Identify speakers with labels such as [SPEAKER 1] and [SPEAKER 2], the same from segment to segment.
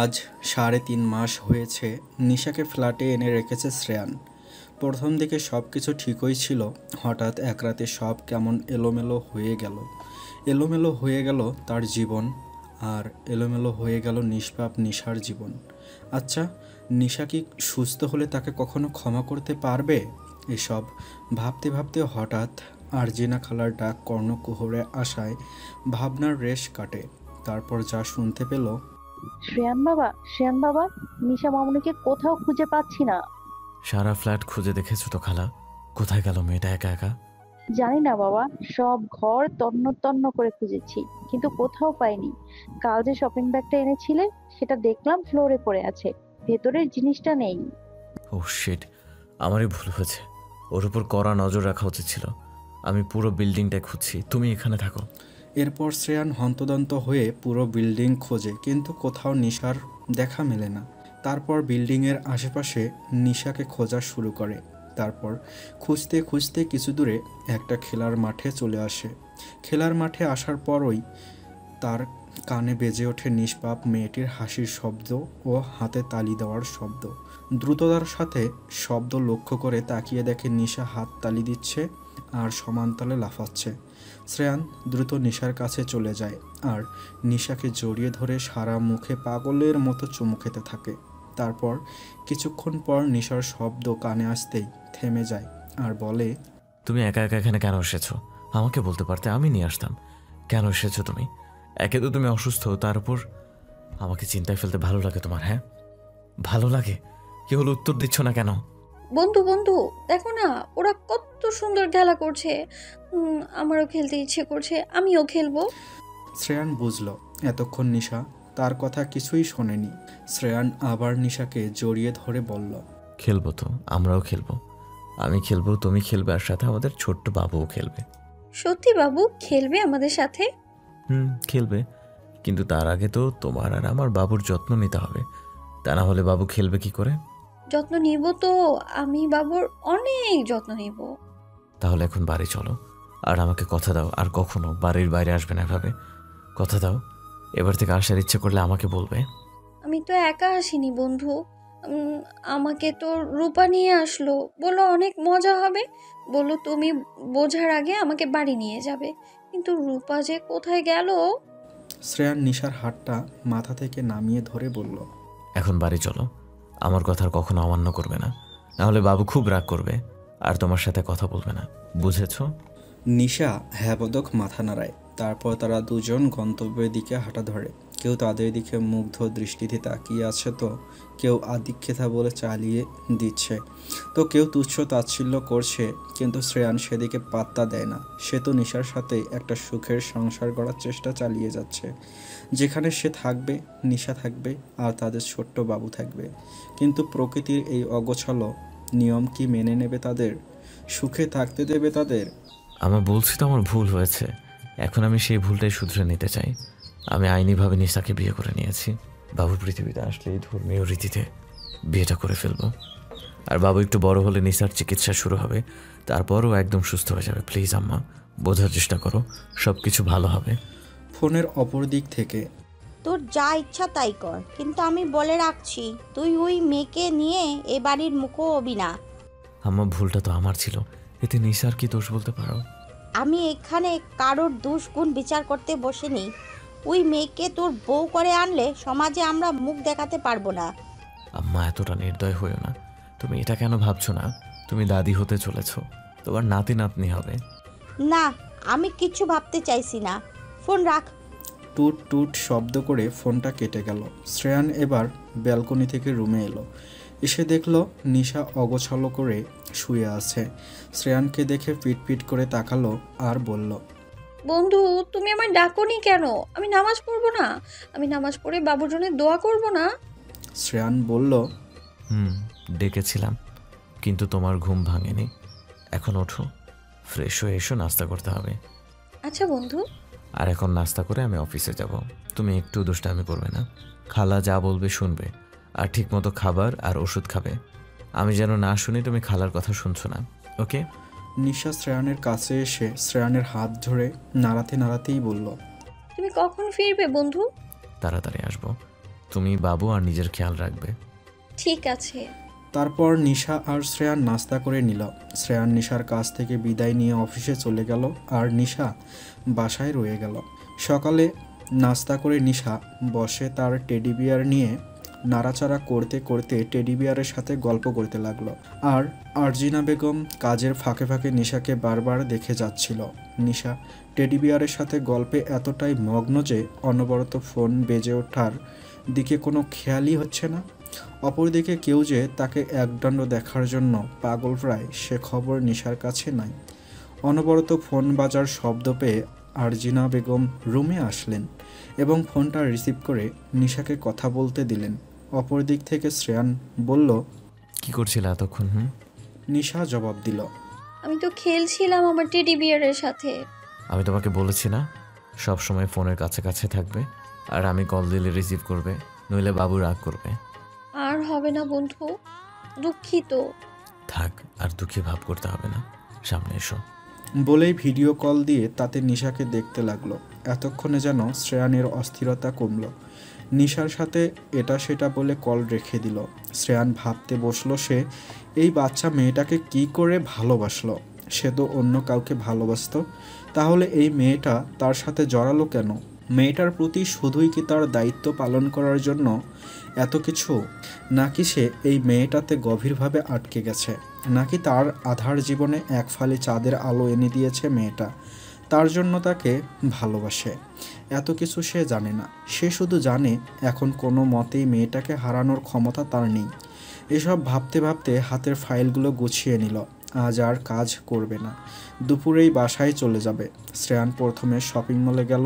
[SPEAKER 1] আজ ৩.৫ মাস হয়েছে নিশাকে ফ্ল্যাটে এনে রেখেছে শ্রেয়ান। প্রথম দিকে সব কিছু ঠিকই ছিল, হঠাৎ এক রাতে সব কেমন এলোমেলো হয়ে গেল। এলোমেলো হয়ে গেল তার জীবন, আর এলোমেলো হয়ে গেল নিষ্পাপ নিশার জীবন। আচ্ছা, নিশা কি সুস্থ হলে তাকে কখনো ক্ষমা করতে পারবে? এসব ভাবতে ভাবতে হঠাৎ আরজিনা খালার ডাক কর্ণকুহরে আসায় ভাবনার রেশ কাটে। তারপর যা শুনতে পেল,
[SPEAKER 2] শ্রেয়ান বাবা, নিশা মামুনিকে কোথাও খুঁজে পাচ্ছি না।
[SPEAKER 3] সারা ফ্ল্যাট খুঁজে দেখেছো তো খালা? কোথায় গেল মেয়েটা একা একা?
[SPEAKER 2] জানি না বাবা, সব ঘর তন্ন তন্ন করে খুঁজেছি, কিন্তু কোথাও পাইনি। কাল যে শপিং ব্যাগটা এনেছিলে সেটা দেখলাম ফ্লোরে পড়ে আছে, ভেতরের জিনিসটা নেই।
[SPEAKER 3] ও শিট, আমারই ভুল হয়েছে। ওর উপর কড়া নজর রাখা উচিত ছিল। আমি পুরো বিল্ডিংটা খুঁজছি, তুমি এখানে থাকো।
[SPEAKER 1] এরপর শ্রেয়ান হন্তদন্ত হয়ে পুরো বিল্ডিং খোঁজে, কিন্তু কোথাও নিশার দেখা মেলে না। তারপর বিল্ডিংয়ের আশেপাশে নিশাকে খোঁজা শুরু করে। তারপর খুঁজতে খুঁজতে কিছু দূরে একটা খেলার মাঠে চলে আসে। খেলার মাঠে আসার পরই তার কানে বেজে ওঠে নিষ্পাপ মেয়েটির হাসির শব্দ ও হাতে তালি দেওয়ার শব্দ। দ্রুততার সাথে শব্দ লক্ষ্য করে তাকিয়ে দেখে নিশা হাত তালি দিচ্ছে আর সমান তালে লাফাচ্ছে। শ্রেয়ান দ্রুত নিশার কাছে চলে যায় আর নিশাকে জড়িয়ে ধরে সারা মুখে পাগলের মতো চুমু খেতে থাকে। তারপর কিছুক্ষণ পর নিশার শব্দ কানে আসতেই থেমে যায় আর বলে,
[SPEAKER 3] তুমি একা একা এখানে কেন এসেছো? আমাকে বলতে পারতে, আমি নিয়ে আসতাম। কেন এসেছো তুমি? একে তো তুমি অসুস্থ, তার উপর আমাকে চিন্তায় ফেলতে ভালো লাগে তোমার? হ্যাঁ ভালো লাগে। কি হলো, উত্তর দিচ্ছ না কেন?
[SPEAKER 4] বন্ধু বন্ধু, দেখো না ওরা কত সুন্দর খেলা করছে। আমারও খেলতে ইচ্ছে করছে, আমিও খেলবো।
[SPEAKER 1] শ্রেয়ান বুঝল এতক্ষণ নিশা তার কথা কিছুই শোনেনি। শ্রেয়ান আবার নিশাকে জড়িয়ে ধরে বলল,
[SPEAKER 3] খেলবো তো, আমরাও খেলবো। আমি খেলবো, তুমি খেলবে, আর সাথে আমাদের ছোট্ট বাবুও খেলবে।
[SPEAKER 4] সত্যি বাবু খেলবে আমাদের সাথে?
[SPEAKER 3] খেলবে, কিন্তু তার আগে তো তোমার আর আমার বাবুর যত্ন নিতে হবে। তা না হলে বাবু খেলবে কি করে?
[SPEAKER 4] যত্ন নিব তো, আমি বাবুর অনেক যত্ন নিব।
[SPEAKER 3] তাহলে এখন বাড়ি চলো, আর আমাকে কথা দাও আর কখনো বাড়ির বাইরে আসবে না এভাবে। কথা দাও, এবার থেকে আসার ইচ্ছে করলে আমাকে বলবে।
[SPEAKER 4] আমি তো একা আসিনি বন্ধু, আমাকে তো রূপা নিয়ে আসলো, বললো অনেক মজা হবে, বললো তুমি বোঝার আগে আমাকে বাড়ি নিয়ে যাবে। কিন্তু রূপা যে কোথায় গেল।
[SPEAKER 1] শ্রেয়ান নিশার হাতটা মাথা থেকে নামিয়ে ধরে বলল,
[SPEAKER 3] এখন বাড়ি চলো, আমার কথা আর কখনো অমান্য করবে না, নাহলে বাবু খুব রাগ করবে আর তোমার সাথে কথা বলবে না, বুঝেছো?
[SPEAKER 1] নিশা হ্যাবদক মাথা নাড়ায়। তারপর তারা দুজন গন্তব্যের দিকে হাঁটা ধরে। কেউ তাদের দিকে মুগ্ধ দৃষ্টিতে তাকিয়ে আছে, তো কেউ আদিক্ষেতা বলে চালিয়ে দিচ্ছে, তো কেউ তুচ্ছ তাচ্ছিল্য করছে। কিন্তু শ্রেয়ান সেদিকে পাত্তা দেয় না। সে তো নিশার সাথে একটা সুখের সংসার গড়ার চেষ্টা চালিয়ে যাচ্ছে, যেখানে সে থাকবে, নিশা থাকবে, আর তাদের ছোট্ট বাবু থাকবে। কিন্তু প্রকৃতির এই অগোছালো নিয়ম কি মেনে নেবে তাদের? সুখে থাকতে দেবে তাদের?
[SPEAKER 3] আমার বলছি তো আমার ভুল হয়েছে, এখন আমি সেই ভুলটাই শুধরে নিতে চাই। আমি আইনিভাবে নিশাকে বিয়ে করে নিয়েছি। বাবু পৃথিবীতে আসলে এই ধর্মীয় রীতিতে বিয়েটা করে ফেলবো। আর বাবু একটু বড় হলে নিশার চিকিৎসা শুরু হবে, তারপরও একদম সুস্থ হয়ে যাবে। প্লিজ আম্মা, বোঝার চেষ্টা করো, সব কিছু ভালো হবে।
[SPEAKER 1] ফোনের অপর দিক থেকে,
[SPEAKER 5] তোর যা ইচ্ছা তাই কর, কিন্তু আমি বলে রাখছি তুই ওই মেয়েকে নিয়ে এ বাড়ির মুখও হবি না।
[SPEAKER 3] আম্মা, ভুলটা তো আমার ছিল, এতে নিশার কি দোষ বলতে পারো?
[SPEAKER 5] আমি এখানে কারোর দোষ গুণ বিচার করতে বসিনি। ওই মেয়েকে তোর বউ করে আনলে সমাজে আমরা মুখ দেখাতে পারবো না।
[SPEAKER 3] আম্মা, এতটা নির্দয় হয়েও না। তুমি এটা কেন ভাবছো না? তুমি দাদি হতে চলেছো, তোমার নাতি নাতনি হবে।
[SPEAKER 5] না, আমি কিচ্ছু ভাবতে চাইছি না, ফোন রাখ।
[SPEAKER 1] টুট টুট শব্দ করে ফোনটা কেটে গেল। শ্রেয়ান এবার ব্যালকনি থেকে রুমে এলো। এসে দেখলো নিশা অগোছালো করে শুয়ে আছে। শ্রেয়ানকে দেখে পিট করে তাকালো আর বলল,
[SPEAKER 4] বন্ধু তুমি আমার ডাকোনি কেন? আমি নামাজ পড়বো না? আমি নামাজ পড়ে বাবুর জন্য দোয়া করব না?
[SPEAKER 1] শ্রেয়ান বলল,
[SPEAKER 3] ডেকেছিলাম, কিন্তু তোমার ঘুম ভাঙেনি। এখন ওঠো, ফ্রেশ হয়ে এসো, নাস্তা করতে হবে।
[SPEAKER 4] আচ্ছা বন্ধু।
[SPEAKER 3] আর এখন নাস্তা করে আমি অফিসে যাব। তুমি একটু দুষ্টামি করবে না, খালা যা বলবে শুনবে, আর ঠিকমতো খাবার আর ওষুধ খাবে। আমি যেন না শুনি তুমি খালার কথা শুনছো না, ওকে?
[SPEAKER 1] নিশা শ্রেয়ানের কাছে এসে শ্রেয়ানের হাত ধরে নাড়াতে নাড়াতেই বলল,
[SPEAKER 4] তুমি কখন ফিরবে বন্ধু?
[SPEAKER 3] তাড়াতাড়ি আসবো, তুমি বাবু আর নিজের খেয়াল রাখবে।
[SPEAKER 4] ঠিক আছে।
[SPEAKER 1] তারপর নিশা আর শ্রেয়ান নাস্তা করে নিল। শ্রেয়ান নিশার কাছ থেকে বিদায় নিয়ে অফিসে চলে গেল আর নিশা বাসায় রয়ে গেল। সকালে নাস্তা করে নিশা বসে তার টেডি বিয়ার নিয়ে নাড়াচাড়া করতে করতে টেডি বিয়ারের সাথে গল্প করতে লাগলো। আর আরজিনা বেগম কাজের ফাঁকে ফাঁকে নিশাকে বারবার দেখে যাচ্ছিল। নিশা টেডি বিয়ারের সাথে গল্পে এতটাই মগ্ন যে অনবরত ফোন বেজে ওঠার দিকে কোনো খেয়ালই হচ্ছে না। অপরদিকে কেউ যে তাকে একদণ্ড দেখার জন্য পাগল প্রায় সে খবর নিশার কাছে নাই। অনবরত ফোন বাজার শব্দ পেয়ে আরজিনা বেগম রুমে আসলেন এবং ফোনটা রিসিভ করে নিশাকে কথা বলতে দিলেন। অপর দিক থেকে শ্রেয়ান বলল,
[SPEAKER 3] কি করছিলে এতক্ষণ?
[SPEAKER 1] নিশা জবাব দিল,
[SPEAKER 4] আমি তো খেলছিলাম আমার টেডি বিয়ারের সাথে।
[SPEAKER 3] আমি তোমাকে বলেছি না সব সময় ফোনের কাছে কাছে থাকবে, আর আমি কল দিলে রিসিভ করবে, নইলে বাবু রাগ করবে।
[SPEAKER 4] আর হবে না বন্ধু, দুঃখিত।
[SPEAKER 3] থাক, আর দুঃখী ভাব করতে হবে না, সামনে এসো।
[SPEAKER 1] বলেই ভিডিও কল দিয়ে তাতে নিশাকে দেখতে লাগলো। এতক্ষণে যেন শ্রেয়ানের অস্থিরতা কমল। নিশার সাথে এটা সেটা বলে কল রেখে দিল। শ্রেয়ান ভাবতে বসলো সে এই বাচ্চা মেয়েটাকে কি করে ভালোবাসলো। সে তো অন্য কাউকে ভালোবাসতো, তাহলে এই মেয়েটা তার সাথে জড়ালো কেন? মেয়েটার প্রতি শুধুই কি তার দায়িত্ব পালন করার জন্য এত কিছু, নাকি সে এই মেয়েটাতে গভীরভাবে আটকে গেছে, নাকি তার আধার জীবনে এক ফালি চাঁদের আলো এনে দিয়েছে মেয়েটা, তার জন্য তাকে ভালোবাসে? এত কিছু সে জানে না। সে শুধু জানে এখন কোনো মতেই মেয়েটাকে হারানোর ক্ষমতা তার নেই। এসব ভাবতে ভাবতে হাতের ফাইলগুলো গুছিয়ে নিল। আজ আর কাজ করবে না, দুপুরেই বাসায় চলে যাবে। শ্রেয়ান প্রথমে শপিং মলে গেল।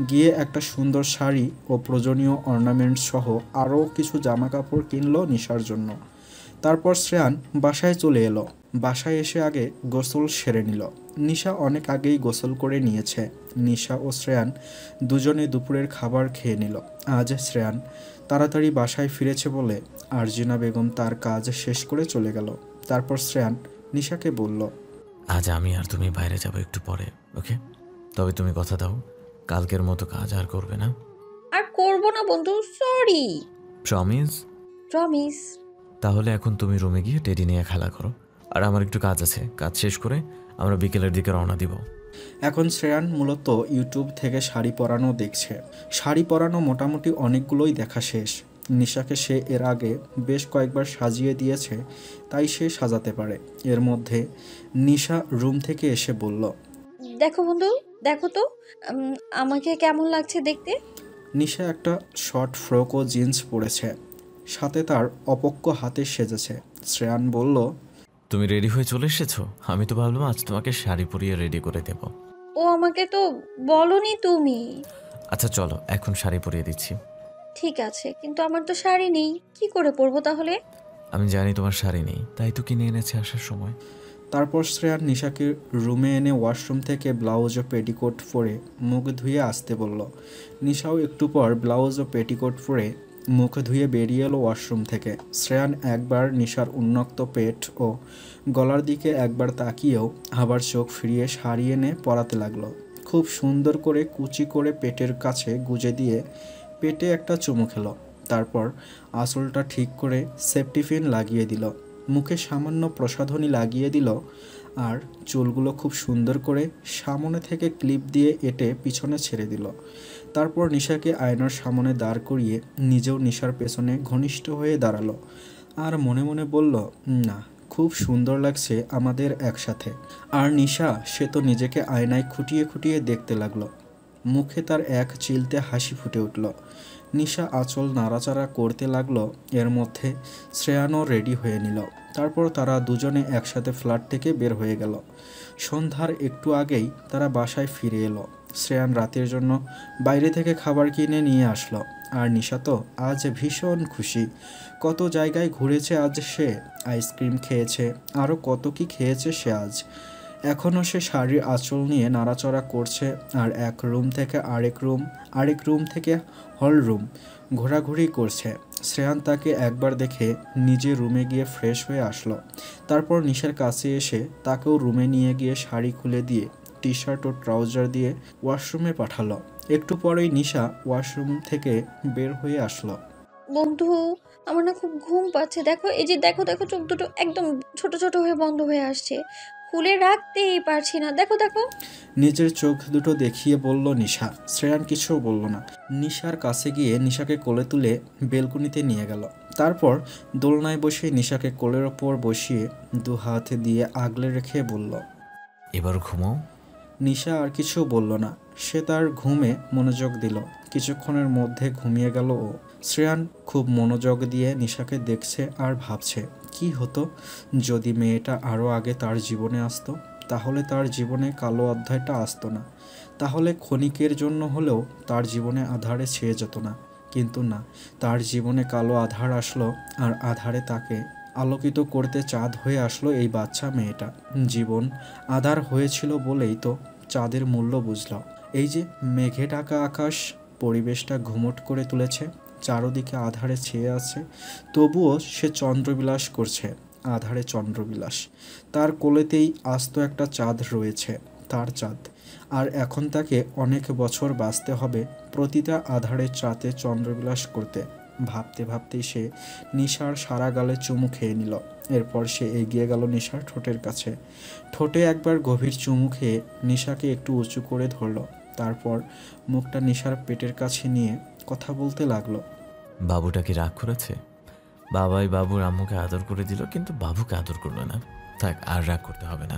[SPEAKER 1] গিয়ে একটা সুন্দর শাড়ি ও প্রয়োজনীয় অর্নামেন্টস সহ আরও কিছু জামা কাপড় কিনলো নিশার জন্য। তারপর শ্রেয়ান বাসায় চলে এলো। বাসায় এসে আগে গোসল সেরে নিল। নিশা অনেক আগেই গোসল করে নিয়েছে। নিশা ও শ্রেয়ান দুজনে দুপুরের খাবার খেয়ে নিল। আজ শ্রেয়ান তাড়াতাড়ি বাসায় ফিরেছে বলে আরজিনা বেগম তার কাজ শেষ করে চলে গেল। তারপর শ্রেয়ান নিশাকে বলল,
[SPEAKER 3] আজ আমি আর তুমি বাইরে যাবো একটু পরে, ওকে? তবে তুমি কথা দাও কালকের মতো কাজ আর করবে না।
[SPEAKER 4] আর করব না বন্ধু, সরি।
[SPEAKER 3] প্রমিস?
[SPEAKER 4] প্রমিস।
[SPEAKER 3] তাহলে এখন তুমি রুমে গিয়ে টেডি নিয়ে খেলা করো, আর আমার একটু কাজ আছে, কাজ শেষ করে আমরা বিকেলের দিকে রওনা দিব।
[SPEAKER 1] এখন শ্রেয়ান মূলত ইউটিউব থেকে শাড়ি পরানো দেখছে। শাড়ি পরানো মোটামুটি অনেকগুলোই দেখা শেষ। নিশাকে সে এর আগে বেশ কয়েকবার সাজিয়ে দিয়েছে, তাই সে সাজাতে পারে। এর মধ্যে নিশা রুম থেকে এসে বলল,
[SPEAKER 4] দেখো বন্ধু, দেখো তো আমাকে কেমন লাগছে দেখতে।
[SPEAKER 1] নিশা একটা শর্ট ফ্রক ও জিন্স পরেছে, সাথে তার অপক্ষ হাতে সেজেছে। শ্রেয়ান বলল,
[SPEAKER 3] তুমি রেডি হয়ে চলে এসেছো? আমি তো ভাবলাম আজ তোমাকে শাড়ি পরিয়ে রেডি করে দেব।
[SPEAKER 4] ও আমাকে তো বলনি তুমি।
[SPEAKER 3] আচ্ছা চলো, এখন শাড়ি পরিয়ে দিচ্ছি।
[SPEAKER 4] ঠিক আছে, কিন্তু আমার তো শাড়ি নেই, কি করে পরবো তাহলে?
[SPEAKER 3] আমি জানি তোমার শাড়ি নেই, তাই তো কিনে এনেছে আসার সময়।
[SPEAKER 1] তারপর শ্রেয়ান নিশাকে রুমে এনে ওয়াশরুম থেকে ব্লাউজ ও পেটিকোট পরে মুখ ধুয়ে আসতে বলল। নিশাও একটু পর ব্লাউজ ও পেটিকোট পরে মুখ ধুয়ে বেরিয়ে এলো ওয়াশরুম থেকে। শ্রেয়ান একবার নিশার উন্মুক্ত পেট ও গলার দিকে একবার তাকিয়েও আবার চোখ ফিরিয়ে শাড়ি এনে পরাতে লাগলো। খুব সুন্দর করে কুচি করে পেটের কাছে গুজে দিয়ে পেটে একটা চুমু খেলো। তারপর আঁচলটা ঠিক করে সেফটি পিন লাগিয়ে দিল, মুখে সামান্য প্রসাধনী লাগিয়ে দিল, আর চুলগুলো খুব সুন্দর করে সামনে থেকে ক্লিপ দিয়ে এঁটে পিছনে ছেড়ে দিল। তারপর নিশাকে আয়নার সামনে দাঁড় করিয়ে নিজেও নিশার পেছনে ঘনিষ্ঠ হয়ে দাঁড়ালো আর মনে মনে বলল, না, খুব সুন্দর লাগছে আমাদের একসাথে। আর নিশা, সে তো নিজেকে আয়নায় খুঁটিয়ে খুঁটিয়ে দেখতে লাগলো। মুখে তার এক চিলতে হাসি ফুটে উঠল। নিশা আঁচল নাড়াচাড়া করতে লাগলো। এর মধ্যে শ্রেয়ানও রেডি হয়ে নিল। তারপর তারা দুজনে একসাথে ফ্ল্যাট থেকে বের হয়ে গেল। সন্ধ্যার একটু আগেই তারা বাসায় ফিরে এলো। শ্রেয়ান রাতের জন্য বাইরে থেকে খাবার কিনে নিয়ে আসলো। আর নিশা তো আজ ভীষণ খুশি। কত জায়গায় ঘুরেছে আজ সে, আইসক্রিম খেয়েছে, আরও কত কি খেয়েছে সে আজ। এখনও সে শাড়ির আঁচল নিয়ে নাড়াচড়া করছে আর এক রুম থেকে আরেক রুম থেকে হল রুম ঘোরাঘুরি করছে। শ্রেয়ান তাকে একবার দেখে নিজে রুমে গিয়ে ফ্রেশ হয়ে আসলো। তারপর নিশার কাছে এসে তাকেও রুমে নিয়ে গিয়ে শাড়ি খুলে দিয়ে টি শার্ট ও ট্রাউজার দিয়ে ওয়াশরুমে পাঠালো। একটু পরেই নিশা ওয়াশরুম থেকে বের হয়ে আসলো।
[SPEAKER 4] বন্ধু, আমার না খুব ঘুম পাচ্ছে। দেখো, এই যে দেখো দেখো, চোখ দুটো একদম ছোট ছোট হয়ে বন্ধ হয়ে আসছে, খুলে রাখতেই পারছি না। দেখো দেখো।
[SPEAKER 1] নিজের চোখ দুটো দেখিয়ে বলল নিশা। শ্রেয়ান কিছু বলল না। নিশার কাছে গিয়ে নিশাকে কোলে তুলে বেলকুনিতে নিয়ে গেল। তারপর দোলনায় বসে নিশাকে কোলের ওপর বসিয়ে দু হাত দিয়ে আগলে রেখে বলল।
[SPEAKER 3] এবার ঘুমাও।
[SPEAKER 1] নিশা আর কিছু বলল না। সে তার ঘুমে মনোযোগ দিল। কিছুক্ষণের মধ্যে ঘুমিয়ে গেল ও। শ্রেয়ান খুব মনোযোগ দিয়ে নিশাকে দেখছে আর ভাবছে কি হতো যদি মেয়েটা আরও আগে তার জীবনে আসতো। তাহলে তার জীবনে কালো অধ্যায়টা আসতো না। তাহলে ক্ষণিকের জন্য হলেও তার জীবনে আধারে ছেয়ে যেত না। কিন্তু না, তার জীবনে কালো আধার আসলো, আর আধারে তাকে আলোকিত করতে চাঁদ হয়ে আসলো এই বাচ্চা মেয়েটা। জীবন আধার হয়েছিল বলেই তো চাঁদের মূল্য বুঝল। এই যে মেঘে ঢাকা আকাশ পরিবেশটা ঘুমট করে তুলেছে, চারদিকে আধারে ছেয়ে আছে, তবুও সে চন্দ্রবিলাস করছে। আধারে চন্দ্রবিলাস। তার কোলেতেই আস্ত একটা চাঁদ রয়েছে, তার চাঁদ। আর এখন তাকে অনেক বছর বাঁচতে হবে প্রতিটা আধারের চাঁদে চন্দ্রবিলাস করতে। ভাবতে ভাবতেই সে নিশার সারা গালে চুমু খেয়ে নিল। এরপর সে এগিয়ে গেল নিশার ঠোঁটের কাছে। ঠোঁটে একবার গভীর চুমু খেয়ে নিশাকে একটু উঁচু করে ধরল। তারপর মুখটা নিশার পেটের কাছে নিয়ে কথা বলতে লাগলো।
[SPEAKER 3] বাবুটা কি রাগ করেছে? বাবাই বাবুর আম্মুকে আদর করে দিল, কিন্তু বাবুকে আদর করলো না। থাক, আর রাগ করতে হবে না।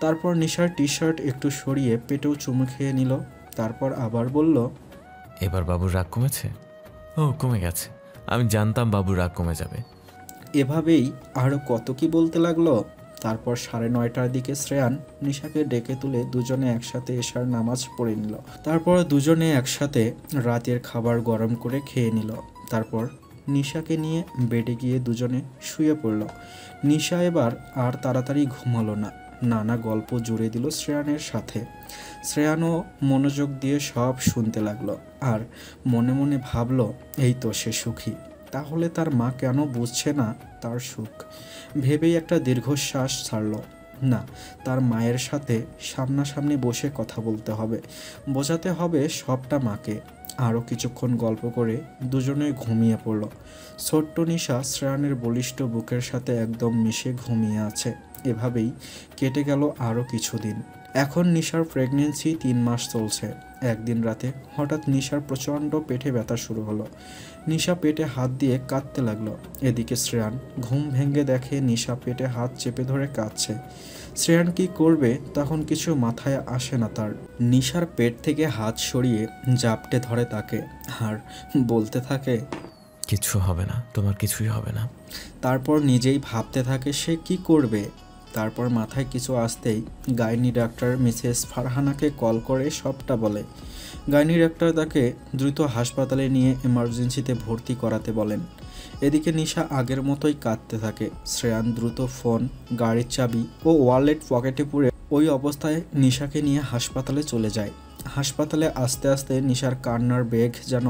[SPEAKER 1] তারপর নিশার টি শার্ট একটু সরিয়ে পেটেও চুমু খেয়ে নিল। তারপর আবার বলল,
[SPEAKER 3] এবার বাবুর রাগ কমেছে? ও, কমে গেছে। আমি জানতাম বাবুর রাগ কমে যাবে।
[SPEAKER 1] এভাবেই আরও কত কি বলতে লাগলো। তারপর 9:30টার দিকে শ্রেয়ান নিশাকে ডেকে তুলে দুজনে একসাথে এশার নামাজ পড়ে নিল। তারপর দুজনে একসাথে রাতের খাবার গরম করে খেয়ে নিল। তারপর নিশাকে নিয়ে বেডে গিয়ে দুজনে শুয়ে পড়ল। নিশা এবার আর তাড়াতাড়ি ঘুমালো না, নানা গল্প জুড়ে দিল শ্রেয়ানের সাথে। শ্রেয়ানও মনোযোগ দিয়ে সব শুনতে লাগলো আর মনে মনে ভাবলো এই তো সে সুখী। তাহলে তার মা কেন বুঝছে না তার সুখ? ভেবেই একটা দীর্ঘশ্বাস ছাড়ল। না, তার মায়ের সাথে সামনাসামনি বসে কথা বলতে হবে, বোঝাতে হবে সবটা মাকে। আরও কিছুক্ষণ গল্প করে দুজনে ঘুমিয়ে পড়ল। ছোট্ট নিশা শ্রেয়ানের বলিষ্ঠ বুকের সাথে একদম মিশে ঘুমিয়ে আছে। এভাবেই কেটে গেল আরও কিছুদিন। এখন নিশার প্রেগনেন্সি 3 মাস চলছে। একদিন রাতে হঠাৎ নিশার প্রচণ্ড পেটে ব্যথা শুরু হলো। নিশা পেটে হাত দিয়ে কাঁদতে লাগলো। এদিকে শ্রেয়ান ঘুম ভেঙে দেখে নিশা পেটে হাত চেপে ধরে কাঁদছে। শ্রেয়ান কি করবে তখন কিছু মাথায় আসে না তার। নিশার পেট থেকে হাত সরিয়ে জাপটে ধরে তাকে আর বলতে থাকে,
[SPEAKER 3] কিচ্ছু হবে না, তোমার কিছুই হবে না।
[SPEAKER 1] তারপর নিজেই ভাবতে থাকে সে কি করবে। তারপর মাথায় কিছু আসতেই গাইনি ডাক্তার মিসেস ফারহানাকে কল করে সবটা বলে। গাইনি ডাক্তার তাকে দ্রুত হাসপাতালে নিয়ে এমার্জেন্সিতে ভর্তি করাতে বলেন। এদিকে নিশা আগের মতোই কাঁদতে থাকে। শ্রেয়ান দ্রুত ফোন, গাড়ির চাবি ও ওয়ালেট পকেটে পুরে ওই অবস্থায় নিশাকে নিয়ে হাসপাতালে চলে যায়। হাসপাতালে আস্তে আস্তে নিশার কান্নার বেগ যেন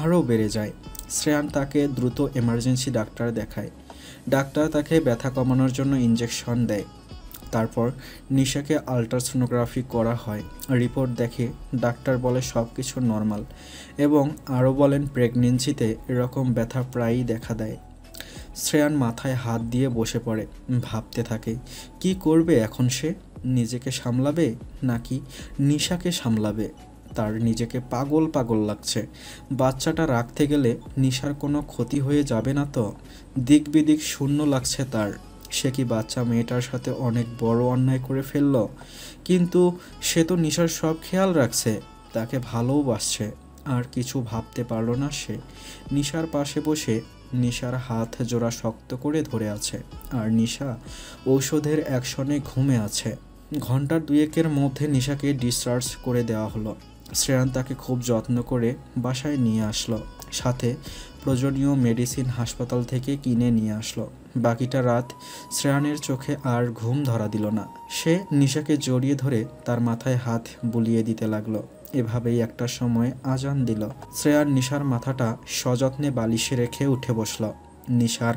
[SPEAKER 1] আরও বেড়ে যায়। শ্রেয়ান তাকে দ্রুত এমার্জেন্সি ডাক্তার দেখায়। ডাক্তার তাকে ব্যথা কমানোর জন্য ইঞ্জেকশন দেয়। তারপর নিশাকে আলট্রাসোনোগ্রাফি করা হয়। রিপোর্ট দেখে ডাক্তার বলে সব কিছু নর্মাল এবং আরও বলেন প্রেগনেন্সিতে এরকম ব্যথা প্রায়ই দেখা দেয়। শ্রেয়ান মাথায় হাত দিয়ে বসে পড়ে, ভাবতে থাকে কি করবে এখন সে। নিজেকে সামলাবে নাকি নিশাকে সামলাবে? তার নিজেকে পাগল পাগল লাগছে। বাচ্চাটা রাখতে গেলে নিশার কোনো ক্ষতি হয়ে যাবে না তো? দিক বিদিক শূন্য লাগছে তার। সে কি বাচ্চা মেয়েটার সাথে অনেক বড় অন্যায় করে ফেলল? কিন্তু সে তো নিশার সব খেয়াল রাখছে, তাকে ভালোবাসছে। আর কিছু ভাবতে পারল না সে। নিশার পাশে বসে নিশার হাত জোড়া শক্ত করে ধরে আছে আর নিশা ঔষধের অ্যাকশনে ঘুমে আছে। ঘন্টা 2-1-এর মধ্যে নিশাকে ডিসচার্জ করে দেওয়া হলো। শ্রেয়ান তাকে খুব যত্ন করে বাসায় নিয়ে আসলো। সাথে প্রয়োজনীয় মেডিসিন হাসপাতাল থেকে কিনে নিয়ে আসলো। বাকিটা রাত শ্রেয়ানের চোখে আর ঘুম ধরা দিল না। সে নিশাকে জড়িয়ে ধরে তার মাথায় হাত বুলিয়ে দিতে লাগলো। এভাবেই একটা সময় আজান দিল। শ্রেয়ান নিশার মাথাটা সযত্নে বালিশে রেখে উঠে বসল। নিশার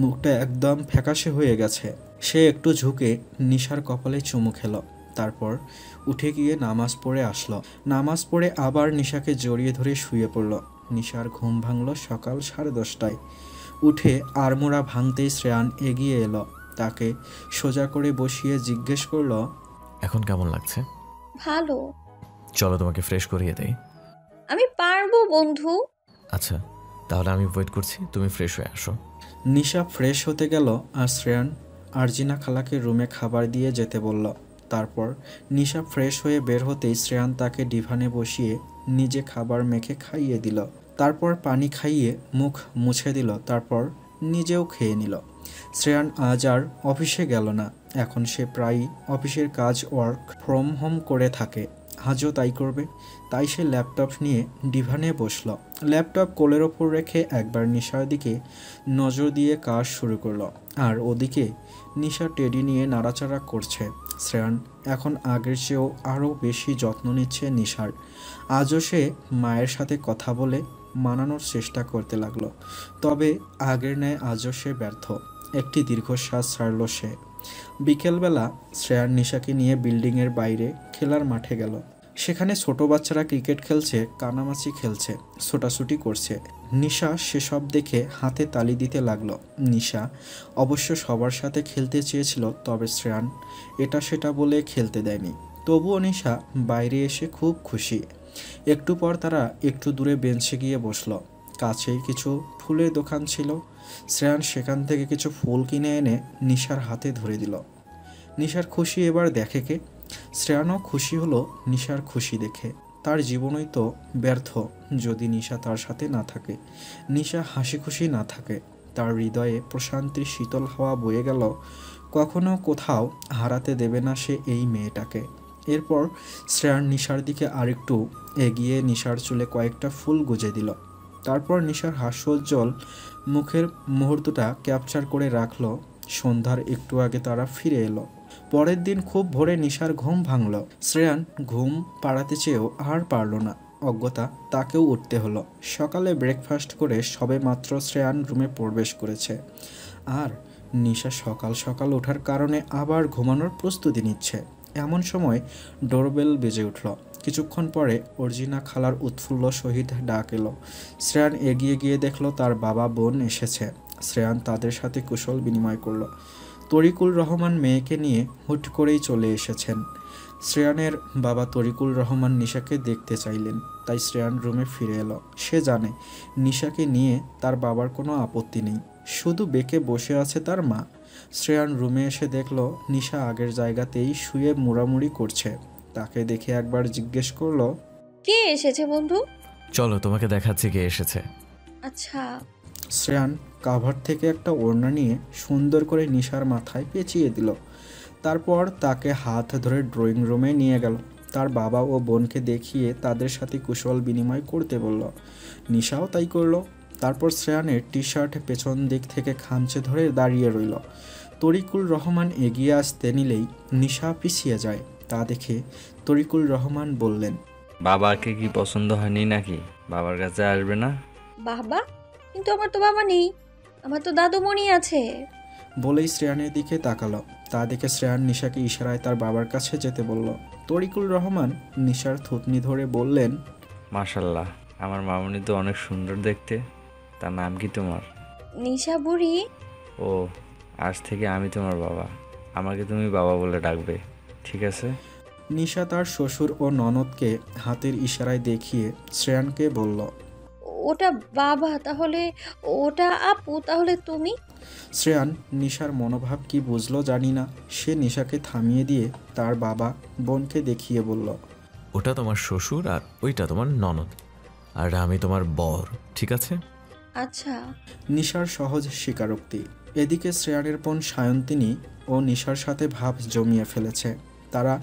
[SPEAKER 1] মুখটা একদম ফ্যাকাশে হয়ে গেছে। সে একটু ঝুঁকে নিশার কপালে চুমু খেল। তারপর উঠে গিয়ে নামাজ পড়ে আসলো। নামাজ পড়ে আবার নিশাকে জড়িয়ে ধরে শুয়ে পড়ল। নিশার ঘুম ভাঙল সকাল 10:30টায়। উঠে আড়মোড়া ভাঙতেই শ্রেয়ান এগিয়ে এলো, তাকে সোজা করে বসিয়ে জিজ্ঞেস করলো,
[SPEAKER 3] এখন কেমন লাগছে?
[SPEAKER 4] ভালো।
[SPEAKER 3] চলো তোমাকে ফ্রেশ করিয়ে দেই।
[SPEAKER 4] আমি পারবো বন্ধু।
[SPEAKER 3] আচ্ছা, তাহলে আমি ওয়েট করছি, তুমি ফ্রেশ হয়ে আসো।
[SPEAKER 1] নিশা ফ্রেশ হতে গেল আর শ্রেয়ান আরজিনা খালাকে রুমে খাবার দিয়ে যেতে বলল। তারপর নিশা ফ্রেশ হয়ে বের হতেই শ্রেয়ান তাকে ডিভানে বসিয়ে নিজে খাবার মেখে খাইয়ে দিল। তারপর পানি খাইয়ে মুখ মুছে দিল, তারপর নিজেও খেয়ে নিল। শ্রেয়ান আজ আর অফিসে গেল না। এখন সে প্রায়ই অফিসের কাজ ওয়ার্ক ফ্রম হোম করে থাকে। আজও তাই করবে। তাই সে ল্যাপটপ নিয়ে ডিভানে বসল। ল্যাপটপ কোলের ওপর রেখে একবার নিশার দিকে নজর দিয়ে কাজ শুরু করলো। আর ওদিকে নিশা টেডি নিয়ে নাড়াচাড়া করছে। শ্রেয়ান এখন আগের চেয়েও আরও বেশি যত্ন নিচ্ছে নিশার। আজও সে মায়ের সাথে কথা বলে মানানোর চেষ্টা করতে লাগলো। তবে আগের ন্যায় আজও সে ব্যর্থ। একটি দীর্ঘশ্বাস ছাড়ল সে। বিকেলবেলা শ্রেয়ান নিশাকে নিয়ে বিল্ডিংয়ের বাইরে খেলার মাঠে গেল। সেখানে ছোট বাচ্চারা ক্রিকেট খেলছে, কানামাছি খেলছে, ছোটাছুটি করছে। নিশা সেসব দেখে হাতে তালি দিতে লাগলো। নিশা অবশ্য সবার সাথে খেলতে চেয়েছিল, তবে শ্রেয়ান এটা সেটা বলে খেলতে দেয়নি। তবুও নিশা বাইরে এসে খুব খুশি। একটু পর তারা একটু দূরে বেঞ্চে গিয়ে বসলো। কাছেই কিছু ফুলের দোকান ছিল। শ্রেয়ান সেখান থেকে কিছু ফুল কিনে এনে নিশার হাতে ধরে দিল। নিশার খুশি এবার দেখে কে? শ্রেয়ানও খুশি হলো নিশার খুশি দেখে। তার জীবনই তো ব্যর্থ যদি নিশা তার সাথে না থাকে, নিশা হাসি খুশি না থাকে। তার হৃদয়ে প্রশান্তির শীতল হাওয়া বয়ে গেল। কখনো কোথাও হারাতে দেবে না সে এই মেয়েটাকে। এরপর শ্রেয়ান নিশার দিকে আরেকটু এগিয়ে নিশার চুলে কয়েকটা ফুল গুজে দিল। তারপর নিশার হাস্যোজ্জ্বল মুখের মুহূর্তটা ক্যাপচার করে রাখলো। সন্ধ্যার একটু আগে তারা ফিরে এলো। পরের দিন খুব ভোরে নিশার ঘুম ভাঙল। শ্রেয়ান ঘুম পাড়াতে চেয়েও আর পারল না। অজ্ঞতা তাকেও উঠতে হলো। সকালে ব্রেকফাস্ট করে সবে মাত্র শ্রেয়ান রুমে প্রবেশ করেছে। আর নিশা সকাল সকাল ওঠার কারণে আবার ঘুমানোর প্রস্তুতি নিচ্ছে। এমন সময় ডোরবেল বেজে উঠল। কিছুক্ষণ পরে অর্জিনা খালার উৎফুল্ল সহিত ডাক এলো। শ্রেয়ান এগিয়ে গিয়ে দেখল তার বাবা বোন এসেছে। শ্রেয়ান তাদের সাথে কুশল বিনিময় করল। তরিকুল রহমান মেয়েকে নিয়ে হুট করেই চলে এসেছেন। শ্রেয়ানের বাবা তরিকুল রহমান নিশাকে দেখতে চাইলেন, তাই শ্রেয়ান রুমে ফিরে এলো। সে জানে নিশাকে নিয়ে তার বাবার কোনো আপত্তি নেই, শুধু বেঁকে বসে আছে তার মা। শ্রেয়ান রুমে এসে দেখল নিশা আগের জায়গাতেই শুয়ে মুড়ামুড়ি করছে। তাকে দেখে একবার জিজ্ঞেস করলো,
[SPEAKER 4] কে এসেছে বন্ধু?
[SPEAKER 3] চলো তোমাকে দেখাচ্ছি কে এসেছে।
[SPEAKER 4] আচ্ছা।
[SPEAKER 1] শ্রেয়ান কাভার থেকে একটা ওড়না নিয়ে সুন্দর করে নিশার মাথায় পেঁচিয়ে দিল। তারপর তাকে হাত ধরে ড্রয়িং রুমে নিয়ে গেল। তার বাবা ও বোনকে দেখিয়ে তাদের সাথে কুশল বিনিময় করতে বলল। নিশাও তাই করলো। তারপর শ্রেয়ানের টি শার্ট পেছন দিক থেকে খামচে ধরে দাঁড়িয়ে রইল। তরিকুল রহমান এগিয়ে আসতে নিলেই নিশা পিছিয়ে যায়। তা দেখে তরিকুল রহমান বললেন,
[SPEAKER 6] বাবাকে কি পছন্দ হয়নি নাকি? বাবার কাছে আসবে না?
[SPEAKER 4] বাবা? কিন্তু আমার তো বাবা নেই, আমার তো দাদুমণি আছে।
[SPEAKER 1] বলেই শ্রেয়ানের দিকে তাকালো। তা দেখে শ্রেয়ান নিশাকে ইশারায় তার বাবার কাছে যেতে বলল। তরিকুল রহমান নিশার থুতনি ধরে বললেন,
[SPEAKER 6] মাশাল্লাহ, আমার মামুনি তো অনেক সুন্দর দেখতে। তার নাম কি তোমার?
[SPEAKER 4] নিশা বুড়ি।
[SPEAKER 6] ও, আজ থেকে আমি তোমার বাবা। আমাকে তুমি বাবা বলে ডাকবে, ঠিক আছে?
[SPEAKER 1] নিশা তার শ্বশুর ও ননদকে হাতের ইশারায় দেখিয়ে শ্রেয়ানকে বলল।
[SPEAKER 4] ওটা বাবা, তাহলে ওটা আপু, তাহলে তুমি?
[SPEAKER 1] শ্রেয়ান নিশার মনোভাব কি বুঝলো জানি না। সে নিশাকে থামিয়ে দিয়ে তার বাবা বোনকে দেখিয়ে বলল,
[SPEAKER 3] ওটা তোমার শ্বশুর আর ওইটা তোমার ননদ, আর আমি তোমার বর, ঠিক আছে?
[SPEAKER 4] আচ্ছা।
[SPEAKER 1] নিশার সহজ স্বীকারোক্তি। এদিকে শ্রেয়ানের বোন সায়ন্তিনী ও নিশার সাথে ভাব জমিয়ে ফেলেছে। তারা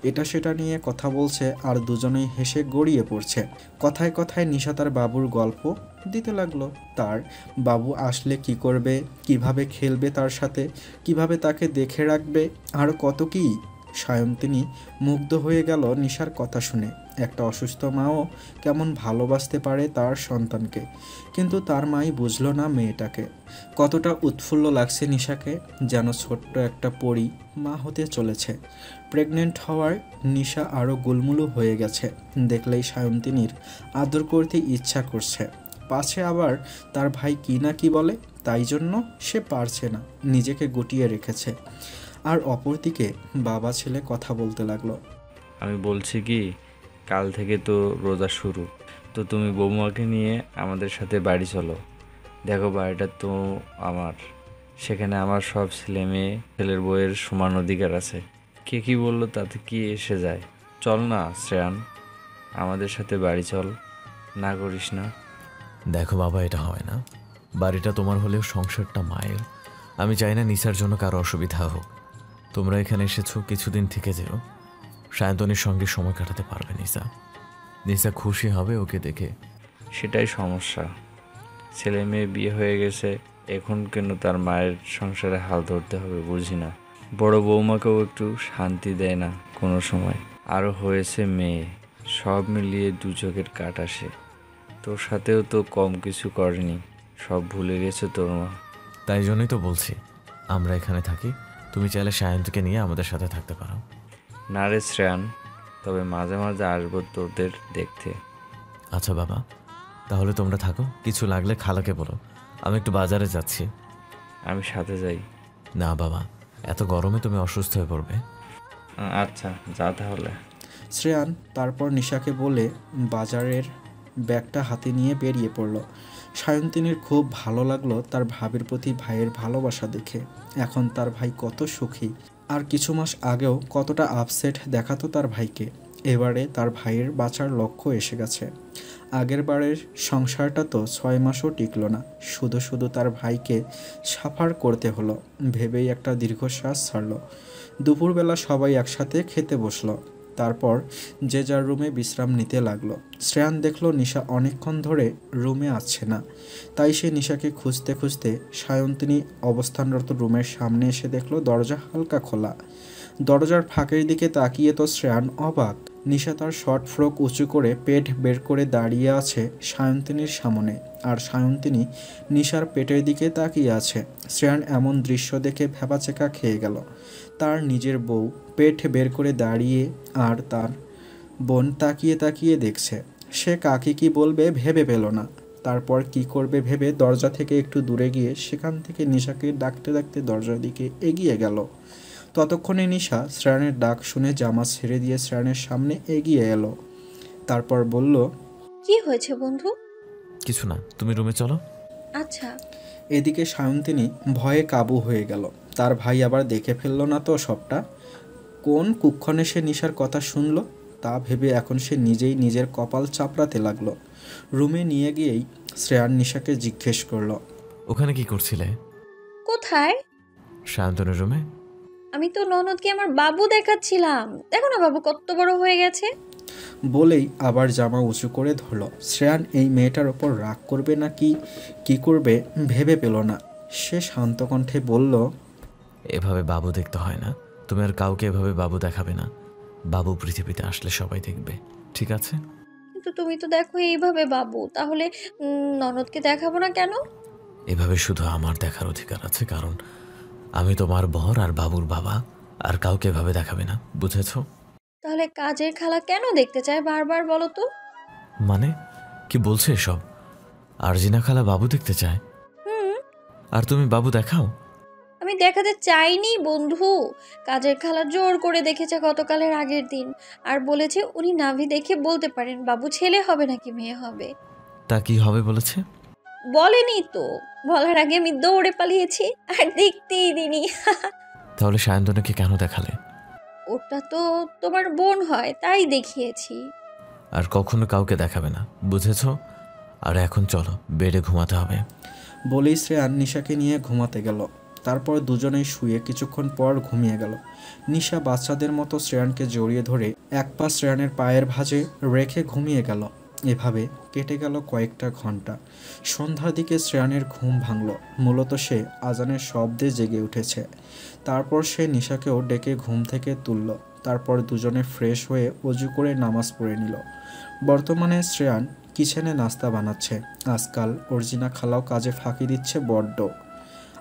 [SPEAKER 1] এটা সেটা নিয়ে কথা বলছে আর দুজনেই হেসে গড়িয়ে পড়ছে। কথায় কথায় নিশা তার বাবুর গল্প দিতে লাগলো। তার বাবু আসলে কি করবে, কিভাবে খেলবে তার সাথে, কিভাবে তাকে দেখে রাখবে, আর কত কি। সায়ন্তিনী মুগ্ধ হয়ে গেল নিশার কথা শুনে। একটা অসুস্থ মাও কেমন ভালোবাসতে পারে তার সন্তানকে, কিন্তু তার মাই বুঝলো না মেয়েটাকে। কতটা উৎফুল্ল লাগছে নিশাকে, যেন ছোট্ট একটা পরী মা হতে চলেছে। প্রেগনেন্ট হওয়ার নিশা আরও গুলমুলু হয়ে গেছে। দেখলেই সায়ন্তিনীর আদর করতে ইচ্ছা করছে, পাছে আবার তার ভাই কি না কি বলে, তাই জন্য সে পারছে না, নিজেকে গুটিয়ে রেখেছে। আর অপরদিকে বাবা ছেলে কথা বলতে লাগলো।
[SPEAKER 6] আমি বলছি কি, কাল থেকে তো রোজা শুরু, তো তুমি বৌমাকে নিয়ে আমাদের সাথে বাড়ি চলো। দেখো বাড়িটা তো আমার, সেখানে আমার সব ছেলে মেয়ে, ছেলের বউয়ের সমান অধিকার আছে। কে কি বললো তাতে কি এসে যায়? চল না শ্রেয়ান, আমাদের সাথে বাড়ি চল, না করিস না।
[SPEAKER 3] দেখো বাবা, এটা হয় না। বাড়িটা তোমার হলেও সংসারটা মায়ের। আমি চাই না নিসার জন্য কারো অসুবিধা হোক। তোমরা এখানে এসেছো, কিছুদিন থেকে যেও। সায়ন্তনীর সঙ্গে সময় কাটাতে পারবে নিসা। নিসা খুশি হবে ওকে দেখে।
[SPEAKER 6] সেটাই সমস্যা, ছেলে মেয়ে বিয়ে হয়ে গেছে, এখন কেন তার মায়ের সংসারে হাল ধরতে হবে বুঝি না। বড় বৌমাকেও একটু শান্তি দেয় না কোনো সময়। আরও হয়েছে মেয়ে, সব মিলিয়ে দু চোখের কাট আসে। তোর সাথেও তো কম কিছু করেনি, সব ভুলে গেছে তোর মা।
[SPEAKER 3] তাই জন্যই তো বলছি আমরা এখানে থাকি। তুমি চাইলে সায়ন্তকে নিয়ে আমাদের সাথে থাকতে পারো।
[SPEAKER 6] না রে শ্রেয়ান, তবে মাঝে মাঝে আসবো তোদের দেখতে।
[SPEAKER 3] আচ্ছা বাবা, তাহলে তোমরা থাকো, কিছু লাগলে খালাকে বলো। আমি একটু বাজারে যাচ্ছি।
[SPEAKER 6] আমি সাথে যাই।
[SPEAKER 3] না বাবা, এত গরমে তুমি অসুস্থ হয়ে পড়বে।
[SPEAKER 6] আচ্ছা যা তাহলে।
[SPEAKER 1] শ্রেয়ান তারপর নিশাকে বলে বাজারের ব্যাগটা হাতে নিয়ে বেরিয়ে পড়ল। সায়ন্তিনীর খুব ভালো লাগলো তার ভাবির প্রতি ভাইয়ের ভালোবাসা দেখে। এখন তার ভাই কত সুখী, আর কিছু মাস আগেও কতটা আপসেট দেখাতো তার ভাইকে। এবারে তার ভাইয়ের বাঁচার লক্ষ্য এসে গেছে। আগের বারের সংসারটা তো 6 মাসও টিকলো না, শুধু শুধু তার ভাইকে সাফার করতে হলো ভেবেই একটা দীর্ঘশ্বাস ছাড়ল। দুপুরবেলা সবাই একসাথে খেতে বসলো। তারপর যে যার রুমে বিশ্রাম নিতে লাগলো। শ্রেয়ান দেখলো নিশা অনেকক্ষণ ধরে রুমে আসছে না, তাই সে নিশাকে খুঁজতে খুঁজতে সায়ন্তিনী অবস্থানরত রুমের সামনে এসে দেখলো দরজা হালকা খোলা। দরজার ফাঁকের দিকে তাকিয়ে তো শ্রেয়ান অবাক। নিশা তার শর্ট ফ্রক উঁচু করে পেট বের করে দাঁড়িয়ে আছে সায়ন্তিনীর সামনে, আর সায়ন্তিনী নিশার পেটের দিকে তাকিয়ে আছে। শ্রেয়ান এমন দৃশ্য দেখে ভ্যাবাচেকা খেয়ে গেল। তার নিজের বউ পেট বের করে দাঁড়িয়ে আর তার বোন তাকিয়ে তাকিয়ে দেখছে। সে কাকে কি বলবে ভেবে পেল না। তারপর কি করবে ভেবে দরজা থেকে একটু দূরে গিয়ে সেখান থেকে নিশাকে ডাকতে ডাকতে দরজার দিকে এগিয়ে গেল। ততক্ষণে নিশা শ্রেয়ানের ডাক শুনে জামা ছেড়ে দিয়ে শ্রেয়ানের সামনে এগিয়ে এলো। তারপর বলল,
[SPEAKER 4] কি হয়েছে বন্ধু?
[SPEAKER 3] কিছু না, তুমি রুমে চলো।
[SPEAKER 4] আচ্ছা।
[SPEAKER 1] এদিকে সায়ন্তিনী ভয়ে কাবু হয়ে গেল। তার ভাই আবার দেখে ফেললো না তো সবটা? কোন কুক্ষণে সে নিশার কথা শুনলো তা ভেবে এখন সে নিজেই নিজের কপাল চাপড়াতে লাগলো। রুমে নিয়ে গিয়েই শ্রেয়ান নিশাকে জিজ্ঞেস করলো,
[SPEAKER 3] ওখানে কি করছিলে?
[SPEAKER 4] কোথায়?
[SPEAKER 3] সায়ন্তনের রুমে।
[SPEAKER 4] আমি তো ননদকে আমার বাবু দেখাচ্ছিলাম। দেখো না বাবু কত বড় হয়ে গেছে।
[SPEAKER 1] বলেই আবার জামা উঁচু করে ধরল। শ্রেয়ান এই মেয়েটার ওপর রাগ করবে না কি করবে ভেবে পেল না। সে শান্ত কণ্ঠে বলল,
[SPEAKER 3] এভাবে বাবু দেখতে হয় না। তুমি আর কাউকে এভাবে বাবু দেখাবে না। বাবু পৃথিবীতে আসলে সবাই দেখবে, ঠিক আছে?
[SPEAKER 4] কিন্তু তুমি তো দেখো এইভাবে বাবু, তাহলে ননদকে দেখাবো না কেন?
[SPEAKER 3] এভাবে শুধু আমার দেখার অধিকার আছে, কারণ আমি তোমার বর আর বাবুর বাবা। আর কাউকে এভাবে দেখাবে না, বুঝেছো?
[SPEAKER 4] তাহলে কাজের খালা কেন দেখতে চায় বারবার বলো তো?
[SPEAKER 3] মানে কি বলছে এসব? আরজিনা খালা বাবু দেখতে চায়, আর তুমি বাবু দেখাও?
[SPEAKER 4] আমি দেখাতে চাইনি বন্ধু। কাজের খালা জোর করে দেখেছে গতকালের আগের দিন, আর বলেছে উনি নাভি দেখে বলতে পারেন বাবু ছেলে হবে নাকি মেয়ে হবে।
[SPEAKER 3] তা কি হবে বলেছে?
[SPEAKER 4] বলেনি তো, বলার আগে আমি দৌড়ে পালিয়েছি আর দেখতেই দিনি।
[SPEAKER 3] তাহলে সায়ন্তনাকে কেন দেখালে?
[SPEAKER 4] ওটা তো তোমার বোন হয়, তাই দেখিয়েছি।
[SPEAKER 3] আর কখনো কাউকে দেখাবে না, বুঝেছো? আর এখন চলো, বেডে ঘুমাতে হবে।
[SPEAKER 1] বলেই শ্রেয়ান নিশাকে নিয়ে ঘুমাতে গেল। তারপর দুজনেই শুয়ে কিছুক্ষণ পর ঘুমিয়ে গেল। নিশা বাচ্চাদের মতো শ্রেয়ানকে জড়িয়ে ধরে এক পা শ্রেয়ানের পায়ের ভাঁজে রেখে ঘুমিয়ে গেল। এভাবে কেটে গেল কয়েকটা ঘন্টা। সন্ধ্যার দিকে শ্রেয়ানের ঘুম ভাঙল। মূলত সে আজানের শব্দে জেগে উঠেছে। তারপর সে নিশাকেও ডেকে ঘুম থেকে তুলল। তারপর দুজনে ফ্রেশ হয়ে অজু করে নামাজ পড়ে নিল। বর্তমানে শ্রেয়ান কিচেনে নাস্তা বানাচ্ছে। আজকাল অর্জিনা খালাও কাজে ফাঁকি দিচ্ছে বড্ড।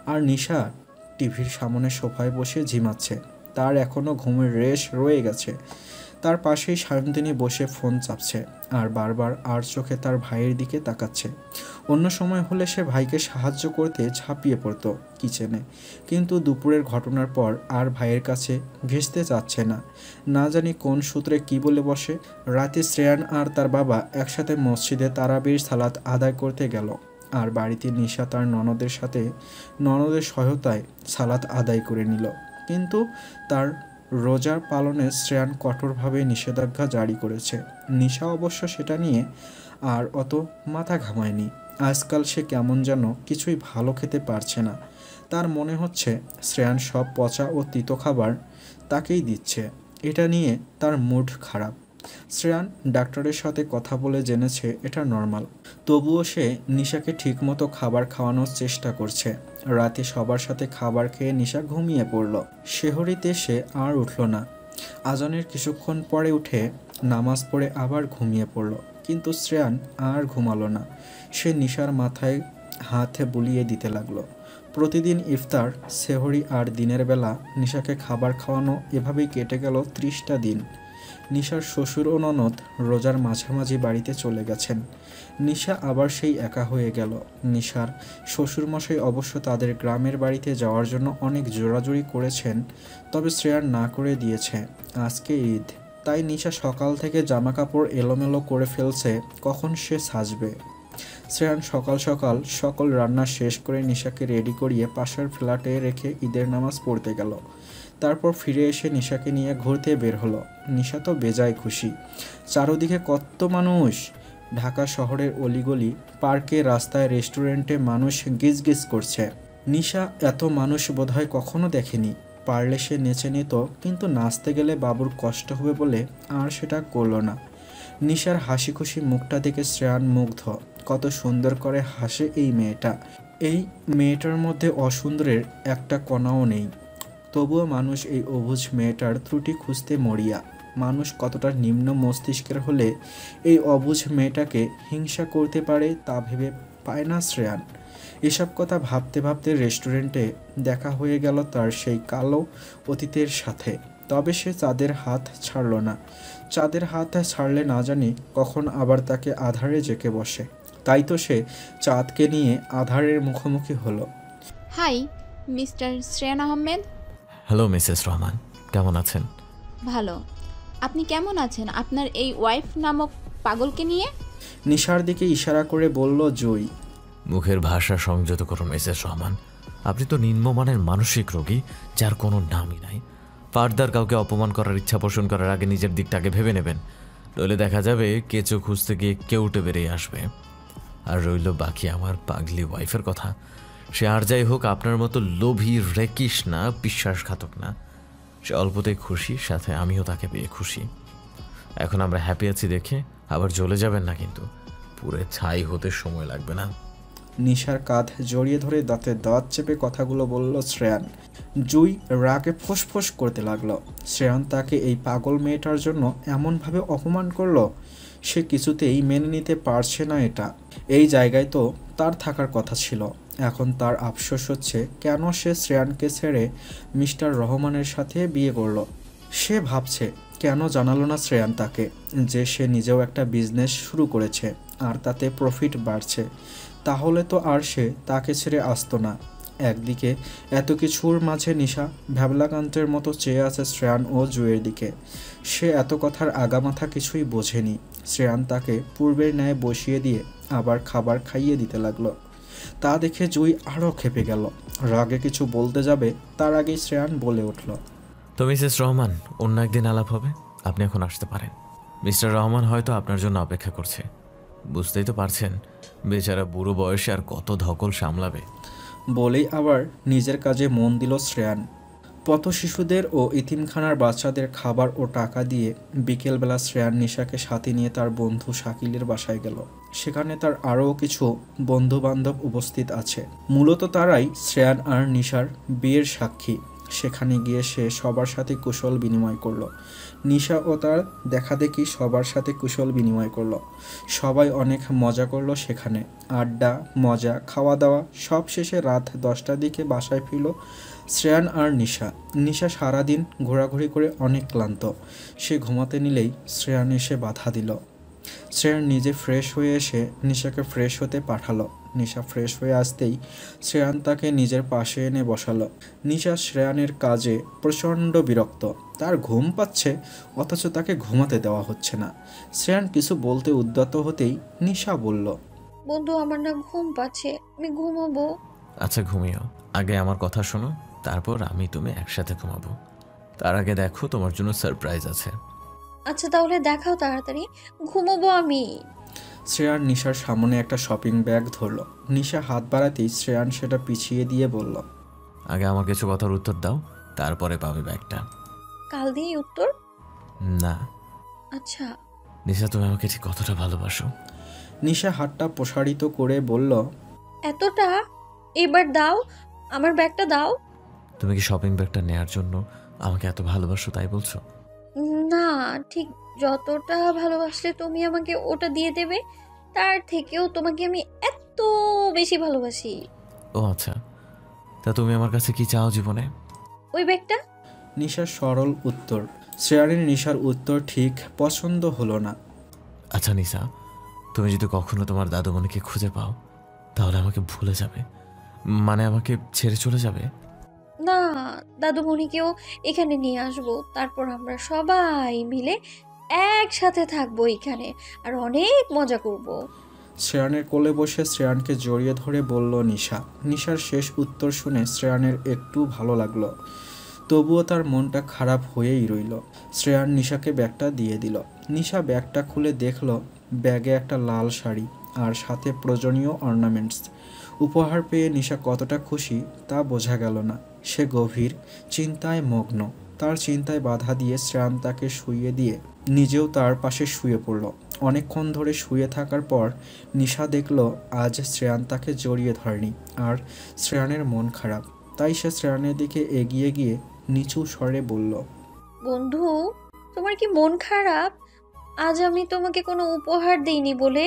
[SPEAKER 1] আর নিশা টিভির সামনে সোফায় বসে ঝিমাচ্ছে। তার এখনও ঘুমের রেশ রয়ে গেছে। তার পাশেই সায়ন্তিনী বসে ফোন চাপছে আর বারবার আর চোখে তার ভাইয়ের দিকে তাকাচ্ছে। অন্য সময় হলে সে ভাইকে সাহায্য করতে ঝাঁপিয়ে পড়ত কিচেনে, কিন্তু দুপুরের ঘটনার পর আর ভাইয়ের কাছে ঘেঁষতে চাচ্ছে না। না জানি কোন সূত্রে কি বলে বসে। রাতে শ্রেয়ান আর তার বাবা একসাথে মসজিদে তারাবির সালাত আদায় করতে গেল। আর বাড়িতে নিশা তার ননদের সহায়তায় সালাত আদায় করে নিল। কিন্তু তার রোজার পালনে শ্রেয়ান কঠোরভাবে নিষেধাজ্ঞা জারি করেছে। নিশা অবশ্য সেটা নিয়ে আর অত মাথা ঘামায়নি। আজকাল সে কেমন যেন কিছুই ভালো খেতে পারছে না। তার মনে হচ্ছে শ্রেয়ান সব পচা ও তিতো খাবার তাকেই দিচ্ছে। এটা নিয়ে তার মুড খারাপ। শ্রেয়ান ডাক্তারের সাথে কথা বলে জেনেছে এটা নর্মাল। তবুও সে নিশাকে ঠিকমতো খাবার খাওয়ানোর চেষ্টা করছে। রাতে সবার সাথে খাবার খেয়ে নিশা ঘুমিয়ে পড়ল। শেহরিতে সে আর উঠল না। আজানের কিছুক্ষণ পরে উঠে নামাজ পড়ে আবার ঘুমিয়ে পড়ল। কিন্তু শ্রেয়ান আর ঘুমালো না। সে নিশার মাথায় হাতে বুলিয়ে দিতে লাগলো। প্রতিদিন ইফতার, সেহরি আর দিনের বেলা নিশাকে খাবার খাওয়ানো, এভাবেই কেটে গেল 30টা দিন। নিশার শ্বশুর ও ননদ রোজার মাঝামাঝি বাড়িতে চলে গেছেন। নিশা আবার সেই একা হয়ে গেল। নিশার শ্বশুরমশাই অবশ্য তাদের গ্রামের বাড়িতে যাওয়ার জন্য অনেক জোরাজুরি করেছেন, তবে শ্রেয়ার না করে দিয়েছে। আজকে ঈদ, তাই নিশা সকাল থেকে জামাকাপড় এলোমেলো করে ফেলছে কখন সে সাজবে। শ্রেয়ান সকাল সকাল সকল রান্না শেষ করে নিশাকে রেডি করিয়ে পাশের ফ্ল্যাটে রেখে ঈদের নামাজ পড়তে গেল। তারপর ফিরে এসে নিশাকে নিয়ে ঘুরতে বের হলো। নিশা তো বেজায় খুশি। চারদিকে কত মানুষ! ঢাকা শহরের অলিগলি, পার্কে, রাস্তায়, রেস্টুরেন্টে মানুষ গিজগিজ করছে। নিশা এত মানুষ বোধহয় কখনো দেখেনি। পারলে সে নেচে নিত, কিন্তু নাচতে গেলে বাবুর কষ্ট হবে বলে আর সেটা করলো না। নিশার হাসি খুশি মুখটা দেখে শ্রেয়ান মুগ্ধ। কত সুন্দর করে হাসে এই মেয়েটা। এই মেয়েটার মধ্যে অসুন্দরের একটা কণাও নেই। তবুও মানুষ এই অবুঝ মেয়েটার ত্রুটি খুঁজতে মরিয়া। মানুষ কতটা নিম্ন মস্তিষ্কের হলে এই অবুঝ মেয়েটাকে হিংসা করতে পারে তা ভেবে পায় না শ্রেয়ান। এসব কথা ভাবতে ভাবতে রেস্টুরেন্টে দেখা হয়ে গেল তার সেই কালো অতীতের সাথে। তবে সে চাঁদের হাত ছাড়ল না। চাঁদের হাত ছাড়লে না জানি কখন আবার তাকে আধারে জেঁকে বসে। তাই তো সে চাঁদকে নিয়ে আধারের মুখোমুখি হলো।
[SPEAKER 7] High mister Shreyan Ahmed.
[SPEAKER 3] Hello Mrs Rahman, কেমন আছেন?
[SPEAKER 7] ভালো। আপনি কেমন আছেন আপনার এই ওয়াইফ নামক পাগলকে নিয়ে?
[SPEAKER 1] নিশার দিকে ইশারা করে বলল জুই।
[SPEAKER 3] মুখের ভাষা সংযত করুন মিসেস রহমান। আপনি তো নিম্নমানের মানসিক রোগী, যার কোনো নামই নাই। ফার্দার কাউকে অপমান করার ইচ্ছা পোষণ করার আগে নিজের দিকটাকে ভেবে নেবেন, নইলে দেখা যাবে কেঁচো খুঁজতে গিয়ে কেউটে বেরিয়ে আসবে। আর রইল বাকি আমার পাগলি ওয়াইফের কথা। সে আর যাই হোক আপনার মতো লোভী, রেকিস না, বিশ্বাসঘাতক না। সে অল্পতেই খুশি, সাথে আমিও তাকে পেয়ে খুশি। এখন আমরা হ্যাপি আছি দেখে আবার জ্বলে যাবেন না, কিন্তু পুরে ছাই হতে সময় লাগবে না।
[SPEAKER 1] নিশার কাঁধ জড়িয়ে ধরে দাঁতে দাঁত চেপে কথাগুলো বলল শ্রেয়ান। জুই রাগে ফোঁস করতে লাগলো। শ্রেয়ান তাকে এই পাগল মেয়েটার জন্য এমনভাবে অপমান করলো। সে কিছুতেই মেনে নিতে পারছে না এটা। এই জায়গায় তো তার থাকার কথা ছিল। এখন তার আফসোস হচ্ছে কেন সে শ্রেয়ানকে ছেড়ে মিস্টার রহমানের সাথে বিয়ে করলো। সে ভাবছে কেন জানালো না শ্রেয়ান তাকে যে সে নিজেও একটা বিজনেস শুরু করেছে আর তাতে প্রফিট বাড়ছে। তাহলে তো আর সে তাকে ছেড়ে আসতো না। একদিকে এত কিছুর মাঝে নিশা ভ্যাবলাকান্তের মতো চেয়ে আছে শ্রেয়ান ও জুয়ের দিকে। সে এত কথার আগামাথা কিছুই বোঝেনি। শ্রেয়ান তাকে পূর্বের ন্যায় বসিয়ে দিয়ে আবার খাবার খাইয়ে দিতে লাগলো। তা দেখে জুই আরও ক্ষেপে গেল। রাগে কিছু বলতে যাবে তার আগেই শ্রেয়ান বলে উঠল,
[SPEAKER 3] তো মিসেস রহমান, অন্য একদিন আলাপ হবে, আপনি এখন আসতে পারেন। মিস্টার রহমান হয়তো আপনার জন্য অপেক্ষা করছে। বুঝতেই তো পারছেন বেচারা বুড়ো বয়সে আর কত ধকল সামলাবে।
[SPEAKER 1] বলেই আবার নিজের কাজে মন দিল শ্রেয়ান। পথ শিশুদের ও ইতিমখানার বাচ্চাদের খাবার ও টাকা দিয়ে বিকেলবেলা শ্রেয়ান নিশাকে সাথে নিয়ে তার বন্ধু শাকিলের বাসায় গেল। সেখানে তার আরও কিছু বন্ধু বান্ধব উপস্থিত আছে। মূলত তারাই শ্রেয়ান আর নিশার বিয়ের সাক্ষী। সেখানে গিয়ে সে সবার সাথে কুশল বিনিময় করলো। নিশা ও তার দেখাদেখি সবার সাথে কুশল বিনিময় করলো। সবাই অনেক মজা করলো সেখানে। আড্ডা, মজা, খাওয়া দাওয়া সব শেষে রাত 10টার দিকে বাসায় ফিরল শ্রেয়ান আর নিশা। নিশা সারাদিন ঘোরাঘুরি করে অনেক ক্লান্ত। সে ঘুমাতে নিলেই শ্রেয়ান এসে বাধা দিল। শ্রেয়ান নিজে ফ্রেশ হয়ে এসে নিশাকে ফ্রেশ হতে পাঠালো। নিশা ফ্রেশ হয়ে আসতেই শ্রেয়ান তাকে নিজের পাশে এনে বসালো। নিশা শ্রেয়ানের কাজে প্রচণ্ড বিরক্ত। তার ঘুম পাচ্ছে অথচ তাকে ঘুমাতে দেওয়া হচ্ছে না। শ্রেয়ান কিছু বলতে উদ্যত হতেই নিশা বলল,
[SPEAKER 4] বন্ধু আমার না ঘুম পাচ্ছে, আমি ঘুমাবো।
[SPEAKER 3] আচ্ছা ঘুমিও, আগে আমার কথা শোনো, তারপর আমি তুমি একসাথে ঘুমাবো। তার আগে দেখো তোমার জন্য সারপ্রাইজ আছে।
[SPEAKER 4] আচ্ছা তাহলে দেখাও তাড়াতাড়ি, ঘুমাবো আমি।
[SPEAKER 1] শ্রেয়ান নিশার সামনে একটা শপিং ব্যাগ ধরল। নিশা হাত বাড়াতেই শ্রেয়ান সেটা পিছিয়ে দিয়ে বলল,
[SPEAKER 3] আগে আমার কিছু কথার উত্তর দাও, তারপরে পাবে ব্যাগটা।
[SPEAKER 4] কাল দিয়ে উত্তর?
[SPEAKER 3] না।
[SPEAKER 4] আচ্ছা।
[SPEAKER 3] নিশা তুমি আমাকে ঠিক কতটা ভালোবাসো?
[SPEAKER 1] নিশা হাতটা প্রসারিত করে বলল,
[SPEAKER 4] এতটা? এবার দাও, আমার ব্যাগটা দাও।
[SPEAKER 3] তুমি কি শপিং ব্যাগটা নেয়ার জন্য আমাকে এত ভালোবাসো তাই বলছো?
[SPEAKER 4] না, ঠিক যতটা ভালোবাসলে তুমি আমাকে ওটা দিয়ে দেবে, তার থেকেও তোমাকে আমি এত বেশি ভালোবাসি।
[SPEAKER 3] ও আচ্ছা, তা তুমি আমার কাছে কি চাও জীবনে?
[SPEAKER 4] ওই ব্যাগটা।
[SPEAKER 1] নিশার সরল উত্তর। শ্রেয়ানের নিশার উত্তর ঠিক পছন্দ হলো না।
[SPEAKER 3] আচ্ছা নিশা, তুমি যদি কখনো তোমার দাদুমণিকে খুঁজে পাও তাহলে আমাকে ভুলে যাবে, মানে আমাকে ছেড়ে চলে যাবে?
[SPEAKER 4] না, দাদুমণিকেও এখানে নিয়ে আসবো, তারপর আমরা সবাই মিলে একসাথে থাকবো এখানে আর অনেক মজা করব।
[SPEAKER 1] শ্রেয়ানের কোলে বসে শ্রেয়ানকে জড়িয়ে ধরে বলল নিশা। নিশার শেষ উত্তর শুনে শ্রেয়ানের একটু ভালো লাগলো, তবুও তার মনটা খারাপ হয়েই রইল। শ্রেয়ান নিশাকে ব্যাগটা দিয়ে দিল। নিশা ব্যাগটা খুলে দেখল ব্যাগে একটা লাল শাড়ি আর সাথে প্রয়োজনীয় অর্নামেন্টস। উপহার পেয়ে নিশা কতটা খুশি তা বোঝা গেল না। সে গভীর চিন্তায় মগ্ন। তার চিন্তায় বাধা দিয়ে শ্রেয়ান তাকে শুইয়ে দিয়ে নিজেও তার পাশে শুয়ে পড়ল। অনেকক্ষণ ধরে শুয়ে থাকার পর নিশা দেখল আজ শ্রেয়ান তাকে জড়িয়ে ধরেনি আর শ্রেয়ানের মন খারাপ। তাই সে শ্রেয়ানের দিকে এগিয়ে গিয়ে নিচু স্বরে বলল,
[SPEAKER 4] বন্ধু, তোমার কি মন খারাপ? আজ আমি তোমাকে কোনো উপহার দেইনি বলে?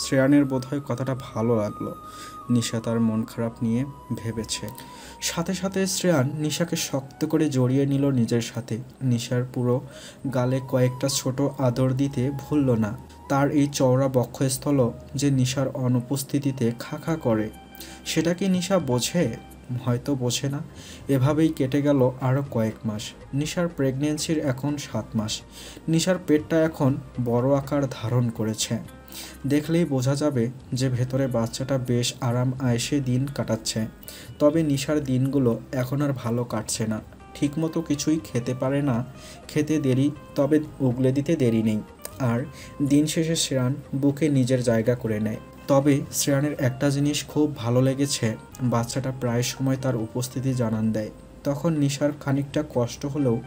[SPEAKER 1] শ্রেয়ানের বোধহয় কথাটা ভালো লাগলো। নিশা তার মন খারাপ নিয়ে ভেবেছে। সাথে সাথে শ্রেয়ান নিশাকে শক্ত করে জড়িয়ে নিল নিজের সাথে। নিশার পুরো গালে কয়েকটা ছোট আদর দিতে ভুলল না। তার এই চওড়া বক্ষস্থল যে নিশার অনুপস্থিতিতে খা খা করে। সেটা কি নিশা বোঝে? হয়তো বোঝে না। এভাবেই কেটে গেল আরও কয়েক মাস। নিশার প্রেগনেন্সির এখন 7 মাস। নিশার পেটটা এখন বড় আকার ধারণ করেছে। দেখলেই বোঝা যাবে যে ভেতরে বাচ্চাটা বেশ আরাম আয়েশে দিন কাটাচ্ছে। তবে নিশার দিনগুলো এখন আর ভালো কাটছে না। ঠিকমতো কিছুই খেতে পারে না, খেতে দেরি, তবে উগলে দিতে দেরি নেই। আর দিন শেষে শ্রেয়ান বুকে নিজের জায়গা করে নেয়। তবে শ্রেয়ানের একটা জিনিস খুব ভালো লেগেছে, বাচ্চাটা প্রায় সময় তার উপস্থিতি জানান দেয়। তখন নিশার খানিকটা কষ্ট হলেও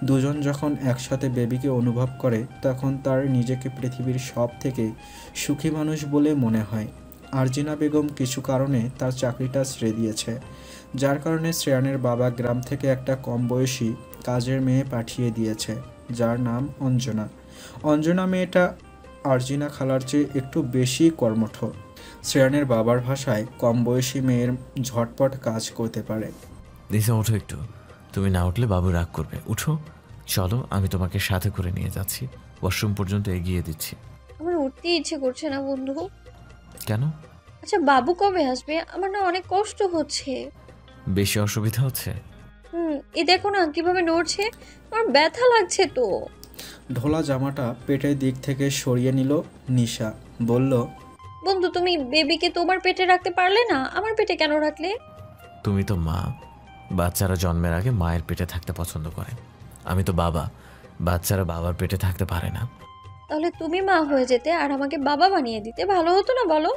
[SPEAKER 1] দুজন যখন একসাথে বেবিকে অনুভব করে তখন তার নিজেকে পৃথিবীর সব থেকে সুখী মানুষ বলে মনে হয়। আরজিনা বেগম কিছু কারণে তার চাকরিটা ছেড়ে দিয়েছে, যার কারণে শ্রেয়ানের বাবা গ্রাম থেকে একটা কম বয়সী কাজের মেয়ে পাঠিয়ে দিয়েছে, যার নাম অঞ্জনা। অঞ্জনা মেয়েটা আরজিনা খালার চেয়ে একটু বেশি কর্মঠ। শ্রেয়ানের বাবার ভাষায় কম বয়সী মেয়ের ঝটপট কাজ করতে পারে।
[SPEAKER 3] দিশা ওঠো একটু, তুমি না উঠলে বাবু রাগ করবে। উঠো, চলো আমি তোমাকে সাথে করে নিয়ে যাচ্ছি, ওয়াশরুম পর্যন্ত এগিয়ে দিচ্ছি।
[SPEAKER 4] আমার উঠতে ইচ্ছে করছে না বন্ধু।
[SPEAKER 3] কেন?
[SPEAKER 4] আচ্ছা বাবু কবে আসবে? আমার না অনেক কষ্ট হচ্ছে।
[SPEAKER 3] বেশি অসুবিধা হচ্ছে?
[SPEAKER 4] এই দেখো না কিভাবে নড়ছে, আমার ব্যথা লাগছে তো।
[SPEAKER 1] ঢোলা জামাটা পেটের দিক থেকে সরিয়ে নিল নিশা, বলল,
[SPEAKER 4] বন্ধু তুমি বেবিকে তোমার পেটে রাখতে পারলে না, আমার পেটে কেন রাখলে?
[SPEAKER 3] তুমি তো মা, বাচ্চারা জন্মের আগে মায়ের পেটে থাকতে পছন্দ করে। আমি তো বাবা, বাচ্চারা বাবার পেটে থাকতে পারে না।
[SPEAKER 4] তাহলে তুমি মা হয়ে যেতে আর আমাকে বাবা বানিয়ে দিতে, ভালো হতো না বলো?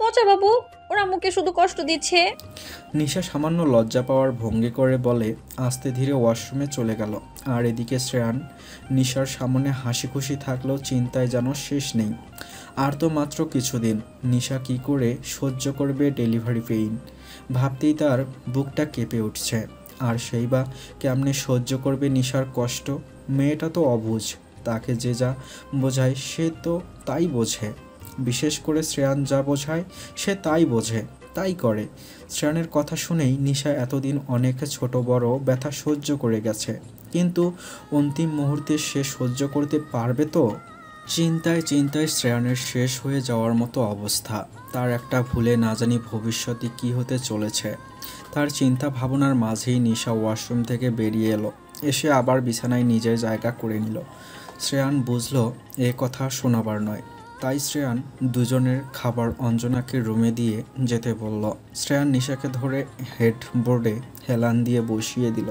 [SPEAKER 4] পচা বাবু, ওরা আমাকে শুধু কষ্ট দিচ্ছে।
[SPEAKER 1] নিশা সামান্য লজ্জা পাওয়ার ভঙ্গি করে বলে, আস্তে ধীরে ওয়াশরুমে চলে গেল। আর এদিকে শ্রেয়ান নিশার সামনে হাসি খুশি থাকলেও চিন্তায় যেন শেষ নেই। আর তো মাত্র কিছুদিন, নিশা কি করে সহ্য করবে ডেলিভারি পেইন ভাবতেই তার বুকটা কেঁপে উঠছে। আর সেই বা কেমনে সহ্য করবে নিশার কষ্ট? মেয়েটা তো অবুঝ, তাকে যে যা বোঝায় সে তো তাই বোঝে। বিশেষ করে শ্রেয়ান যা বোঝায় সে তাই বোঝে, তাই করে। শ্রেয়ানের কথা শুনেই নিশা এতদিন অনেক ছোট বড় ব্যথা সহ্য করে গেছে, কিন্তু অন্তিম মুহূর্তে সে সহ্য করতে পারবে তো? চিন্তায় চিন্তায় শ্রেয়ানের শেষ হয়ে যাওয়ার মতো অবস্থা। তার একটা ভুলে না জানি ভবিষ্যতে কী হতে চলেছে। তার চিন্তা ভাবনার মাঝেই নিশা ওয়াশরুম থেকে বেরিয়ে এলো, এসে আবার বিছানায় নিজের জায়গা করে নিল। শ্রেয়ান বুঝল এ কথা শোনাবার নয়, তাই শ্রেয়ান দুজনের খাবার অঞ্জনাকে রুমে দিয়ে যেতে বলল। শ্রেয়ান নিশাকে ধরে হেডবোর্ডে হেলান দিয়ে বসিয়ে দিল,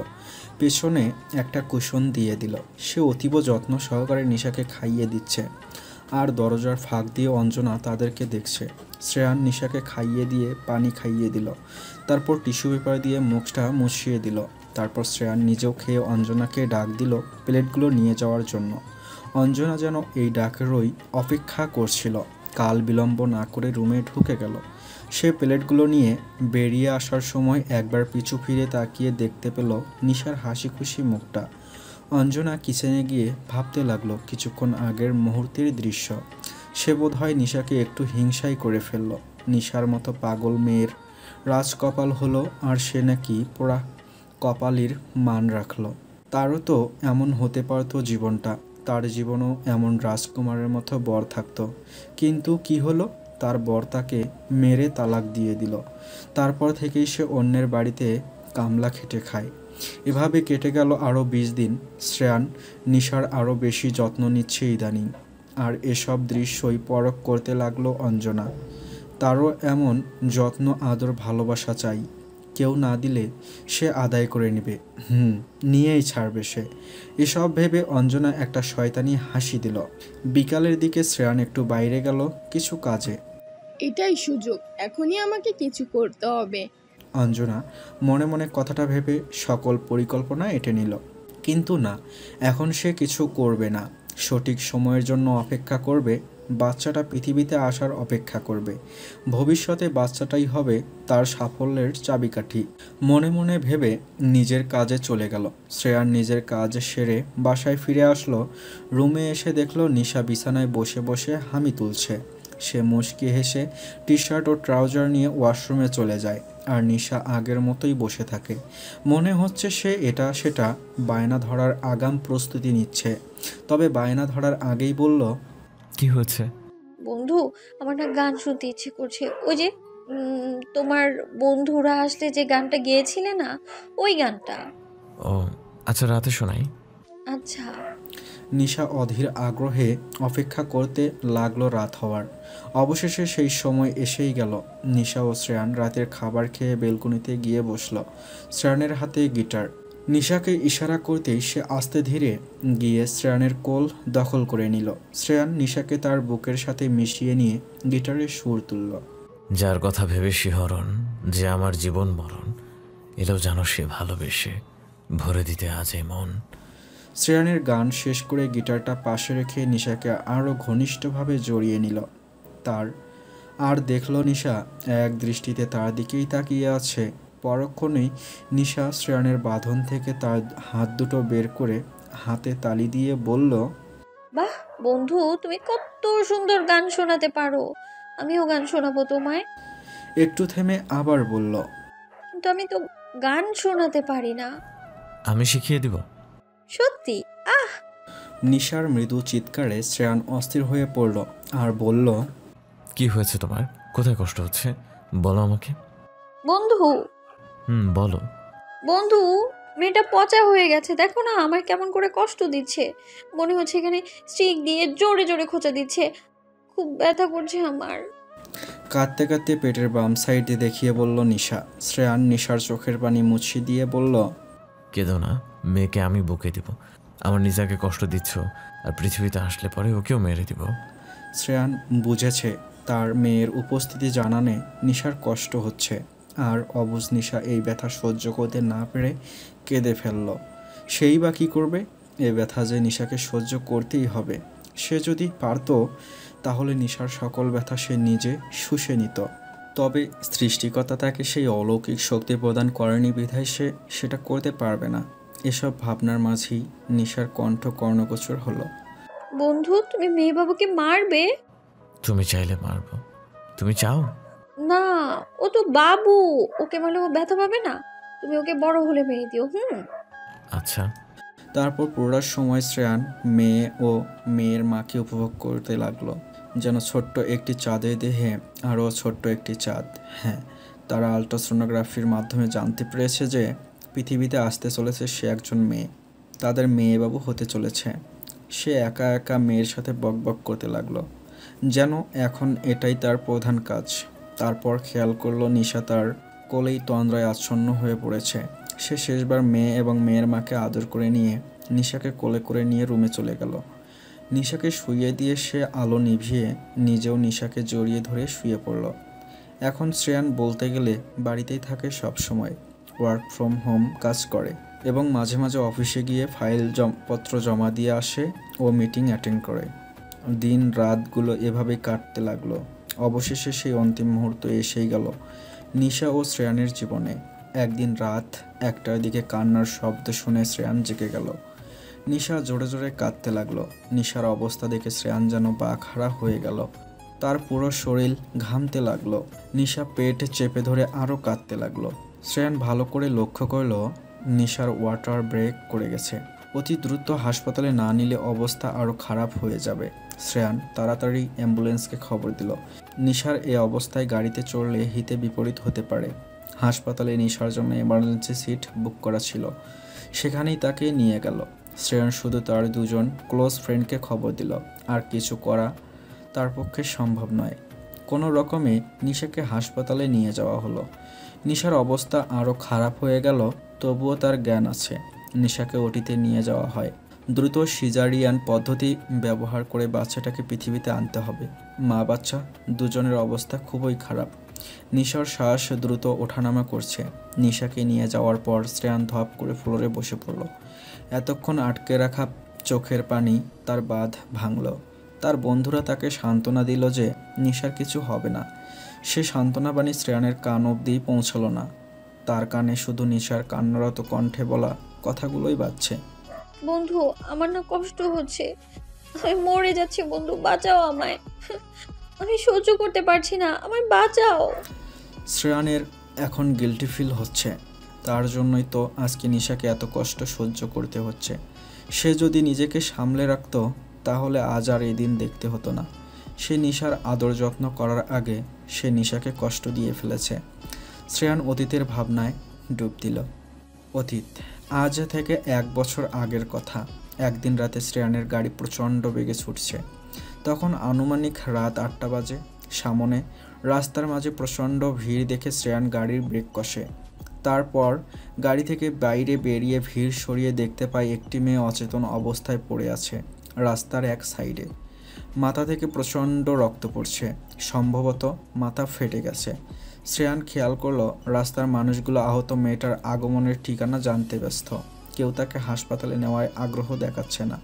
[SPEAKER 1] পেছনে একটা কুশন দিয়ে দিল। সে অতীব যত্ন সহকারে নিশাকে খাইয়ে দিচ্ছে, আর দরজার ফাঁক দিয়ে অঞ্জনা তাদেরকে দেখছে। শ্রেয়ান নিশাকে খাইয়ে দিয়ে পানি খাইয়ে দিল, তারপর টিস্যু পেপার দিয়ে মুখটা মুছিয়ে দিল। তারপর শ্রেয়ান নিজেও খেয়ে অঞ্জনাকে ডাক দিল প্লেটগুলো নিয়ে যাওয়ার জন্য। অঞ্জনা যেন এই ডাকেরই অপেক্ষা করছিল। কাল বিলম্ব না করে রুমে ঢুকে গেল। সে প্লেটগুলো নিয়ে বেরিয়ে আসার সময় একবার পিছু ফিরে তাকিয়ে দেখতে পেল নিশার হাসি খুশি মুখটা। অঞ্জনা কিচেনে গিয়ে ভাবতে লাগলো কিছুক্ষণ আগের মুহূর্তের দৃশ্য। সে বোধহয় নিশাকে একটু হিংসাই করে ফেলল। নিশার মতো পাগল মেয়ের রাজকপাল হলো, আর সে নাকি পোড়া কপালির মান রাখলো। তারও তো এমন হতে পারতো জীবনটা, তার জীবনও এমন রাজকুমারের মতো বর থাকতো। কিন্তু কি হলো, তার বর তাকে মেরে তালাক দিয়ে দিল। তারপর থেকেই সে অন্যের বাড়িতে কামলা খেটে খায়। এভাবে কেটে গেল আরও 20 দিন। শ্রেয়ান নিশার আরও বেশি যত্ন নিচ্ছে ইদানিং, আর এসব দৃশ্যই পরখ করতে লাগলো অঞ্জনা। তারও এমন যত্ন আদর ভালোবাসা চাই, কেউ না দিলে সে আদায় করে নেবে, নিয়েই ছাড়বে সে। এসব ভেবে অঞ্জনা একটা শয়তানি হাসি দিল। বিকালের দিকে শ্রেয়ান একটু বাইরে গেল কিছু কাজে।
[SPEAKER 8] এটাই সুযোগ, এখনই আমাকে কিছু করতে হবে।
[SPEAKER 1] অঞ্জনা মনে মনে কথাটা ভেবে সকল পরিকল্পনা এঁটে নিল, কিন্তু না, এখন সে কিছু করবে না। সঠিক সময়ের জন্য অপেক্ষা করবে, বাচ্চাটা পৃথিবীতে আসার অপেক্ষা করবে। ভবিষ্যতে বাচ্চাটাই হবে তার সাফল্যের চাবিকাঠি। মনে মনে ভেবে নিজের কাজে চলে গেল। শ্রেয়ান নিজের কাজ সেরে বাসায় ফিরে আসলো। রুমে এসে দেখলো নিশা বিছানায় বসে বসে হামি তুলছে। সে মুচকি হেসে টি শার্ট ও ট্রাউজার নিয়ে ওয়াশরুমে চলে যায়, আর নিশা আগের মতোই বসে থাকে। মনে হচ্ছে সে এটা সেটা বায়না ধরার আগাম প্রস্তুতি নিচ্ছে। তবে বায়না ধরার আগেই বলল,
[SPEAKER 3] কি হয়েছে?
[SPEAKER 4] বন্ধু, আমার না গান শুনতে ইচ্ছে করছে। ওই যে তোমার বন্ধুরা আসলে যে গানটা গেয়েছিলে না, ওই গানটা।
[SPEAKER 3] ও আচ্ছা, রাতে শোনাই।
[SPEAKER 4] আচ্ছা।
[SPEAKER 1] নিশা অধীর আগ্রহে অপেক্ষা করতে লাগলো রাত হওয়ার। অবশেষে সেই সময় এসেই গেল। নিশা ও শ্রেয়ান রাতের খাবার খেয়ে বেলকনিতে গিয়ে বসল। শ্রেয়ানের হাতে গিটার। নিশাকে ইশারা করতেই সে আস্তে ধীরে গিয়ে শ্রেয়ানের কোল দখল করে নিল। শ্রেয়ান নিশাকে তার বুকের সাথে মিশিয়ে নিয়ে গিটারের সুর তুলল।
[SPEAKER 3] যার কথা ভেবে শিহরণ, যে আমার জীবন মরণ, এটাও জানো সে ভালোবেসে ভরে দিতে আজ এই মন।
[SPEAKER 1] শ্রেয়ানের গান শেষ করে গিটারটা পাশে রেখে নিশাকে আরও ঘনিষ্ঠভাবে জড়িয়ে নিল তার। আর দেখল নিশা এক দৃষ্টিতে তার দিকেই তাকিয়ে আছে। পরক্ষণেই নিশা শ্রেয়ানের বাঁধন থেকে তার হাত দুটো বের করে হাতে তালি দিয়ে বলল,
[SPEAKER 4] বাহ বন্ধু, তুমি কত সুন্দর গান শোনাতে পারো, আমিও গান শোনাবো তোমায়।
[SPEAKER 1] একটু থেমে আবার বলল,
[SPEAKER 4] কিন্তু আমি তো গান শোনাতে পারি না।
[SPEAKER 3] আমি শিখিয়ে দিব।
[SPEAKER 4] সত্যি? আহ!
[SPEAKER 1] নিশার মৃদু চিৎকারে শ্রেয়ান অস্থির হয়ে পড়ল আর বলল,
[SPEAKER 3] কি হয়েছে তোমার? কোথায় কষ্ট হচ্ছে বলো আমাকে।
[SPEAKER 4] বন্ধু,
[SPEAKER 3] বলো।
[SPEAKER 4] বন্ধু, মেয়েটা পচা হয়ে গেছে, দেখো না আমার কেমন করে কষ্ট দিচ্ছে। মনে হচ্ছে এখানে স্টিক দিয়ে জোরে জোরে খোঁচা দিচ্ছে, খুব ব্যথা করছে আমার।
[SPEAKER 1] কাঁদতে কাঁদতে পেটের বাম সাইডে দেখিয়ে বলল নিশা। শ্রেয়ান নিশার চোখের পানি মুছিয়ে দিয়ে বলল,
[SPEAKER 3] কেঁদো না, মেয়েকে আমি বুকে দিব। আমার নিজাকে কষ্ট দিচ্ছ, আর পৃথিবীতে আসলে পরে ওকেও মেরে দিব।
[SPEAKER 1] শ্রেয়ান বুঝেছে তার মেয়ের উপস্থিতি জানানে নিশার কষ্ট হচ্ছে, আর অবুঝ নিশা এই ব্যথা সহ্য করতে না পেরে কেঁদে ফেলল। সেই বা কী করবে? এ ব্যথা যে নিশাকে সহ্য করতেই হবে। সে যদি পারত তাহলে নিশার সকল ব্যথা সে নিজে শুষে নিত। তবে সৃষ্টিকর্তা তাকে সেই অলৌকিক শক্তি প্রদান করেনি বিধায় সে সেটা করতে পারবে না। এসব ভাবনার মাঝেই নিশার কণ্ঠ কর্ণগোচর হলো।
[SPEAKER 4] বন্ধু, তুমি মেয়ে বাবুকে মারবে?
[SPEAKER 3] তুমি চাইলে মারবো। তুমি চাও?
[SPEAKER 4] না, ও তো বাবু, ওকে মারলে ও ব্যথা পাবে না? তুমি ওকে বড় হলে মেরে দিও।
[SPEAKER 3] আচ্ছা।
[SPEAKER 1] তারপর পুরো সময় শ্রেয়ান মেয়ে ও মেয়ের মাকে উপভোগ করতে লাগলো, যেন ছোট্ট একটি চাঁদের দেহে আরও ছোট্ট একটি চাঁদ। হ্যাঁ, তারা আল্ট্রাসোনোগ্রাফির মাধ্যমে জানতে পেরেছে যে পৃথিবীতে আসতে চলেছে সে একজন মেয়ে, তাদের মেয়েবাবু হতে চলেছে। সে একা একা মেয়ের সাথে বকবক করতে লাগলো, যেন এখন এটাই তার প্রধান কাজ। তারপর খেয়াল করলো নিশা তার কোলেই তন্দ্রায় আচ্ছন্ন হয়ে পড়েছে। সে শেষবার মেয়ে এবং মেয়ের মাকে আদর করে নিয়ে নিশাকে কোলে করে নিয়ে রুমে চলে গেল। নিশাকে শুইয়ে দিয়ে সে আলো নিভিয়ে নিজেও নিশাকে জড়িয়ে ধরে শুয়ে পড়ল। এখন শ্রেয়ান বলতে গেলে বাড়িতেই থাকে সব সময়, ওয়ার্ক ফ্রম হোম কাজ করে এবং মাঝে মাঝে অফিসে গিয়ে ফাইল পত্র জমা দিয়ে আসে ও মিটিং অ্যাটেন্ড করে। দিন রাতগুলো এভাবেই কাটতে লাগলো। অবশেষে সেই অন্তিম মুহূর্ত এসেই গেল নিশা ও শ্রেয়ানের জীবনে। একদিন রাত 1টার দিকে কান্নার শব্দ শুনে শ্রেয়ান জেগে গেল। নিশা জোরে জোরে কাঁদতে লাগলো। নিশার অবস্থা দেখে শ্রেয়ান যেন বাকহারা হয়ে গেল। তার পুরো শরীর ঘামতে লাগলো। নিশা পেট চেপে ধরে আরও কাঁদতে লাগলো। শ্রেয়ান ভালো করে লক্ষ্য করল নিশার ওয়াটার ব্রেক করে গেছে। অতি দ্রুত হাসপাতালে না নিলে অবস্থা আরও খারাপ হয়ে যাবে। শ্রেয়ান তাড়াতাড়ি অ্যাম্বুলেন্সকে খবর দিল। নিশার এই অবস্থায় গাড়িতে চড়লে হিতে বিপরীত হতে পারে। হাসপাতালে নিশার জন্য এমার্জেন্সি সিট বুক করা ছিল, সেখানেই তাকে নিয়ে গেল। শ্রেয়ান শুধু তার দুজন ক্লোজ ফ্রেন্ডকে খবর দিল। আর কিছু করা তার পক্ষে সম্ভব নয়। কোনো রকমে নিশাকে হাসপাতালে নিয়ে যাওয়া হলো। নিশার অবস্থা আরও খারাপ হয়ে গেল, তবুও তার জ্ঞান আছে। নিশাকে ওটিতে নিয়ে যাওয়া হয়। দ্রুত সিজারিয়ান পদ্ধতি ব্যবহার করে বাচ্চাটাকে পৃথিবীতে আনতে হবে। মা বাচ্চা দুজনের অবস্থা খুবই খারাপ। নিশার শ্বাস দ্রুত ওঠানামা করছে। নিশাকে নিয়ে যাওয়ার পর শ্রেয়ান ধপ করে ফ্লোরে বসে পড়ল। এতক্ষণ আটকে রাখা চোখের পানি তার বাঁধ ভাঙল। তার বন্ধুরা তাকে সান্ত্বনা দিল যে নিশার কিছু হবে না। সে সান্ত্বনা বাণী শ্রেয়ানের কান অবধি পৌঁছলো না। তার কানে শুধু নিশার কান্নারত কণ্ঠে বলা কথাগুলোই বাজছে।
[SPEAKER 4] বন্ধু, আমার না কষ্ট হচ্ছে, আমি মরে যাচ্ছি। বন্ধু, বাঁচাও আমায়, আমি সহ্য করতে পারছি না, আমায় বাঁচাও।
[SPEAKER 1] শ্রেয়ানের এখন গিল্টি ফিল হচ্ছে। তার জন্যই তো আজকে নিশাকে এত কষ্ট সহ্য করতে হচ্ছে। সে যদি নিজেকে সামলে রাখত তাহলে আজ আর এই দিন দেখতে হতো না। সে নিশার আদর যত্ন করার আগে সে নিশাকে কষ্ট দিয়ে ফেলেছে। শ্রেয়ান অতীতের ভাবনায় ডুব দিল। অতীত আজ থেকে 1 বছর আগের কথা। একদিন রাতে শ্রেয়ানের গাড়ি প্রচণ্ড বেগে ছুটছে। তখন আনুমানিক রাত 8টা বাজে। সামনে রাস্তার মাঝে প্রচণ্ড ভিড় দেখে শ্রেয়ান গাড়ির ব্রেক কষে। তারপর গাড়ি থেকে বাইরে বেরিয়ে ভিড় সরিয়ে দেখতে পায় একটি মেয়ে অচেতন অবস্থায় পড়ে আছে রাস্তার এক সাইডে। মাথা থেকে প্রচণ্ড রক্ত পড়ছে, সম্ভবত মাথা ফেটে গেছে। শ্রেয়ান খেয়াল করলো রাস্তার মানুষগুলো আহত মেয়েটার আগমনের ঠিকানা জানতে ব্যস্ত। কেউ তাকে হাসপাতালে নেওয়ায় আগ্রহ দেখাচ্ছে না।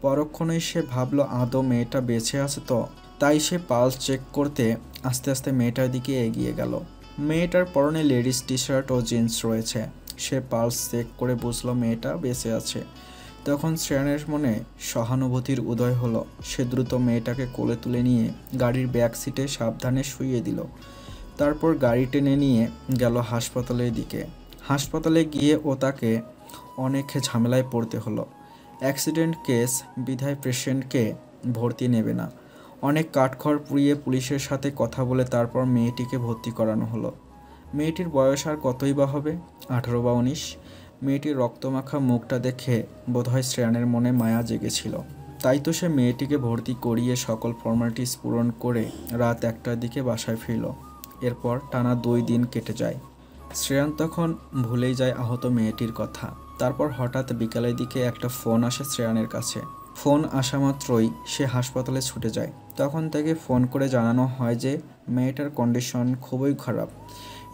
[SPEAKER 1] পরক্ষণেই সে ভাবলো আদৌ মেয়েটা বেঁচে আছে তো। তাই সে পালস চেক করতে আস্তে আস্তে মেয়েটার দিকে এগিয়ে গেল। মেয়েটার পরনে লেডিস টি শার্ট ও জিন্স রয়েছে। সে পালস চেক করে বুঝলো মেয়েটা বেঁচে আছে। তখন শ্রেয়ানের মনে সহানুভূতির উদয় হলো। সে দ্রুত মেয়েটাকে কোলে তুলে নিয়ে গাড়ির ব্যাক সিটে সাবধানে শুইয়ে দিল। তারপর গাড়ি টেনে নিয়ে গেল হাসপাতালের দিকে। হাসপাতালে গিয়ে ও তাকে অনেক ঝামেলায় পড়তে হলো। অ্যাক্সিডেন্ট কেস বিধায় পেশেন্টকে ভর্তি নেবে না। অনেক কাঠখড় পুড়িয়ে পুলিশের সাথে কথা বলে তারপর মেয়েটিকে ভর্তি করানো হলো। মেয়েটির বয়স আর কতই বা হবে, 18 বা 19। মেয়েটির রক্তমাখা মুখটা দেখে বোধহয় শ্রেয়ানের মনে মায়া জেগেছিল। তাই তো সে মেয়েটিকে ভর্তি করিয়ে সকল ফর্মালিটিস পূরণ করে রাত 1টার দিকে বাসায় ফিরল। এরপর টানা 2 দিন কেটে যায়। শ্রেয়ান তখন ভুলেই যায় আহত মেয়েটির কথা। তারপর হঠাৎ বিকালের দিকে একটা ফোন আসে শ্রেয়ানের কাছে। ফোন আসা মাত্রই সে হাসপাতালে ছুটে যায়। তখন তাকে ফোন করে জানানো হয় যে মেয়েটার কন্ডিশন খুবই খারাপ।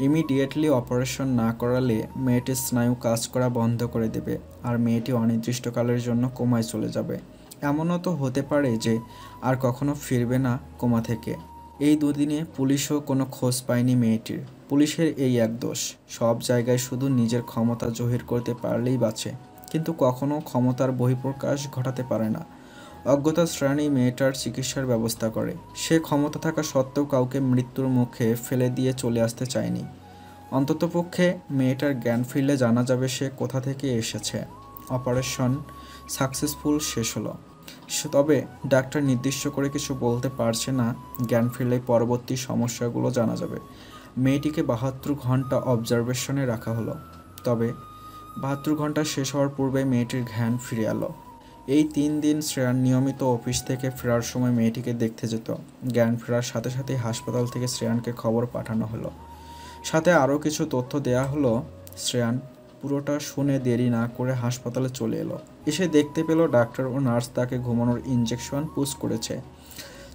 [SPEAKER 1] ইমিডিয়েটলি অপারেশন না করালে মেয়েটির স্নায়ু কাজ করা বন্ধ করে দেবে আর মেয়েটি অনির্দিষ্টকালের জন্য কোমায় চলে যাবে। এমনও তো হতে পারে যে আর কখনো ফিরবে না কোমা থেকে। এই দুদিনে পুলিশও কোনো খোঁজ পায়নি মেয়েটির। পুলিশের এই এক দোষ, সব জায়গায় শুধু নিজের ক্ষমতা জহির করতে পারলেই বাঁচে, কিন্তু কখনো ক্ষমতার বহিঃপ্রকাশ ঘটাতে পারে না। অজ্ঞতা শ্রেণী মেয়েটার চিকিৎসার ব্যবস্থা করে। সে ক্ষমতা থাকা সত্ত্বেও কাউকে মৃত্যুর মুখে ফেলে দিয়ে চলে আসতে চায়নি। অন্ততপক্ষে মেয়েটার জ্ঞান ফিরলে জানা যাবে সে কোথা থেকে এসেছে। অপারেশন সাকসেসফুল শেষ হলো, তবে ডাক্তার নির্দিষ্ট করে কিছু বলতে পারছে না জ্ঞান ফিরলে পরবর্তী সমস্যাগুলো জানা যাবে। মেয়েটিকে 72 ঘন্টা অবজারভেশনে রাখা হলো, তবে 72 ঘন্টা শেষ হওয়ার পূর্বে মেয়েটির জ্ঞান ফিরে এলো। এই 3 দিন শ্রেয়ান নিয়মিত অফিস থেকে ফেরার সময় মেয়েটিকে দেখতে যেত। জ্ঞান ফেরার সাথে সাথে হাসপাতাল থেকে শ্রেয়ানকে খবর পাঠানো হলো, সাথে আরও কিছু তথ্য দেয়া হলো। শ্রেয়ান পুরোটা শুনে দেরি না করে হাসপাতালে চলে এলো। এসে দেখতে পেল ডাক্তার ও নার্স তাকে ঘুমানোর ইঞ্জেকশন পুশ করেছে।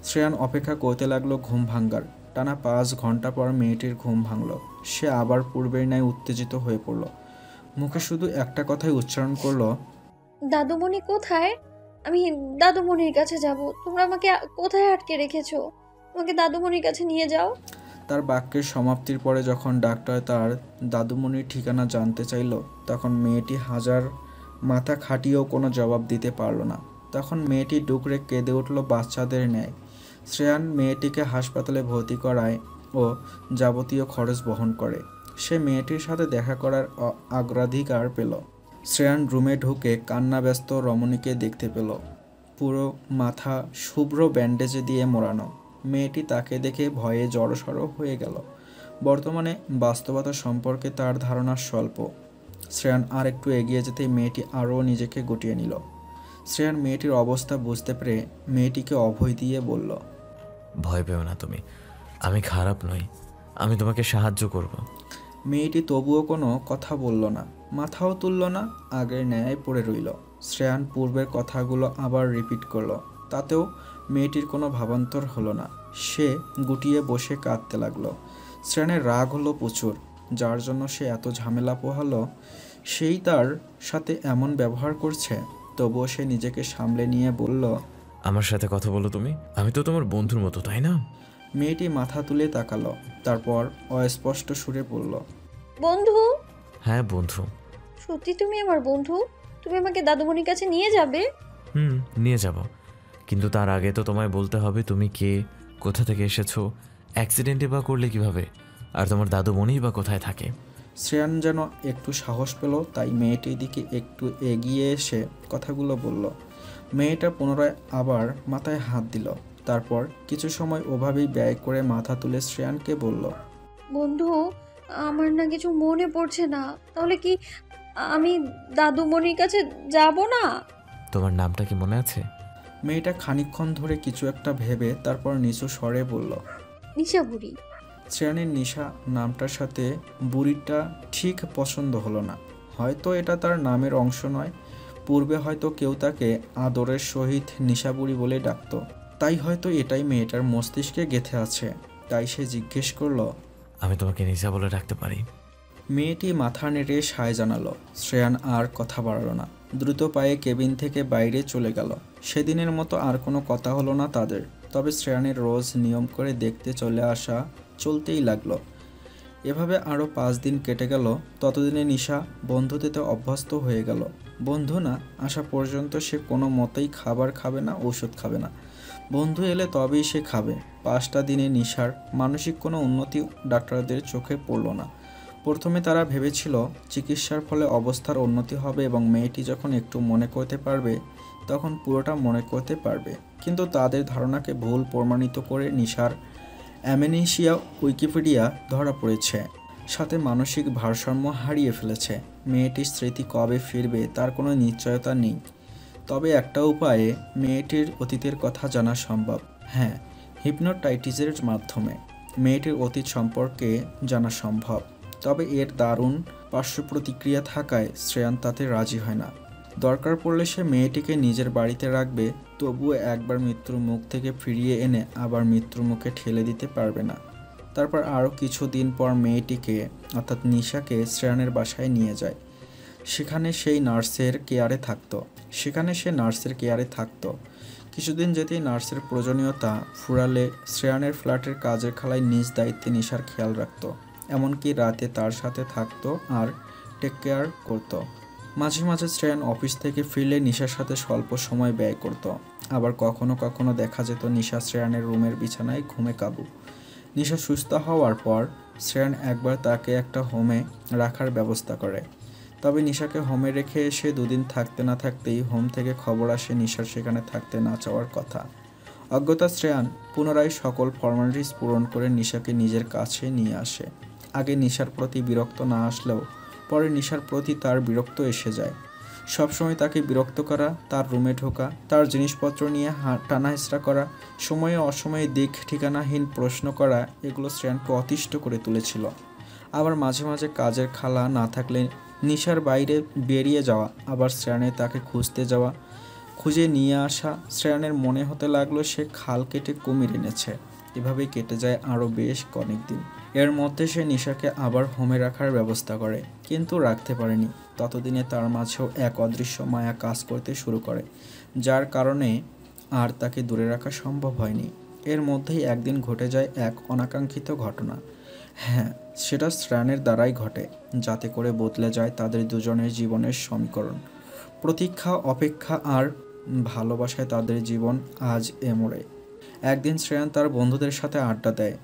[SPEAKER 1] শ্রেয়ান অপেক্ষা করতে লাগলো ঘুম ভাঙ্গার। টানা 5 ঘন্টা পর মেয়েটির ঘুম ভাঙল। সে আবার পূর্বের ন্যায় উত্তেজিত হয়ে পড়ল। মুখে শুধু একটা কথাই উচ্চারণ করলো,
[SPEAKER 4] দাদুমণি কোথায়? আমি দাদুমণির কাছে যাব। তোমরা আমাকে কোথায় আটকে রেখেছো? আমাকে দাদুমণির কাছে নিয়ে যাও।
[SPEAKER 1] তার বাক্যের সমাপ্তির পরে যখন ডাক্তার তার দাদুমণির ঠিকানা জানতে চাইল, তখন মেয়েটি হাজার মাথা খাটিয়েও কোনো জবাব দিতে পারল না। তখন মেয়েটি ডুকরে কেঁদে উঠল বাচ্চাদের ন্যায়। শ্রেয়ান মেয়েটিকে হাসপাতালে ভর্তি করায় ও যাবতীয় খরচ বহন করে। সে মেয়েটির সাথে দেখা করার অগ্রাধিকার পেল। শ্রেয়ান রুমে ঢুকে কান্নাব্যস্ত রমণীকে দেখতে পেল। পুরো মাথা শুভ্র ব্যান্ডেজে দিয়ে মোড়ানো। মেয়েটি তাকে দেখে ভয়ে জড়সড় হয়ে গেল। বর্তমানে বাস্তবতা সম্পর্কে তার ধারণা স্বল্প। শ্রেয়ান আর একটু এগিয়ে যেতেই মেয়েটি আরও নিজেকে গুটিয়ে নিল। শ্রেয়ান মেয়েটির অবস্থা বুঝতে পেরে মেয়েটিকে অভয় দিয়ে বলল,
[SPEAKER 3] ভয় পেও না তুমি, আমি খারাপ নই, আমি তোমাকে সাহায্য করব।
[SPEAKER 1] মেয়েটি তবুও কোনো কথা বলল না, মাথাও তুলল না, আগের ন্যায় পড়ে রইল। শ্রেয়ান পূর্বের কথাগুলো আবার রিপিট করল, তাতেও মেয়েটির কোনো ভাবান্তর হলো না। সে গুটিয়ে বসে কাঁদতে লাগলো। শ্রেয়ানের রাগ হলো প্রচুর, যার জন্য সে এত ঝামেলা পোহালো সেই তার সাথে এমন ব্যবহার করছে। তবুও সে নিজেকে সামলে নিয়ে বলল,
[SPEAKER 3] আমার সাথে কথা বলো তুমি, আমি তো তোমার বন্ধুর মতো, তাই না?
[SPEAKER 1] মেয়েটি মাথা তুলে তাকালো, তারপর অস্পষ্ট সুরে বলল,
[SPEAKER 4] বন্ধু?
[SPEAKER 3] হ্যাঁ বন্ধু।
[SPEAKER 4] সত্যি তুমি আমার বন্ধু? তুমি আমাকে দাদুমণির কাছে নিয়ে যাবে?
[SPEAKER 3] নিয়ে যাব, কিন্তু তার আগে তো তোমায় বলতে হবে তুমি কে, কোথা থেকে এসেছো, অ্যাক্সিডেন্টে বা করলে কিভাবে, আর তোমার দাদুমণি বা কোথায় থাকে।
[SPEAKER 1] শ্রেয়ান যেন একটু সাহস পেল, তাই মেয়েটির দিকে একটু এগিয়ে এসে কথাগুলো বলল। মেয়েটা পুনরায় আবার মাথায় হাত দিল, তারপর কিছু সময় ওভাবেই ব্যয় করে মাথা তুলে শ্রেয়ানকে বলল,
[SPEAKER 4] বন্ধু, আমার না কিছু মনে পড়ছে না। তাহলে কি আমি দাদুমণির কাছে যাব না?
[SPEAKER 3] তোমার নামটা কি মনে আছে?
[SPEAKER 1] মেয়েটা খানিকক্ষণ ধরে কিছু একটা ভেবে তারপর নিচু স্বরে বলল,
[SPEAKER 4] নিশা বুড়ি।
[SPEAKER 1] শ্রেয়ানের নিশা নামটার সাথে বুড়িটা ঠিক পছন্দ হলো না। হয়তো এটা তার নামের অংশ নয়। পূর্বে হয়তো কেউ তাকে আদরের সহিত নিশাবুড়ি বলে ডাকত, তাই হয়তো এটাই মেয়েটার মস্তিষ্কে গেঁথে আছে। তাই সে জিজ্ঞেস করল,
[SPEAKER 3] আমি তোমাকে নিশা বলে ডাকতে পারি?
[SPEAKER 1] মেয়েটি মাথা নেড়ে সায় জানালো। শ্রেয়ান আর কথা বাড়ালো না, দ্রুত পায়ে কেবিন থেকে বাইরে চলে গেল। সেদিনের মতো আর কোনো কথা হলো না তাদের। তবে শ্রেয়ানের রোজ নিয়ম করে দেখতে চলে আসা চলতেই লাগলো। এভাবে আরও 5 দিন কেটে গেল। ততদিনে নিশা বন্ধুতে অভ্যস্ত হয়ে গেল। বন্ধু না আসা পর্যন্ত সে কোনো মতেই খাবার খাবে না, ওষুধ খাবে না। বন্ধু এলে তবেই সে খাবে। 5টা দিনে নিশার মানসিক কোনো উন্নতি ডাক্তারদের চোখে পড়ল না। প্রথমে তারা ভেবেছিল চিকিৎসার ফলে অবস্থার উন্নতি হবে এবং মেয়েটি যখন একটু মনে করতে পারবে তখন পুরোটা মনে করতে পারবে, কিন্তু তাদের ধারণাকে ভুল প্রমাণিত করে নিশার অ্যামনেশিয়া উইকিপিডিয়া ধরা পড়েছে, সাথে মানসিক ভারসাম্য হারিয়ে ফেলেছে। মেয়েটির স্মৃতি কবে ফিরবে তার কোনো নিশ্চয়তা নেই। তবে একটা উপায়ে মেয়েটির অতীতের কথা জানা সম্ভব। হ্যাঁ, হিপনোটাইটিসের মাধ্যমে মেয়েটির অতীত সম্পর্কে জানা সম্ভব। তবে এর দারুণ পার্শ্ব প্রতিক্রিয়া থাকায় শ্রেয়ান তাতে রাজি হয় না। দরকার পড়লে সে মেয়েটিকে নিজের বাড়িতে রাখবে, তবুও একবার মৃত্যুর মুখ থেকে ফিরিয়ে এনে আবার মৃত্যুর মুখে ঠেলে দিতে পারবে না। তারপর আরও কিছুদিন পর মেয়েটিকে অর্থাৎ নিশাকে শ্রেয়ানের বাসায় নিয়ে যায়। সেখানে সে নার্সের কেয়ারে থাকতো। কিছুদিন যেতেই নার্সের প্রয়োজনীয়তা ফুরালে শ্রেয়ানের ফ্ল্যাটের কাজের খালায় নিজ দায়িত্বে নিশার খেয়াল রাখত, এমনকি রাতে তার সাথে থাকতো আর টেক কেয়ার করতো। মাঝে মাঝে শ্রেয়ান অফিস থেকে ফিরলে নিশার সাথে স্বল্প সময় ব্যয় করত। আবার কখনো কখনো দেখা যেত নিশা শ্রেয়ানের রুমের বিছানায় ঘুমে কাবু। নিশা সুস্থ হওয়ার পর শ্রেয়ান একবার তাকে একটা হোমে রাখার ব্যবস্থা করে। তবে নিশাকে হোমে রেখে এসে দুদিন থাকতে না থাকতেই হোম থেকে খবর আসে নিশার সেখানে থাকতে না চাওয়ার কথা। অজ্ঞতা শ্রেয়ান পুনরায় সকল ফর্মালিটিস পূরণ করে নিশাকে নিজের কাছে নিয়ে আসে। আগে নিশার প্রতি বিরক্ত না আসলেও পরে নিশার প্রতি তার বিরক্ত এসে যায়। সবসময় তাকে বিরক্ত করা, তার রুমে ঢোকা, তার জিনিসপত্র নিয়ে টানাহেঁচড়া করা, সময়ে অসময়ে দিক ঠিকানাহীন প্রশ্ন করা, এগুলো শ্রেয়ানকে অতিষ্ঠ করে তুলেছিল। আবার মাঝে মাঝে কাজের খালা না থাকলে নিশার বাইরে বেরিয়ে যাওয়া, আবার শ্রেয়ানে তাকে খুঁজতে যাওয়া, খুঁজে নিয়ে আসা। শ্রেয়ানের মনে হতে লাগলো সে খাল কেটে কুমির এনেছে। এভাবেই কেটে যায় আরও বেশ কয়েক দিন। এর মধ্যে সে নিশাকে আবার হোমে রাখার ব্যবস্থা করে, কিন্তু রাখতে পারেনি। ততদিনে তার মাঝেও এক অদৃশ্য মায়া কাজ করতে শুরু করে, যার কারণে আর তাকে দূরে রাখা সম্ভব হয়নি। এর মধ্যেই একদিন ঘটে যায় এক অনাকাঙ্ক্ষিত ঘটনা। হ্যাঁ, সেটা শ্রেয়ানের দ্বারাই ঘটে, যাতে করে বদলে যায় তাদের দুজনের জীবনের সমীকরণ। প্রতীক্ষা, অপেক্ষা আর ভালোবাসায় তাদের জীবন আজ এ মোড়ে। একদিন শ্রেয়ান তার বন্ধুদের সাথে আড্ডা দেয়,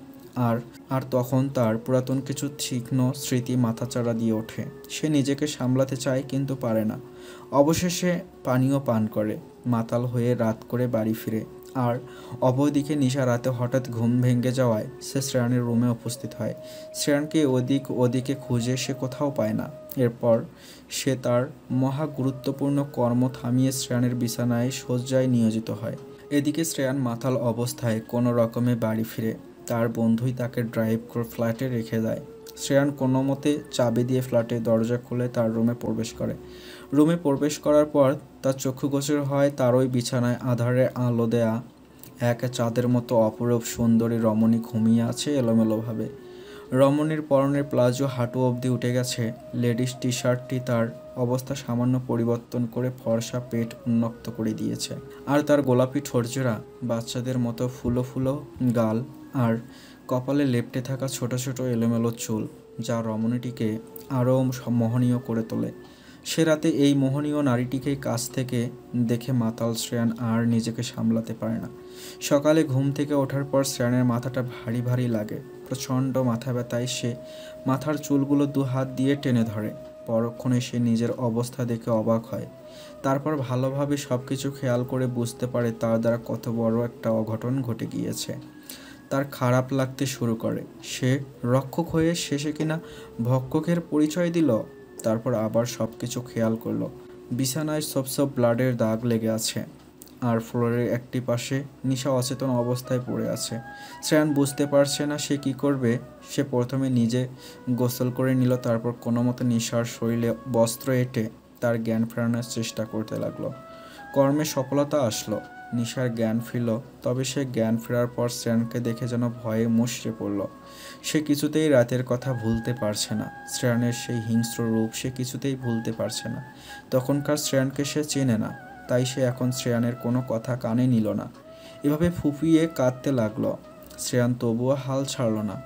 [SPEAKER 1] আর তখন তার পুরাতন কিছু তীক্ষ্ণ স্মৃতি মাথাচাড়া দিয়ে ওঠে। সে নিজেকে সামলাতে চায়, কিন্তু পারে না। অবশেষে পানীয় পান করে মাতাল হয়ে রাত করে বাড়ি ফিরে। আর অপরদিকে নিশা রাতে হঠাৎ ঘুম ভেঙে যাওয়ায় সে শ্রেয়ানের রুমে উপস্থিত হয়। শ্রেয়ানকে ওদিকে খুঁজে সে কোথাও পায় না। এরপর সে তার মহা গুরুত্বপূর্ণ কর্ম থামিয়ে শ্রেয়ানের বিছানায় শয্যায় নিয়োজিত হয়। এদিকে শ্রেয়ান মাতাল অবস্থায় কোনো রকমে বাড়ি ফিরে। তার বন্ধুই তাকে ড্রাইভ করে ফ্ল্যাটে রেখে দেয়। শ্রেয়ান কোনো মতে চাবি দিয়ে ফ্ল্যাটে দরজা খুলে তার রুমে প্রবেশ করে। রুমে প্রবেশ করার পর তার চক্ষুগোচর হয় তার ওই বিছানায় আধারে আলো দেয়া এক চাঁদের মতো অপরূপ সুন্দরী রমণী ঘুমিয়ে আছে এলোমেলোভাবে। রমণীর পরনের প্লাজো হাঁটু অবধি উঠে গেছে। লেডিস টি শার্টটি তার অবস্থা সামান্য পরিবর্তন করে ফর্সা পেট উন্মুক্ত করে দিয়েছে। আর তার গোলাপি ঠোঁটজোড়া, বাচ্চাদের মতো ফুলো ফুলো গাল আর কপালে লেপ্টে থাকা ছোট ছোট এলোমেলো চুল, যা রমণীটিকে আরও মোহনীয় করে তোলে। সে রাতে এই মোহনীয় নারীটিকে কাছ থেকে দেখে মাতাল শ্রেয়ান আর নিজেকে সামলাতে পারে না। সকালে ঘুম থেকে ওঠার পর শ্রেয়ানের মাথাটা ভারী ভারী লাগে। প্রচণ্ড মাথা ব্যথায় সে মাথার চুলগুলো দু হাত দিয়ে টেনে ধরে। পরক্ষণে সে নিজের অবস্থা দেখে অবাক হয়। তারপর ভালোভাবে সব কিছু খেয়াল করে বুঝতে পারে তার দ্বারা কত বড় একটা অঘটন ঘটে গিয়েছে। তার খারাপ লাগতে শুরু করে। সে রক্ষক হয়ে শেষে কিনা ভক্ষকের পরিচয় দিল। তারপর আবার সব কিছু খেয়াল করলো। বিছানায় সব ব্লাডের দাগ লেগে আছে, আর ফ্লোরের একটি পাশে নিশা অচেতন অবস্থায় পড়ে আছে। শ্রেয়ান বুঝতে পারছে না সে কি করবে। সে প্রথমে নিজে গোসল করে নিল, তারপর কোনো মতো নিশার শরীরে বস্ত্র এঁটে তার জ্ঞান ফেরানোর চেষ্টা করতে লাগলো। কর্মে সফলতা আসলো, নিশার জ্ঞান ফিরল। তবে সে জ্ঞান ফেরার পর শ্রেয়ানকে দেখে যেন ভয়ে মুষড়ে পড়ল। সে কিছুতেই রাতের কথা ভুলতে পারছে না। শ্রেয়ানের সেই হিংস্র রূপ সে কিছুতেই ভুলতে পারছে না। তখনকার শ্রেয়ানকে সে চেনে না, তাই সে এখন শ্রেয়ানের কোনো কথা কানে নিল না। এভাবে ফুপিয়ে কাঁদতে লাগলো। শ্রেয়ান তবুও হাল ছাড়ল না।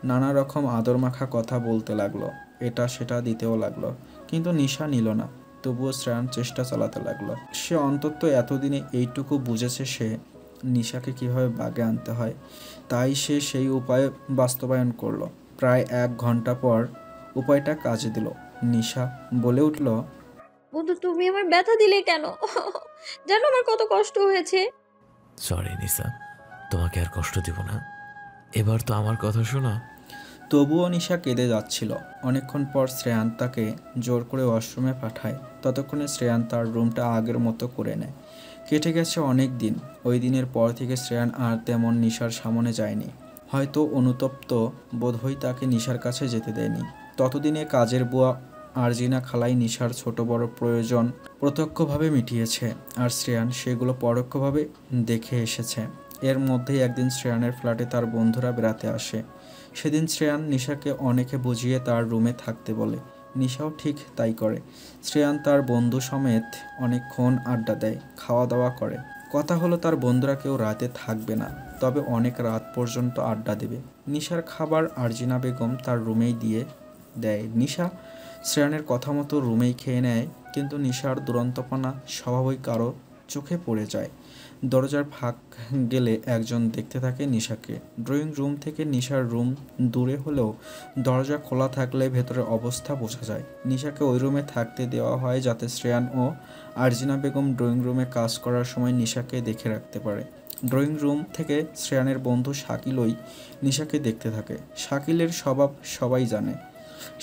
[SPEAKER 1] নানা রকম আদর মাখা কথা বলতে লাগলো, এটা সেটা দিতেও লাগলো, কিন্তু নিশা নিল না। তবুও শ্রেয়ান চেষ্টা চালাতে লাগলো। সে অন্তত এতদিনে এইটুকু বুঝেছে সে নিশাকে কিভাবে বাগে আনতে হয়, তাই সে সেই উপায় বাস্তবায়ন করলো। প্রায় 1 ঘন্টা পর উপায়টা কাজে দিল। নিশা বলে উঠল,
[SPEAKER 4] বন্ধু তুমি আমার ব্যথা দিলে কেন? জানো আমার কত কষ্ট হয়েছে।
[SPEAKER 3] সরি নিশা, তোমাকে আর কষ্ট দিব না। এবার তো আমার কথা শোনো।
[SPEAKER 1] তবুও নিশা কেঁদে যাচ্ছিল। অনেকক্ষণ পর শ্রেয়ান তাকে জোর করে ওয়াশরুমে পাঠায়। ততক্ষণে শ্রেয়ান তার রুমটা আগের মতো করে নেয়। কেটে গেছে অনেক দিন। ওই দিনের পর থেকে শ্রেয়ান আর তেমন নিশার সামনে যায়নি। হয়তো অনুতপ্ত বোধহয় তাকে নিশার কাছে যেতে দেয়নি। ততদিনে কাজের বুয়া আরজিনা খালাই নিশার ছোট বড় প্রয়োজন প্রত্যক্ষভাবে মিটিয়েছে, আর শ্রেয়ান সেগুলো পরোক্ষভাবে দেখে এসেছে। এর মধ্যেই একদিন শ্রেয়ানের ফ্ল্যাটে তার বন্ধুরা বেড়াতে আসে। সেদিন শ্রেয়ান নিশাকে অনেকে বুঝিয়ে তার রুমে থাকতে বলে। নিশাও ঠিক তাই করে। শ্রেয়ান তার বন্ধু সমেত অনেকক্ষণ আড্ডা দেয়, খাওয়া দাওয়া করে। কথা হলো তার বন্ধুরা কেউ রাতে থাকবে না, তবে অনেক রাত পর্যন্ত আড্ডা দেবে। নিশার খাবার আরজিনা বেগম তার রুমেই দিয়ে দেয়। নিশা শ্রেয়ানের কথা মতো রুমেই খেয়ে নেয়, কিন্তু নিশার দুরন্তপনা স্বভাবই কারো চোখে পড়ে যায়। দরজার ফাঁক গেলে একজন দেখতে থাকে নিশাকে। ড্রয়িং রুম থেকে নিশার রুম দূরে হলেও দরজা খোলা থাকলে ভেতরের অবস্থা বোঝা যায়। নিশাকে ওই রুমে থাকতে দেওয়া হয় যাতে শ্রেয়ান ও আরজিনা বেগম ড্রয়িং রুমে কাজ করার সময় নিশাকে দেখে রাখতে পারে। ড্রয়িং রুম থেকে শ্রেয়ানের বন্ধু শাকিলই নিশাকে দেখতে থাকে। শাকিলের স্বভাব সবাই জানে।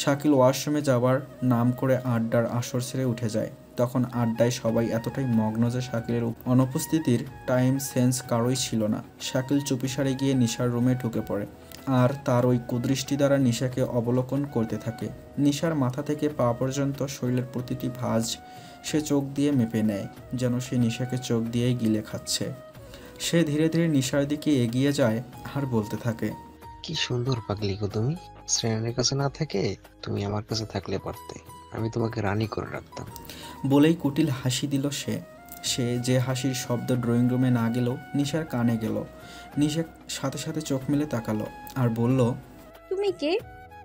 [SPEAKER 1] শাকিল ওয়াশরুমে যাবার নাম করে আড্ডার আসর ছেড়ে উঠে যায়। তখন আড্ডায় সবাই এতটাই মগ্ন যে শাকিলের অনুপস্থিতির টাইম সেন্স কারোই ছিল না। শাকিল চুপিসারে গিয়ে নিশার রুমে ঢুকে পড়ে, আর তার ওই কুদৃষ্টি দ্বারা নিশাকে অবলোকন করতে থাকে। নিশার মাথা থেকে পা পর্যন্ত শরীরের প্রতিটি ভাঁজ সে চোখ দিয়ে মেপে নেয়, যেন সে নিশাকে চোখ দিয়েই গিলে খাচ্ছে। সে ধীরে ধীরে নিশার দিকে এগিয়ে যায় আর বলতে থাকে,
[SPEAKER 9] কি সুন্দর পাগলি গো তুমি। শ্রেয়ানের কাছে না থেকে তুমি আমার কাছে থাকলে পারতে, আমি তোমাকে রানী করে রাখতাম।
[SPEAKER 1] বলেই কুটিল হাসি দিল সে। সে যে হাসির শব্দ ড্রয়িং রুমে না গেলেও নিশার কানে গেল। নিশা সাথে সাথে চোখ মেলে তাকালো আর বলল,
[SPEAKER 4] তুমি কে?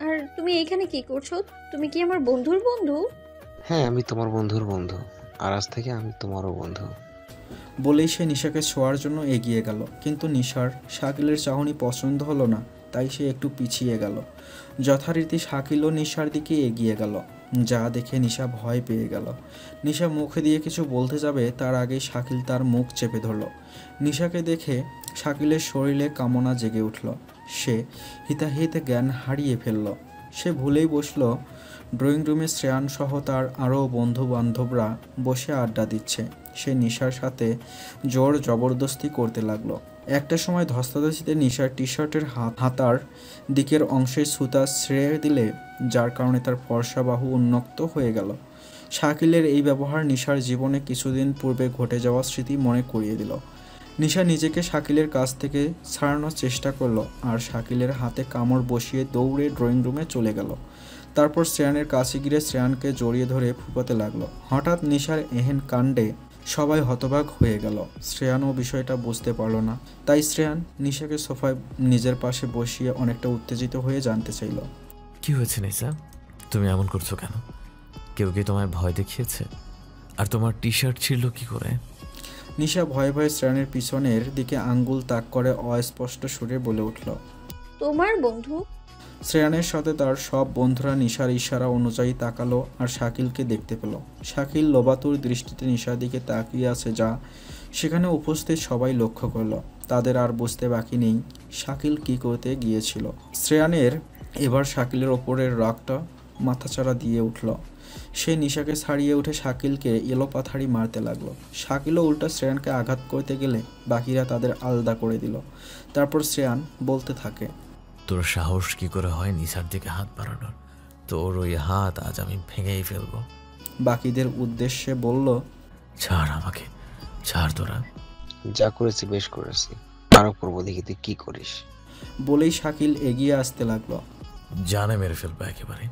[SPEAKER 4] আর তুমি এখানে কি করছো? তুমি কি আমার বন্ধুর বন্ধু?
[SPEAKER 9] হ্যাঁ, আমি তোমার বন্ধুর বন্ধু, আর আজ থেকে আমি তোমারও বন্ধু।
[SPEAKER 1] বলেই সে নিশাকে ছোঁয়ার জন্য এগিয়ে গেল, কিন্তু নিশার শাকিলের চাহনি পছন্দ হলো না, তাই সে একটু পিছিয়ে গেল। যথারীতি শাকিলও নিশার দিকে এগিয়ে গেল, যা দেখে নিশা ভয় পেয়ে গেল। নিশা মুখে দিয়ে কিছু বলতে যাবে তার আগেই শাকিল তার মুখ চেপে ধরল। নিশাকে দেখে শাকিলের শরীরে কামনা জেগে উঠল। সে হিতাহিত জ্ঞান হারিয়ে ফেলল। সে ভুলেই বসল। ড্রয়িং রুমে শ্রেয়ান সহ তার আরও বন্ধু বান্ধবরা বসে আড্ডা দিচ্ছে। সে নিশার সাথে জোর জবরদস্তি করতে লাগলো। একটা সময় ধস্তাধস্তিতে নিশার টি শার্টের হাতার দিকের অংশে সুতা ছেড়ে দিলে, যার কারণে তার ফর্সা বাহু উন্মুক্ত হয়ে গেল। শাকিলের এই ব্যবহার নিশার জীবনে কিছুদিন পূর্বে ঘটে যাওয়া স্মৃতি মনে করিয়ে দিল। নিশা নিজেকে শাকিলের কাছ থেকে ছাড়ানোর চেষ্টা করলো, আর শাকিলের হাতে কামড় বসিয়ে দৌড়ে ড্রয়িং রুমে চলে গেল। তারপর শ্রেয়ানের কাছে গিয়ে শ্রেয়ানকে জড়িয়ে ধরে ফুপাতে লাগলো। হঠাৎ নিশার এহেন কাণ্ডে সবাই হতবাক হয়ে গেল। শ্রেয়ানও বিষয়টা বুঝতে পারল না, তাই শ্রেয়ান নিশাকে সোফায় নিজের পাশে বসিয়ে অনেকটা উত্তেজিত হয়ে জানতে চাইল,
[SPEAKER 3] কি হয়েছে নিশা? তুমি এমন করছো কেন? কেউ কি তোমায় ভয় দেখিয়েছে? আর তোমার টি শার্ট ছিল কি করে?
[SPEAKER 1] নিশা ভয়ে ভয়ে শ্রেয়ানের পিছনের দিকে আঙ্গুল তাক করে অস্পষ্ট সুরে বলে উঠল,
[SPEAKER 4] তোমার বন্ধু?
[SPEAKER 1] শ্রেয়ানের সাথে তার সব বন্ধুরা নিশার ইশারা অনুযায়ী তাকালো আর শাকিলকে দেখতে পেল। শাকিল লোবাতুর দৃষ্টিতে নিশার দিকে তাকিয়ে আছে, যা সেখানে উপস্থিত সবাই লক্ষ্য করল। তাদের আর বুঝতে বাকি নেই শাকিল কি করতে গিয়েছিল। শ্রেয়ানের এবার শাকিলের ওপরের রাগটা মাথাচাড়া দিয়ে উঠল। সে নিশাকে ছাড়িয়ে উঠে শাকিলকে এলোপাথাড়ি মারতে লাগলো। শাকিলও উল্টা শ্রেয়ানকে আঘাত করতে গেলে বাকিরা তাদের আলাদা করে দিল। তারপর শ্রেয়ান বলতে থাকে,
[SPEAKER 3] তোর সাহস কি করে হয় নিশার দিকে হাত বাড়ানোর? তোর ওই হাত আজ আমি ভেঙেই ফেলবো।
[SPEAKER 1] বাকিদের উদ্দেশ্যে বলল,
[SPEAKER 3] ছাড় আমাকে, ছাড় তোরা।
[SPEAKER 9] যা করেছি বেশ করেছি, আরো করবো, দেখি তুই কি করিস।
[SPEAKER 1] বলেই শাকিল এগিয়ে আসতে লাগলো।
[SPEAKER 3] জানে মেরে ফেলবো একেবারে।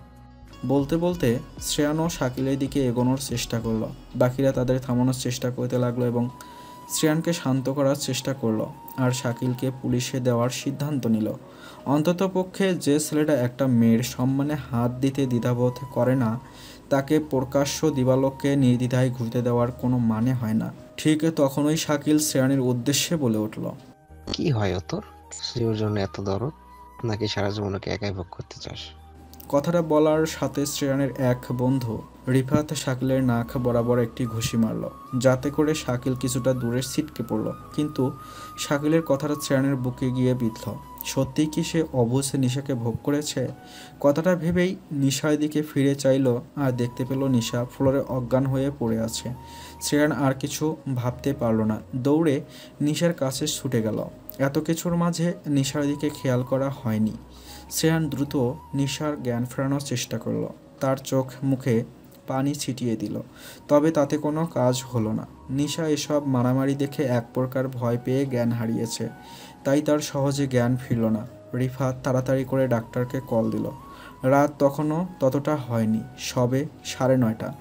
[SPEAKER 1] বলতে বলতে শ্রেয়ানও শাকিলের দিকে এগোনোর চেষ্টা করলো। বাকিরা তাদের থামানোর চেষ্টা করতে লাগলো এবং শ্রেয়ানকে শান্ত করার চেষ্টা করলো, আর শাকিলকে পুলিশে দেওয়ার সিদ্ধান্ত নিল। অন্ততপক্ষে যে ছেলেটা একটা মেয়ের সম্মানে হাত দিতে দ্বিধাবোধ করে না, তাকে প্রকাশ্য দিবালোকে নির্দ্বিধায় ঘুরতে দেওয়ার কোনো মানে হয় না। ঠিক তখনই শাকিল শ্রেয়ানের উদ্দেশ্যে বলে উঠল,
[SPEAKER 9] কি হয় ও তোর? ওর জন্য এত দরদ, নাকি সারা জীবনকে একাই ভোগ করতে চাস?
[SPEAKER 1] কথাটা বলার সাথে শ্রেয়ানের এক বন্ধু রিফাত শাকিলের নাক বরাবর একটি ঘুষি মারল, যাতে করে শাকিল কিছুটা দূরে ছিটকে পড়ল। কিন্তু শাকিলের কথাটা শ্রেয়ানের বুকে গিয়ে বিঁধল। সত্যিই কি সে অবুঝ নিশাকে ভোগ করেছে? কথাটা ভেবেই নিশার দিকে ফিরে চাইল, আর দেখতে পেল নিশা ফ্লোরে অজ্ঞান হয়ে পড়ে আছে। শ্রেয়ান আর কিছু ভাবতে পারল না, দৌড়ে নিশার কাছে ছুটে গেল। এত কিছুর মাঝে নিশার দিকে খেয়াল করা হয়নি। শ্রেয়ান দ্রুত নিশার জ্ঞান ফেরানোর চেষ্টা করল, তার চোখ মুখে পানি ছিটিয়ে দিল, তবে তাতে কোনো কাজ হলো না। নিশা এসব মারামারি দেখে এক প্রকার ভয় পেয়ে জ্ঞান হারিয়েছে, তাই তার সহজে জ্ঞান ফিরল না। রিফাত তাড়াতাড়ি করে ডাক্তারকে কল দিল। রাত তখনও ততটা হয়নি, সবে 9:30।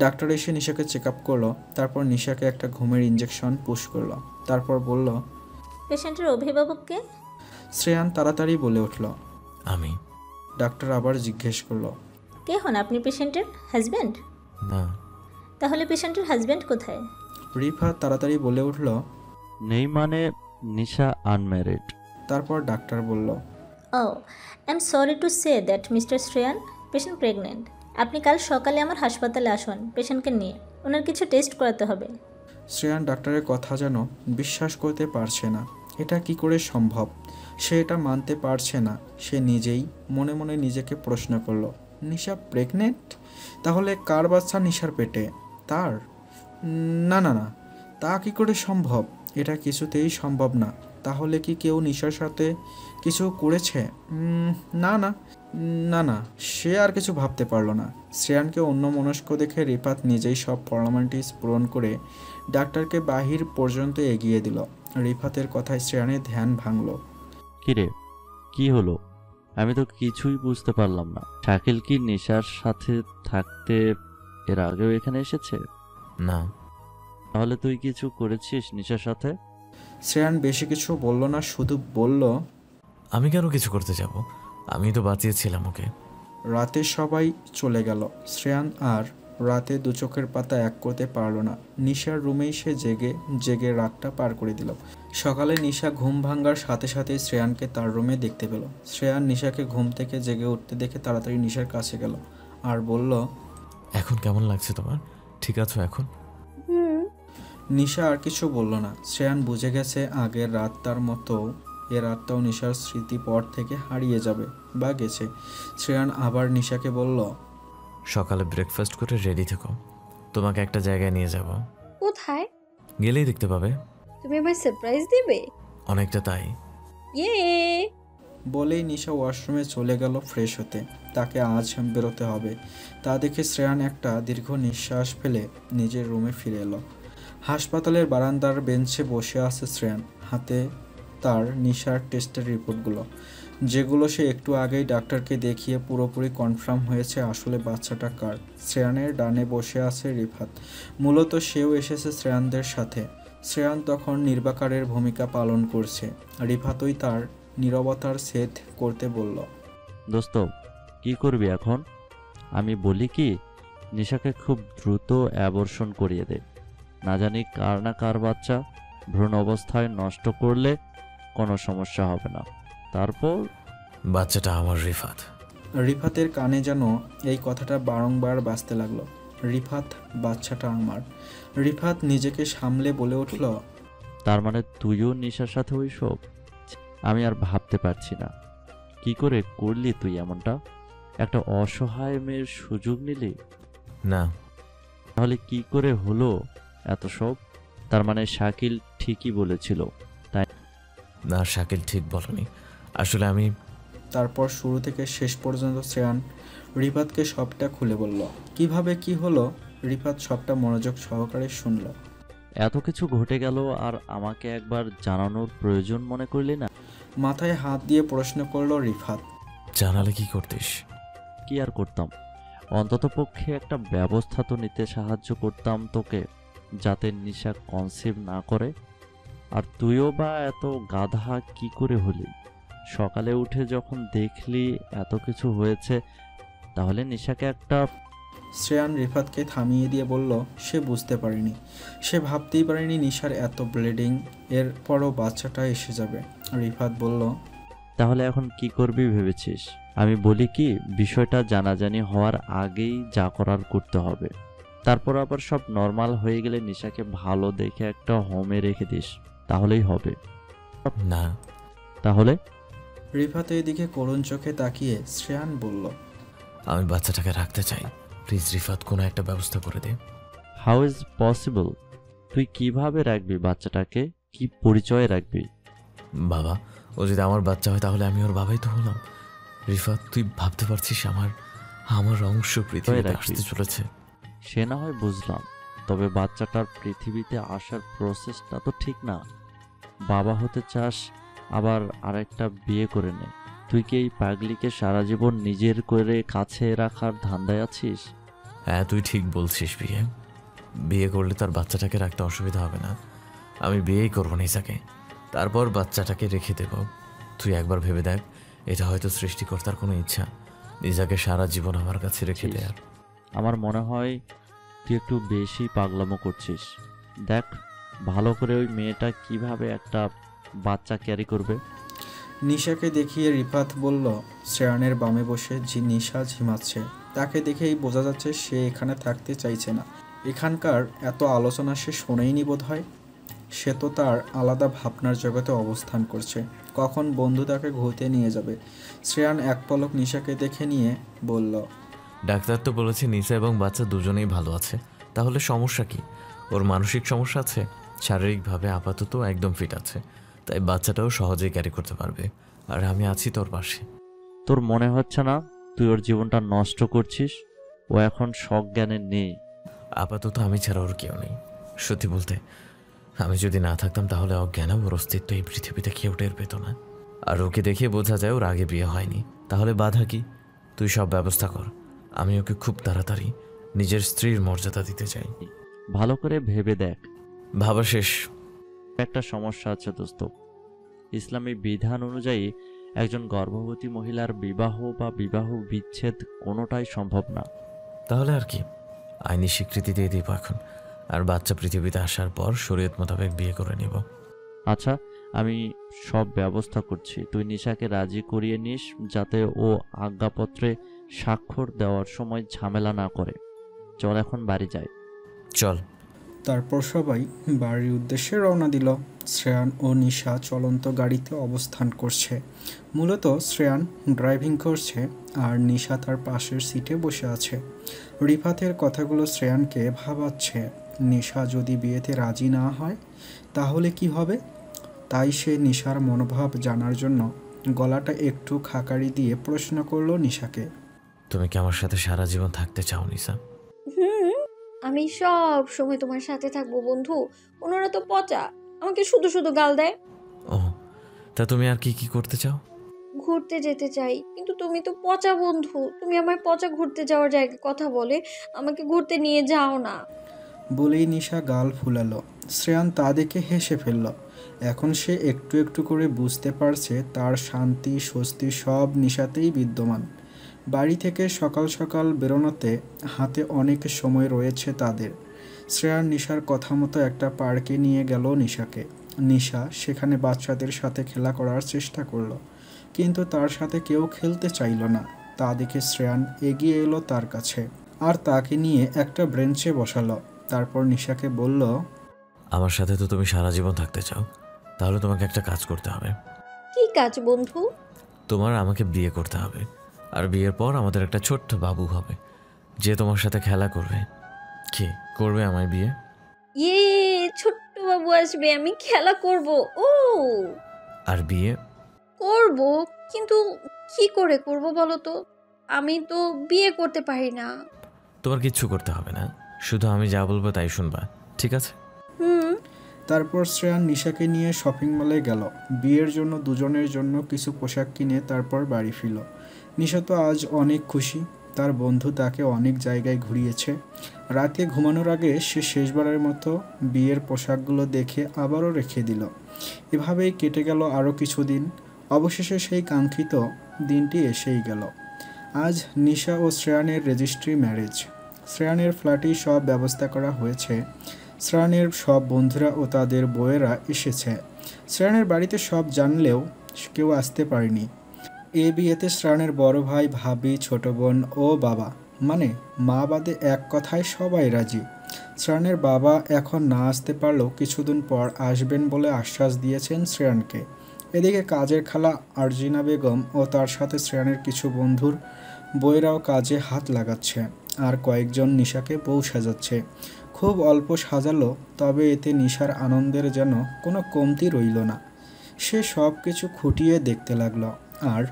[SPEAKER 1] ডাক্তার এসে নিশাকে চেক আপ করলো, তারপর নিশাকে একটা ঘুমের ইঞ্জেকশন পুশ করলো, তারপর বলল,
[SPEAKER 10] পেশেন্টের অভিভাবককে?
[SPEAKER 1] শ্রেয়ান তাড়াতাড়ি বলে উঠল,
[SPEAKER 3] আমি।
[SPEAKER 1] ডাক্তার আবার জিজ্ঞেস করলো,
[SPEAKER 10] কে হন আপনি? পেশেন্টের হাজব্যান্ড?
[SPEAKER 3] না।
[SPEAKER 10] তাহলে পেশেন্টের হাজব্যান্ড কোথায়?
[SPEAKER 1] রিফাত তাড়াতাড়ি বলে উঠল,
[SPEAKER 11] নেই মানে নিশা আনম্যারিড।
[SPEAKER 1] তারপর ডাক্তার বলল,
[SPEAKER 10] oh I am sorry to say that mister Shreyan, patient pregnant. আপনি কাল সকালে আমার হাসপাতালে আসুন পেশেন্টকে নিয়ে, ওনার কিছু টেস্ট করাতে হবে।
[SPEAKER 1] শ্রেয়ান ডাক্তারের কথা যেন বিশ্বাস করতে পারছে না। এটা কি করে সম্ভব? সে এটা মানতে পারছে না। সে নিজেই মনে মনে নিজেকে প্রশ্ন করলো, নিশা প্রেগনেন্ট? তাহলে কার বাচ্চা নিশার পেটে? তার? না না না, তা কি করে সম্ভব? এটা কিছুতেই সম্ভব না। তাহলে কি কেউ নিশার সাথে কিছু করেছে? না না না না, সে আর কিছু ভাবতে পারলো না। শ্রেয়ানকে অন্যমনস্ক দেখে রিফাত নিজেই সব ফর্মালিটিস পূরণ করে ডাক্তারকে বাহির পর্যন্ত এগিয়ে দিল। রিফাতের কথায় শ্রেয়ানের ধ্যান ভাঙল।
[SPEAKER 11] কিরে, কি হলো? আমি তো কিছুই বুঝতে পারলাম না। শাকিল কি নিশার সাথে থাকতে এর আগেও এখানে এসেছে?
[SPEAKER 3] না।
[SPEAKER 11] তাহলে তুই কিছু করেছিস নিশার সাথে?
[SPEAKER 1] শ্রেয়ান বেশি কিছু বলল না, শুধু বলল,
[SPEAKER 3] আমি কেন কিছু করতে যাব? আমি তো বাঁচিয়েছিলাম ওকে।
[SPEAKER 1] রাতে সবাই চলে গেল। শ্রেয়ান আর রাতে দু চোখের পাতা এক করতে পারল না। নিশার রুমেই সে জেগে জেগে রাতটা পার করে দিল। সকালে নিশা ঘুম ভাঙার সাথে সাথে শ্রেয়ানকে তার রুমে দেখতে পেল। শ্রেয়ান নিশাকে ঘুম থেকে জেগে উঠতে দেখে তাড়াতাড়ি নিশার কাছে গেল আর বলল,
[SPEAKER 3] এখন কেমন লাগছে তোমার? ঠিক আছো এখন?
[SPEAKER 1] নিশা আর কিছু বলল না। শ্রেয়ান বুঝে গেছে আগের রাতটার মতো এ রাতটাও নিশার স্মৃতিপট থেকে হারিয়ে যাবে বা গেছে। শ্রেয়ান আবার নিশাকে বলল,
[SPEAKER 3] সকালে ব্রেকফাস্ট করে রেডি থেকো, তোমাকে একটা জায়গায় নিয়ে যাব।
[SPEAKER 4] কোথায়?
[SPEAKER 3] গেলেই দেখতে পাবে।
[SPEAKER 4] তুমি আমায় সারপ্রাইজ দিবে?
[SPEAKER 3] অনেকটা তাই।
[SPEAKER 4] ইয়ে।
[SPEAKER 1] বলেই নিশা ওয়াশরুমে চলে গেল ফ্রেশ হতে। তাকে আজ বেরোতে হবে। তা দেখে শ্রেয়ান একটা দীর্ঘ নিঃশ্বাস ফেলে নিজের রুমে ফিরে এলো। হাসপাতালের বারান্দার বেঞ্চে বসে আছে শ্রেয়ান, হাতে তার নিশার টেস্টের রিপোর্টগুলো, যেগুলো সে একটু আগেই ডাক্তারকে দেখিয়ে পুরোপুরি কনফার্ম হয়েছে আসলে বাচ্চাটা কার। শ্রেয়ানের ডানে বসে আছে রিফাত। মূলত সেও এসেছে শ্রেয়ানদের সাথে। শ্রেয়ান তখন নির্বাকারের ভূমিকা পালন করছে। রিফাতই তার নীরবতার ছেদ করতে বলল,
[SPEAKER 11] দোস্ত, কি করবি এখন? আমি বলি কি, নিশাকে খুব দ্রুত অ্যাবর্শন করিয়ে দে। না জানি কার না কার বাচ্চা ভ্রূণ অবস্থায় নষ্ট করলে কোনো সমস্যা হবে না। তারপর
[SPEAKER 3] বাচ্চাটা আমার রিফাত।
[SPEAKER 1] রিফাতের কানে যেন এই কথাটা বারংবার বাজতে লাগলো, রিফাত, বাচ্চাটা আমার। রিফাত নিজেকে সামলে বলে উঠল,
[SPEAKER 11] তার মানে তুইও নিশার সাথে ওইসব? আমি আর ভাবতে পারছি না, কি করে করলি তুই এমনটা? একটা অসহায় মেয়ের সুযোগ নিলি?
[SPEAKER 3] না।
[SPEAKER 11] তাহলে কি করে হলো এত সব? তার মানে শাকিল ঠিকই বলেছিল, তাই
[SPEAKER 3] না? শাকিল ঠিক বলনি, আসলে আমি।
[SPEAKER 1] তারপর শুরু থেকে শেষ পর্যন্ত শ্রেয়ান রিফাতকে সবটা খুলে বলল। কিভাবে কি হলো রিফাত সবটা মনোযোগ সহকারে শুনল।
[SPEAKER 11] এত কিছু ঘটে গেল আর আমাকে একবার জানানোর প্রয়োজন মনে করলি না?
[SPEAKER 1] মাথায় হাত দিয়ে প্রশ্ন করল রিফাত।
[SPEAKER 3] জানালে কি করতিস?
[SPEAKER 11] কি আর করতাম, অন্তত পক্ষে একটা ব্যবস্থা তো নিতে সাহায্য করতাম তোকে, যাতে নিশা কনসিভ না করে। আর তুইও বা এত গাধা কি করে হলি? সকালে উঠে যখন দেখলি এত কিছু হয়েছে, তাহলে নিশাকে একটা।
[SPEAKER 1] শ্রেয়ান রিফাতকে থামিয়ে দিয়ে বলল, সে বুঝতে পারেনি, সে ভাবতেই পারেনি নিশার এত ব্লিডিং, এরপরও বাচ্চাটা এসে যাবে। রিফাত বলল,
[SPEAKER 11] তাহলে এখন কি করবি ভেবেছিস? আমি বলি কি, বিষয়টা জানাজানি হওয়ার আগেই যা করার করতে হবে। তারপর আবার সব নর্মাল হয়ে গেলে নিশাকে ভালো দেখে একটা হোমে রেখে দিস, তাহলেই হবে।
[SPEAKER 3] না।
[SPEAKER 11] তাহলে?
[SPEAKER 1] রিফাত এদিকে করুণ চোখে তাকিয়ে শ্রেয়ান বলল,
[SPEAKER 3] আমি বাচ্চাটাকে রাখতে চাই, প্লিজ রিফাত কোনো একটা ব্যবস্থা করে দে।
[SPEAKER 11] How is possible? তুই কিভাবে রাখবি বাচ্চাটাকে? কি পরিচয় রাখবি?
[SPEAKER 3] বাবা, ও যদি আমার বাচ্চা হয় তাহলে আমি ওর বাবাই তো হলাম। রিফাত, তুই ভাবতে পারছিস আমার আমার অংশ পৃথিবীতে
[SPEAKER 11] রাখবি।
[SPEAKER 3] আসতে চলেছে।
[SPEAKER 11] সে না হয় বুঝলাম, তবে বাচ্চাটার পৃথিবীতে আসার প্রসেসটা তো ঠিক না। বাবা হতে চাস, আবার আরেকটা বিয়ে করে নে। তুই কি এই পাগলিকে সারা জীবন নিজের করে কাছে রাখার ধান্দায় আছিস?
[SPEAKER 3] হ্যাঁ, তুই ঠিক বলছিস। বিয়ে করলে তার বাচ্চাটাকে রাখতে অসুবিধা হবে না। আমি বিয়েই করবো নিসাকে, তারপর বাচ্চাটাকে রেখে দেব। তুই একবার ভেবে দেখ, এটা হয়তো সৃষ্টিকর্তার কোনো ইচ্ছা, নিসাকে সারা জীবন আমার কাছে রেখে দেয়ার।
[SPEAKER 11] আমার মনে হয় তুই একটু বেশি পাগলামো করছিস। দেখ ভালো করে ওই মেয়েটা কিভাবে একটা বাচ্চা ক্যারি করবে।
[SPEAKER 1] নিশাকে দেখিয়ে রিফাত বলল, শ্রেয়ানের বামে বসে নিশা ঝিমাচ্ছে। তাকে দেখেই বোঝা যাচ্ছে সে এখানে থাকতে চাইছে না। এখানকার এত আলোচনা সে শোনেইনি বোধ হয়। সে তো তার আলাদা ভাবনার জগতে অবস্থান করছে। কখন বন্ধু তাকে ঘুরতে নিয়ে যাবে। শ্রেয়ান এক পলক নিশাকে দেখে নিয়ে বলল,
[SPEAKER 3] ডাক্তার তো বলেছে নিসা এবং বাচ্চা দুজনেই ভালো আছে। তাহলে সমস্যা কি? ওর মানসিক সমস্যা আছে? শারীরিকভাবে আপাতত একদম ফিট আছে, তাই বাচ্চাটাও সহজেই ক্যারি করতে পারবে। আর আমি আছি তোর পাশে।
[SPEAKER 11] তোর মনে হচ্ছে না তুই ওর জীবনটা নষ্ট করছিস? ও এখন সজ্ঞানে নেই।
[SPEAKER 3] আপাতত আমি ছাড়া ওর কেউ নেই। সত্যি বলতে, আমি যদি না থাকতাম তাহলে অজ্ঞান ওর অস্তিত্ব এই পৃথিবীতে কেউ টের পেত না। আর ওকে দেখে বোঝা যায় ওর আগে বিয়ে হয়নি। তাহলে বাধা কি? তুই সব ব্যবস্থা কর। আমি ওকে খুব তাড়াতাড়ি নিজের স্ত্রীর মর্যাদা দিতে চাই।
[SPEAKER 11] ভালো করে ভেবে দেখ।
[SPEAKER 3] ভাবা শেষ।
[SPEAKER 11] একটা সমস্যা আছে দোস্ত। ইসলামী বিধান অনুযায়ী একজন গর্ভবতী মহিলার বিবাহ বা বিবাহ বিচ্ছেদ কোনোটাই সম্ভব না।
[SPEAKER 3] তাহলে আর কি, আইনি স্বীকৃতি দিয়ে দিব এখন। আর বাচ্চা পৃথিবীতে আসার পর শরীয়ত মোতাবেক বিয়ে করে নিব।
[SPEAKER 11] আচ্ছা, আমি সব ব্যবস্থা করছি। তুই নিশাকে রাজি করিয়ে নিস যাতে ও আজ্ঞাপত্রে স্বাক্ষর দেওয়ার সময় ঝামেলা না করে। চল এখন বাড়ি যাই।
[SPEAKER 3] চল।
[SPEAKER 1] তারপর সবাই বাড়ির উদ্দেশ্যে রওনা দিল। শ্রেয়ান ও নিশা চলন্ত গাড়িতে অবস্থান করছে। মূলত শ্রেয়ান ড্রাইভিং করছে আর নিশা তার পাশের সিটে বসে আছে। রিফাতের কথাগুলো শ্রেয়ানকে ভাবাচ্ছে। নিশা যদি বিয়েতে রাজি না হয় তাহলে কি হবে? তাই সে নিশার মনোভাব জানার জন্য গলাটা একটু খাকারি দিয়ে প্রশ্ন করলো নিশাকে,
[SPEAKER 3] তুমি কি আমার সাথে সারা জীবন থাকতে চাও নিশা?
[SPEAKER 4] আমি সব সময় তোমার সাথে থাকবো বন্ধু। ওনারা তো পচা, আমাকে শুধু শুধু গাল দেয়।
[SPEAKER 3] ও, তা তুমি আর কি কি করতে চাও?
[SPEAKER 4] ঘুরতে যেতে চাই, কিন্তু তুমি তো পচা বন্ধু। তুমি আমার পচা ঘুরতে যাওয়ার জায়গায় কথা বলে আমাকে ঘুরতে নিয়ে যাও না।
[SPEAKER 1] বলেই নিশা গাল ফুলালো। শ্রেয়ান তা দেখে হেসে ফেলল। এখন সে একটু একটু করে বুঝতে পারছে তার শান্তি স্বস্তি সব নিশাতেই বিদ্যমান। বাড়ি থেকে সকাল সকাল বেরোনোতে হাতে অনেক সময় রয়েছে তাদের। শ্রেয়ান নিশার কথা মতো একটা পার্কে নিয়ে গেল নিশাকে। নিশা সেখানে বাচ্চাদের সাথে খেলা করার চেষ্টা করলো, কিন্তু তার সাথে কেউ খেলতে চাইল না। তা দেখে শ্রেয়ান এগিয়ে এলো তার কাছে আর তাকে নিয়ে একটা ব্রেঞ্চে বসালো। তারপর নিশাকে বলল,
[SPEAKER 3] আমার সাথে তো তুমি সারা জীবন থাকতে চাও, তাহলে তোমাকে একটা কাজ করতে হবে।
[SPEAKER 4] কি কাজ বন্ধু?
[SPEAKER 3] তোমার আমাকে বিয়ে করতে হবে। আর বিয়ের পর আমাদের একটা ছোট্ট বাবু হবে, যে তোমার সাথে খেলা করবে। কে করবে আমায় বিয়ে?
[SPEAKER 4] ইয়ে, ছোট্ট বাবু আসবে, আমি খেলা করব। ও,
[SPEAKER 3] আর বিয়ে
[SPEAKER 4] করব, কিন্তু কি করে করব বলো তো? আমি তো বিয়ে করতে পারি না।
[SPEAKER 3] তোমার কিচ্ছু করতে হবে না, শুধু আমি যা বলবো তাই শুনবা, ঠিক আছে?
[SPEAKER 1] তারপর শ্রেয়ান নিশাকে নিয়ে শপিং মলে গেল। বিয়ের জন্য দুজনের জন্য কিছু পোশাক কিনে তারপর বাড়ি ফিরল। নিশা তো আজ অনেক খুশি। তার বন্ধু তাকে অনেক জায়গায় ঘুরিয়েছে। রাতে ঘুমানোর আগে সে শেষবারের মতো বিয়ের পোশাকগুলো দেখে আবারও রেখে দিল। এভাবেই কেটে গেল আরও কিছুদিন। অবশেষে সেই কাঙ্ক্ষিত দিনটি এসেই গেল। আজ নিশা ও শ্রেয়ানের রেজিস্ট্রি ম্যারেজ। শ্রেয়ানের ফ্ল্যাটেই সব ব্যবস্থা করা হয়েছে। শ্রেয়ানের সব বন্ধুরা ও তাদের বউয়েরা এসেছে। শ্রেয়ানের বাড়িতে সব জানলেও কেউ আসতে পারেনি। এ বিয়েতে শ্রেয়ানের বড় ভাই, ভাবি, ছোট বোন ও বাবা, মানে মা বাদে এক কথায় সবাই রাজি। শ্রেয়ানের বাবা এখন না আসতে পারলেও কিছুদিন পর আসবেন বলে আশ্বাস দিয়েছেন শ্রেয়ানকে। এদিকে কাজের খালা আরজিনা বেগম ও তার সাথে শ্রেয়ানের কিছু বন্ধুর বউয়েরাও কাজে হাত লাগাচ্ছে। আর কয়েকজন নিশাকে বউ সাজাচ্ছে। খুব অল্প সাজালো, তবে এতে নিশার আনন্দের যেন কোনো কমতি রইল না। সে সব কিছু খুঁটিয়ে দেখতে লাগলো আর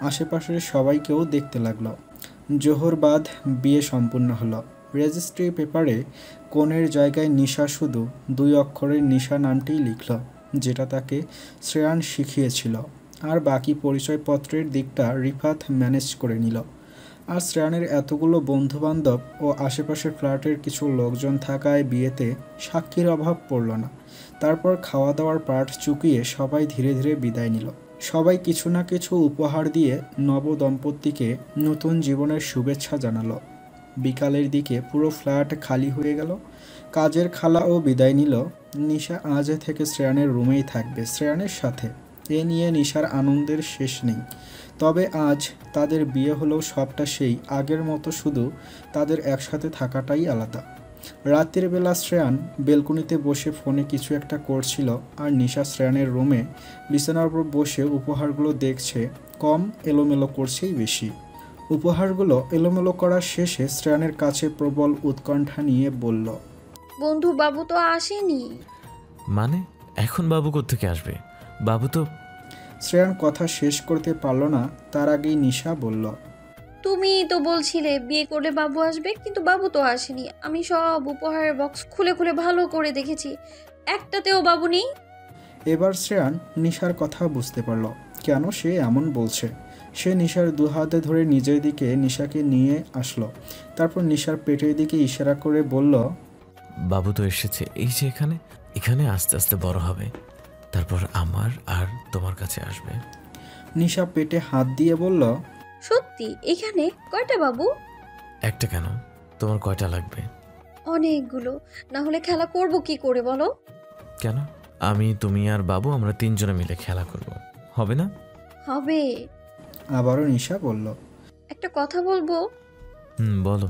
[SPEAKER 1] আশেপাশের সবাইকেও দেখতে লাগলো। জোহর বাদ বিয়ে সম্পূর্ণ হলো। রেজিস্ট্রি পেপারে কনের জায়গায় নিশা শুধু 2 অক্ষরের নিশা নামটিই লিখল, যেটা তাকে শ্রেয়ান শিখিয়েছিল। আর বাকি পরিচয়পত্রের দিকটা রিফাত ম্যানেজ করে নিল। আর শ্রেয়ানের এতগুলো বন্ধুবান্ধব ও আশেপাশের ফ্ল্যাটের কিছু লোকজন থাকায় বিয়েতে সাক্ষীর অভাব পড়ল না। তারপর খাওয়া দাওয়ার পার্ট চুকিয়ে সবাই ধীরে ধীরে বিদায় নিল। সবাই কিছু না কিছু উপহার দিয়ে নবদম্পতিকে নতুন জীবনের শুভেচ্ছা জানালো। বিকালের দিকে পুরো ফ্ল্যাট খালি হয়ে গেল। কাজের খালাও বিদায় নিল। নিশা আজ থেকে শ্রেয়ানের রুমেই থাকবে, শ্রেয়ানের সাথে। এ নিয়ে নিশার আনন্দের শেষ নেই। তবে আজ তাদের বিয়ে হলেও সবটা সেই আগের মতো, শুধু তাদের একসাথে থাকাটাই আলাদা। রাতের বেলা শ্রেয়ান বেলকনিতে বসে ফোনে কিছু একটা করছিল, আর নিশা শ্রেয়ানের রুমে বিছানার উপর বসে উপহারগুলো দেখছে। কম এলোমেলো করছেই বেশি। উপহারগুলো এলোমেলো করার শেষে শ্রেয়ানের কাছে প্রবল উৎকণ্ঠা নিয়ে বলল,
[SPEAKER 4] বন্ধু বাবু তো আসেনি।
[SPEAKER 3] মানে এখন বাবু কোত্থেকে আসবে? বাবু তো...
[SPEAKER 1] শ্রেয়ান কথা শেষ করতে পারল না, তার আগেই নিশা বলল,
[SPEAKER 4] তুমি তো বলছিলে বিয়ে করলে বাবু আসবে, কিন্তু বাবু তো আসেনি। আমি সব উপহারের বক্স খুলে খুলে ভালো করে দেখেছি, একটাতেও বাবু নেই।
[SPEAKER 1] এবার শ্রেয়ান নিশার কথা বুঝতে পারল কেন সে এমন বলছে। সে নিশার 2 হাতে ধরে নিজের দিকে নিশাকে নিয়ে আসলো। তারপর নিশার পেটের দিকে ইশারা করে বলল,
[SPEAKER 3] বাবু তো এসেছে, এই যে এখানে। এখানে আস্তে আস্তে বড় হবে, তারপর আমার আর তোমার কাছে আসবে।
[SPEAKER 1] নিশা পেটে হাত দিয়ে বলল,
[SPEAKER 4] সত্যি? এখানে কয়টা বাবু?
[SPEAKER 3] একটা কেন, তোমার কয়টা লাগবে?
[SPEAKER 4] অনেকগুলো। না হলে খেলা করব কি করে বলো?
[SPEAKER 3] কেন? আমি, তুমি আর বাবু, আমরা 3 জনে মিলে খেলা করব, হবে না?
[SPEAKER 4] হবে।
[SPEAKER 1] আবারও নিশা বলল,
[SPEAKER 4] একটা কথা বলবো?
[SPEAKER 3] বলো।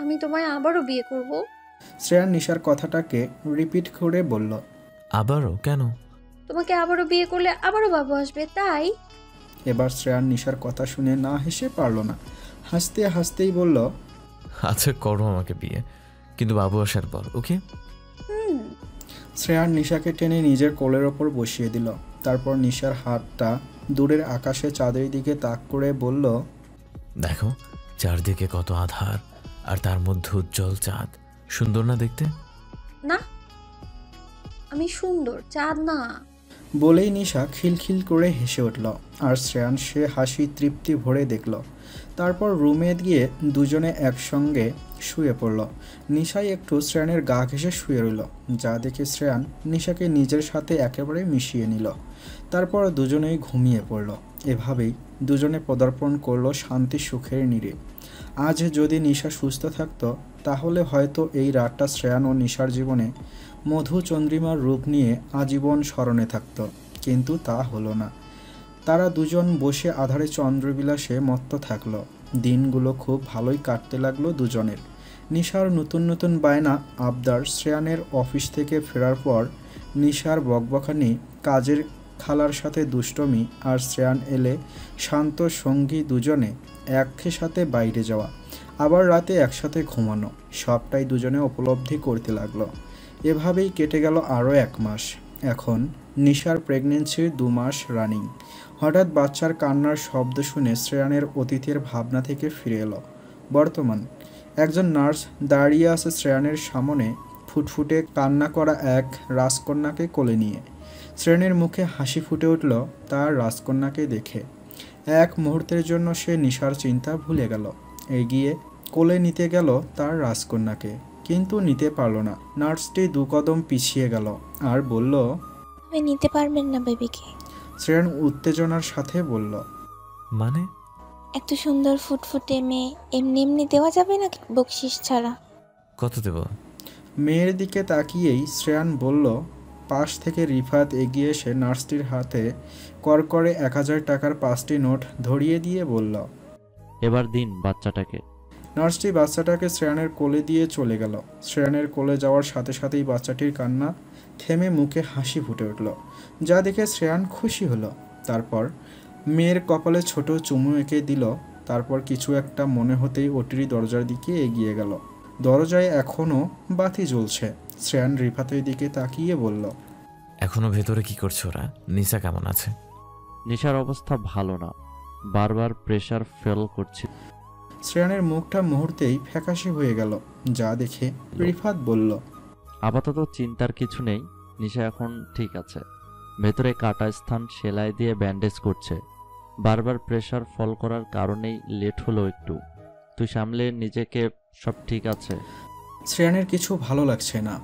[SPEAKER 4] আমি তোমায় আবারও বিয়ে করব।
[SPEAKER 1] শ্রেয়ান নিশার কথাটাকে রিপিট করে বলল,
[SPEAKER 3] আবারও? কেন?
[SPEAKER 4] তোমাকে আবারও বিয়ে করলে আবারও বাবু আসবে, তাই।
[SPEAKER 1] এবার শ্রেয়ান নিশার কথা শুনে না হেসে পারল না। হাসতে হাসতেই বলল,
[SPEAKER 3] আচ্ছা করো আমাকে বিয়ে, কিন্তু বাবু আসার পর, ওকে?
[SPEAKER 1] শ্রেয়ান নিশাকে টেনে নিজের কোলের ওপর বসিয়ে দিল। তারপর নিশার হাতটা দূরের আকাশে চাঁদের দিকে তাক করে বলল,
[SPEAKER 3] দেখো চারদিকে কত আধার, আর তার মধ্যে উজ্জ্বল চাঁদ। সুন্দর না দেখতে?
[SPEAKER 4] না, আমি সুন্দর, চাঁদ না।
[SPEAKER 1] বলেই নিশা খিলখিল করে হেসে উঠল। আর শ্রেয়ান সে হাসি তৃপ্তি ভরে দেখল। তারপর রুমে গিয়ে দুজনে একসঙ্গে শুয়ে পড়ল। নিশাই একটু শ্রেয়ানের গা ঘেঁষে শুয়ে রইল, যা দেখে শ্রেয়ান নিশাকে নিজের সাথে একেবারে মিশিয়ে নিল। তারপর দুজনেই ঘুমিয়ে পড়ল। এভাবেই দুজনে পদার্পণ করলো শান্তি সুখের নীড়ে। আজ যদি নিশা সুস্থ থাকতো, তাহলে হয়তো এই রাতটা শ্রেয়ান ও নিশার জীবনে মধু চন্দ্রিমার রূপ নিয়ে আজীবন স্মরণে থাকত। কিন্তু তা হলো না। তারা দুজন বসে আধারে চন্দ্রবিলাসে মত্ত থাকলো। দিনগুলো খুব ভালোই কাটতে লাগলো দুজনের। নিশার নতুন নতুন বায়না আবদার, শ্রেয়ানের অফিস থেকে ফেরার পর নিশার বকবকানি, কাজের খালার সাথে দুষ্টমি, আর শ্রেয়ান এলে শান্ত সঙ্গী দুজনে একসাথে বাইরে যাওয়া, আবার রাতে একসাথে ঘুমানো, সবটাই দুজনে উপলব্ধি করতে লাগলো। এভাবেই কেটে গেল আরও 1 মাস। এখন নিশার প্রেগনেন্সির 2 মাস রানিং। হঠাৎ বাচ্চার কান্নার শব্দ শুনে শ্রেয়ানের অতীতের ভাবনা থেকে ফিরে এলো বর্তমান। একজন নার্স দাঁড়িয়ে আছে শ্রেয়ানের সামনে, ফুটফুটে কান্না করা এক রাজকন্যাকে কোলে নিয়ে। শ্রেয়ানের মুখে হাসি ফুটে উঠল তার রাজকন্যাকে দেখে। এক মুহূর্তের জন্য সে নিশার চিন্তা ভুলে গেল। এগিয়ে কোলে নিতে গেল তার রাজকন্যাকে, কিন্তু নিতে পারল না। নার্সটি 2 কদম পিছিয়ে গেল আর বলল,
[SPEAKER 12] আপনি নিতে পারবেন না বেবিকে।
[SPEAKER 1] শ্রেয়ান উত্তেজনার সাথে বলল,
[SPEAKER 3] মানে?
[SPEAKER 12] এত সুন্দর ফুটফুটে মেয়ে এমনি এমনি দেওয়া যাবে না বকশিস ছাড়া।
[SPEAKER 3] কত দেব?
[SPEAKER 1] মেয়ের দিকে তাকিয়েই শ্রেয়ান বলল। পাশ থেকে রিফাত এগিয়ে এসে নার্সটির হাতে করকরে 1000 টাকার 5টি নোট ধরিয়ে দিয়ে বলল,
[SPEAKER 11] এবার দিন বাচ্চাটাকে।
[SPEAKER 1] নার্সটি বাচ্চাটাকে শ্রেয়ানের কোলে দিয়ে চলে গেল। শ্রেয়ানের কোলে যাওয়ার সাথে সাথেই বাচ্চাটির কান্না থেমে মুখে হাসি ফুটে উঠল, যা দেখে শ্রেয়ান খুশি হলো। তারপর মেয়ের কপালে ছোট চুমু এঁকে দিল। তারপর কিছু একটা মনে হতেই ওটির দরজার দিকে এগিয়ে গেল। দরজায় এখনও বাতি জ্বলছে। শ্রেয়ান রিফাতের দিকে তাকিয়ে বলল,
[SPEAKER 3] এখনো ভেতরে কি করছে ওরা? নিশা কেমন আছে?
[SPEAKER 11] নিশার অবস্থা ভালো না, বারবার প্রেসার ফেল করছে।
[SPEAKER 1] শ্রেয়ানের মুখটা মুহূর্তেই ফ্যাকাশে হয়ে গেল, যা দেখে রিফাত বলল,
[SPEAKER 11] আপাতত চিন্তার কিছু নেই, নিশা এখন ঠিক আছে। ভেতরে কাটা স্থান সেলাই দিয়ে ব্যান্ডেজ করছে। বারবার প্রেশার ফল করার কারণেই লেট হলো একটু। তুই সামলে নিজেকে, সব ঠিক আছে।
[SPEAKER 1] শ্রেয়ানের কিছু ভালো লাগছে না।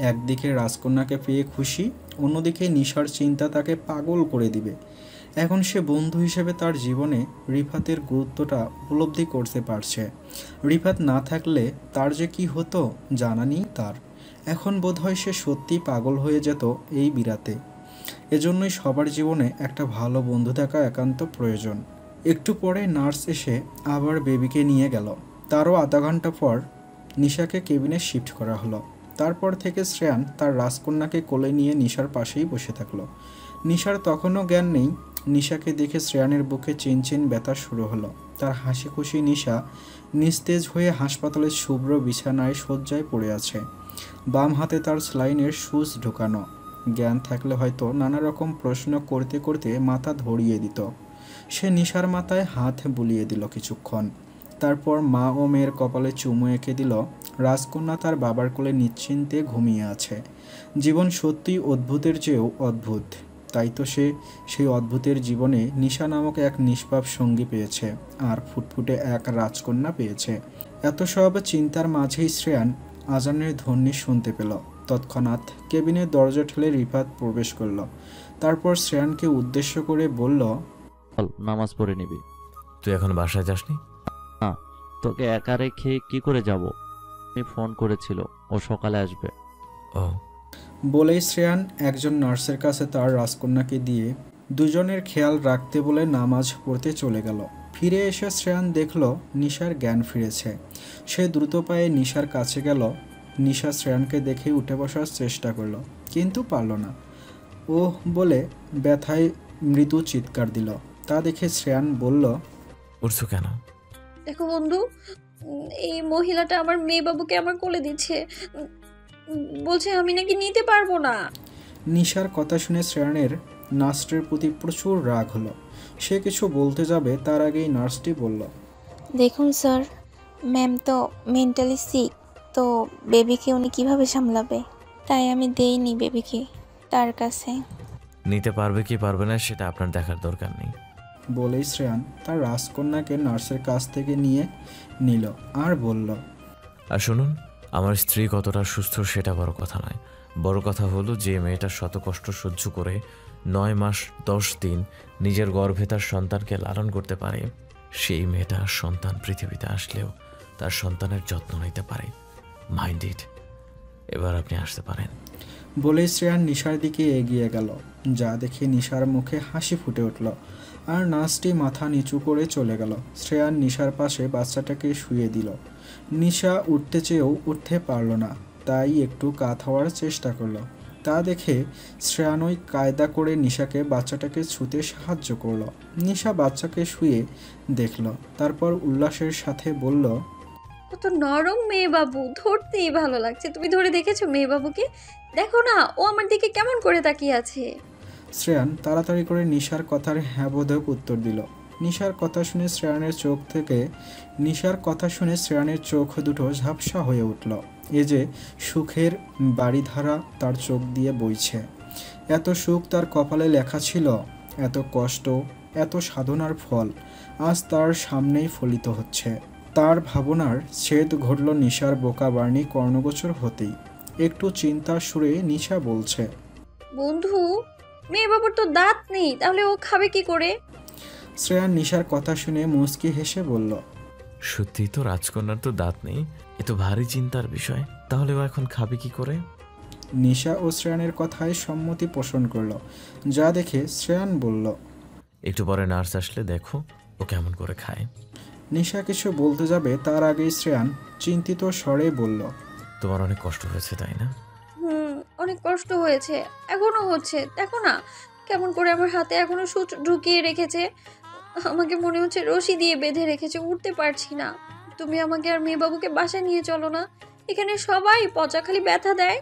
[SPEAKER 1] একদিকে রাজকন্যাকে পেয়ে খুশি, অন্যদিকে নিশার চিন্তা তাকে পাগল করে দিবে। এখন সে বন্ধু হিসেবে তার জীবনে রিফাতের গুরুত্বটা উপলব্ধি করতে পারছে। রিফাত না থাকলে তার যে কি হতো জানা নেই তার। এখন বোধহয় সে সত্যি পাগল হয়ে যেত এই বিরাতে। এজন্যই সবার জীবনে একটা ভালো বন্ধু থাকা একান্ত প্রয়োজন। একটু পরে নার্স এসে আবার বেবিকে নিয়ে গেল। তারও আধা ঘন্টা পর নিশাকে কেবিনে শিফট করা হলো। তারপর থেকে শ্রেয়ান তার রাজকন্যাকে কোলে নিয়ে নিশার পাশেই বসে থাকলো। নিশার তখনও জ্ঞান নেই। নিশাকে দেখে শ্রেয়ানের বুকে চিনচিন ব্যথা শুরু হলো। তার হাসি খুশি নিশা নিস্তেজ হয়ে হাসপাতালের শুভ্র বিছানায় শয্যায় পড়ে আছে। বাম হাতে তার স্লাইনের সুচ ঢোকানো। জ্ঞান থাকলে হয়তো নানা রকম প্রশ্ন করতে করতে মাথা ধরিয়ে দিত। সে নিশার মাথায় হাত বুলিয়ে দিল কিছুক্ষণ। তারপর মা ও মেয়ের কপালে চুমু এঁকে দিল। রাজকন্যা তার বাবার কোলে নিশ্চিন্তে ঘুমিয়ে আছে। জীবন সত্যিই অদ্ভুতের চেয়েও অদ্ভুত। তাই তো সে সেই অদ্ভুতের জীবনে নিশা নামক এক নিষ্পাপ সঙ্গী পেয়েছে, আর ফুটফুটে এক রাজকন্যা পেয়েছে। এত সব চিন্তার মাঝেই শ্রেয়ান আজানের ধ্বনি শুনতে পেল। তৎক্ষণাৎ কেবিনের দরজা ঠেলে রিফাত প্রবেশ করল। তারপর শ্রেয়ানকে উদ্দেশ্য করে বলল,
[SPEAKER 11] চল নামাজ পড়ে নিবি।
[SPEAKER 3] তুই এখন বাসায় যাসনি?
[SPEAKER 11] না, তোকে একা রেখে কি করে যাব? আমি ফোন করেছিল, ও সকালে আসবে।
[SPEAKER 3] ও
[SPEAKER 1] বলেই শ্রেয়ান একজন নার্সের কাছে তার রাজকন্যাকে দিয়ে দুজনের খেয়াল রাখতে বলে নামাজ পড়তে চলে গেল। ফিরে এসে শ্রেয়ান দেখল নিশার জ্ঞান ফিরেছে। সে দ্রুত পায়ে নিশার কাছে গেল। নিশা শ্রেয়ানকে দেখে উঠে বসার চেষ্টা করলো, কিন্তু পারল না। ওহ বলে ব্যথায় মৃদু চিৎকার দিল। তা দেখে শ্রেয়ান বলল,
[SPEAKER 3] উঠছো কেন?
[SPEAKER 4] দেখো বন্ধু, এই মহিলাটা আমার মেয়ে বাবুকে আমার কোলে দিচ্ছে, বলছে আমি নাকি নিতে পারবো না।
[SPEAKER 1] নিশার কথা শুনে শ্রেয়ানের নার্সটির প্রতি প্রচুর রাগ হলো। সে কিছু বলতে যাবে তার আগেই নার্সটি বলল,
[SPEAKER 12] দেখুন স্যার, ম্যাম তো মেন্টালি সিক, তো বেবিকে উনি কিভাবে সামলাবে? তাই আমি দেইনি বেবিকে তার কাছে।
[SPEAKER 3] নিতে পারবে কি পারবে না সেটা আপনার দেখার দরকার নেই।
[SPEAKER 1] বলেই শ্রেয়ান তার রাজকন্যাকে নার্সের কাছ থেকে নিয়ে নিল আর বলল,
[SPEAKER 3] আর শুনুন, আমার স্ত্রী কতটা সুস্থ সেটা বড় কথা নয়। বড় কথা হলো যে মেয়েটা শত কষ্ট সহ্য করে 9 মাস 10 দিন নিজের গর্ভে তার সন্তানকে লালন করতে পারে, সেই মেয়েটা সন্তান পৃথিবীতে আসলেও তার সন্তানের যত্ন নিতে পারে। Mind it. এবার আপনি আসতে পারেন।
[SPEAKER 1] বলেই শ্রেয়ান নিশার দিকে এগিয়ে গেল। যা দেখে নিশার মুখে হাসি ফুটে উঠল, আর নার্সটি মাথা নিচু করে চলে গেল। শ্রেয়ান নিশার পাশে বাচ্চাটাকে শুয়ে দিল। নিশা উঠতে চেয়েও উঠতে পারল না, তাই একটু কাত হওয়ার চেষ্টা করলো। তা দেখে শ্রেয়ান ওই কায়দা করে নিশাকে বাচ্চাটাকে ছুঁতে সাহায্য করলো। নিশা বাচ্চাকে শুয়ে দেখল, তারপর উল্লাসের সাথে বলল,
[SPEAKER 4] কত নরম মেয়ে বাবু, ধরতেই ভালো লাগছে। তুমি ধরে দেখেছো মেয়ে বাবুকে? দেখো না, ও আমার দিকে কেমন করে তাকিয়ে আছে।
[SPEAKER 1] শ্রেয়ান তাড়াতাড়ি করে নিশার কথার হ্যাঁ বোধক উত্তর দিল। নিশার কথা শুনে শ্রেয়ানের চোখ দুটো ঝাপসা হয়ে উঠল। এ যে সুখের বাড়িধারা তার চোখ দিয়ে বইছে। এত সুখ তার কপালে লেখা ছিল, এত কষ্ট, এত সাধনার ফল আজ তার সামনেই ফলিত হচ্ছে। তার ভাবনার ছেদ ঘটল নিশার বোকা বার্নি কর্ণগোচর হতেই। একটু চিন্তার সুরে নিশা বলছে,
[SPEAKER 4] বন্ধু, মেয়ে বাবুর তো দাঁত নেই, তাহলে ও খাবে কি করে?
[SPEAKER 1] শ্রেয়ান নিশার কথা শুনে মুচকি হেসে বলল,
[SPEAKER 3] সত্যি তো রাজকন্যার তো দাঁত নেই, এ তো ভারী চিন্তার বিষয়। তাহলে ও এখন খাবে কি করে?
[SPEAKER 1] নিশা ও শ্রেয়ানের কথায় সম্মতি পোষণ করল। যা দেখে শ্রেয়ান বলল,
[SPEAKER 3] একটু পরে নার্স আসলে দেখো ও কেমন করে খায়।
[SPEAKER 1] নিশা কিছু বলতে যাবে তার আগেই শ্রেয়ান চিন্তিত স্বরে বলল,
[SPEAKER 3] তোমার অনেক কষ্ট হয়েছে তাই না?
[SPEAKER 4] অনেক কষ্ট হয়েছে, এখনো হচ্ছে। দেখো না কেমন করে আমার হাতে এখনো সুচ ঢুকিয়ে রেখেছে। আমাকে মনে হচ্ছে রশি দিয়ে বেঁধে রেখেছে, উঠতে পারছি না। তুমি আমাকে আর মেয়ে বাবুকে বাসায় নিয়ে চলো না, এখানে সবাই পচা খালি ব্যথা দেয়।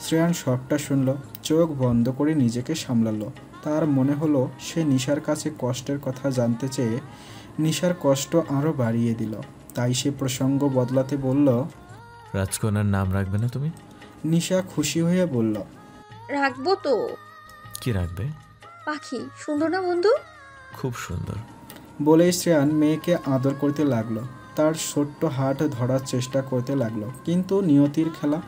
[SPEAKER 1] শ্রেয়ান সবটা শুনল, চোখ বন্ধ করে নিজেকে সামলালো। তার মনে হলো সে নিশার কাছে কষ্টের কথা জানতে চেয়ে নিশার কষ্ট আরও বাড়িয়ে দিল। তাই সে প্রসঙ্গ বদলাতে বলল,
[SPEAKER 3] রাজকন্যার নাম রাখবে না তুমি?
[SPEAKER 1] নিশা খুশি হয়ে বলল,
[SPEAKER 4] রাখবো তো।
[SPEAKER 3] কি রাখবে?
[SPEAKER 4] পাখি। সুন্দর না বন্ধু?
[SPEAKER 3] খুব সুন্দর।
[SPEAKER 1] বলেই শ্রেয়ান মেয়েকে আদর করতে লাগলো, তার ছোট্ট হাত ধরার চেষ্টা করতে লাগলো, কিন্তু নিয়তির খেলা,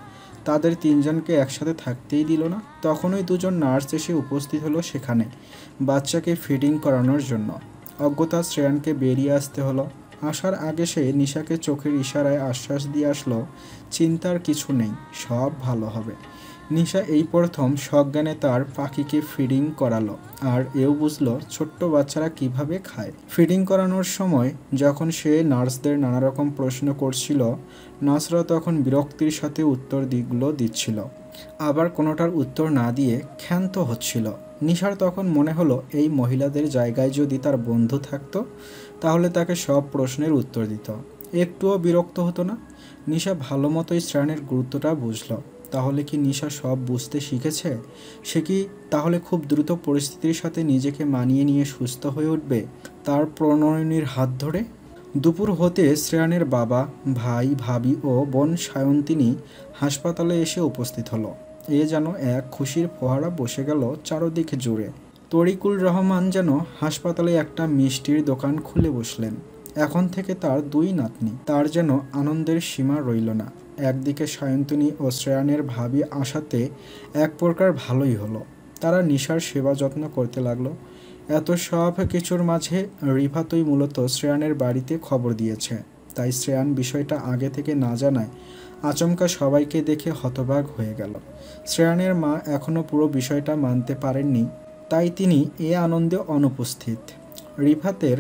[SPEAKER 1] তাদের তিনজনকে একসাথে থাকতেই দিল না। তখনই দুজন নার্স এসে উপস্থিত হলো সেখানে বাচ্চাকে ফিডিং করানোর জন্য। অজ্ঞতা শ্রেয়ানকে বেরিয়ে আসতে হলো। আসার আগে সে নিশাকে চোখের ইশারায় আশ্বাস দিয়ে আসলো, চিন্তার কিছু নেই, সব ভালো হবে। নিশা এই প্রথম সজ্ঞানে তার পাখিকে ফিডিং করালো, আর এও বুঝলো ছোট্ট বাচ্চারা কিভাবে খায়। ফিডিং করানোর সময় যখন সে নার্সদের নানা রকম প্রশ্ন করছিল, নার্সরা তখন বিরক্তির সাথে উত্তর দিচ্ছিল, আবার কোনোটার উত্তর না দিয়ে ক্ষান্ত হচ্ছিল। নিশার তখন মনে হলো এই মহিলাদের জায়গায় যদি তার বন্ধু থাকতো তাহলে তাকে সব প্রশ্নের উত্তর দিত, একটুও বিরক্ত হতো না। নিশা ভালো মতোই শ্রেয়ানের গুরুত্বটা বুঝলো। তাহলে কি নিশা সব বুঝতে শিখেছে? সে কি তাহলে খুব দ্রুত পরিস্থিতির সাথে নিজেকে মানিয়ে নিয়ে সুস্থ হয়ে উঠবে তার প্রণয়নীর হাত ধরে? দুপুর হতে শ্রেয়ানের বাবা, ভাই, ভাবি ও বোন সায়ন্তিনী হাসপাতালে এসে উপস্থিত হলো। এ যেন এক খুশির ফোয়ারা বসে গেল চারদিকে জুড়ে। তরিকুল রহমান যেন হাসপাতালে একটা মিষ্টির দোকান খুলে বসলেন। এখন থেকে তার দুই নাতনি, তার যেন আনন্দের সীমা রইল না। একদিকে সায়ন্তিনী ও শ্রেয়ানের ভাবি আসাতে এক প্রকার ভালোই হলো। তারা নিশার সেবা যত্ন করতে লাগলো। এত সব কিছুর মাঝে রিফাতই মূলত শ্রেয়ানের বাড়িতে খবর দিয়েছে, তাই শ্রেয়ান বিষয়টা আগে থেকে না জানায় আচমকা সবাইকে দেখে হতবাক হয়ে গেল। শ্রেয়ানের মা এখনও পুরো বিষয়টা মানতে পারেননি, তাই তিনি এ আনন্দে অনুপস্থিত। রিফাতের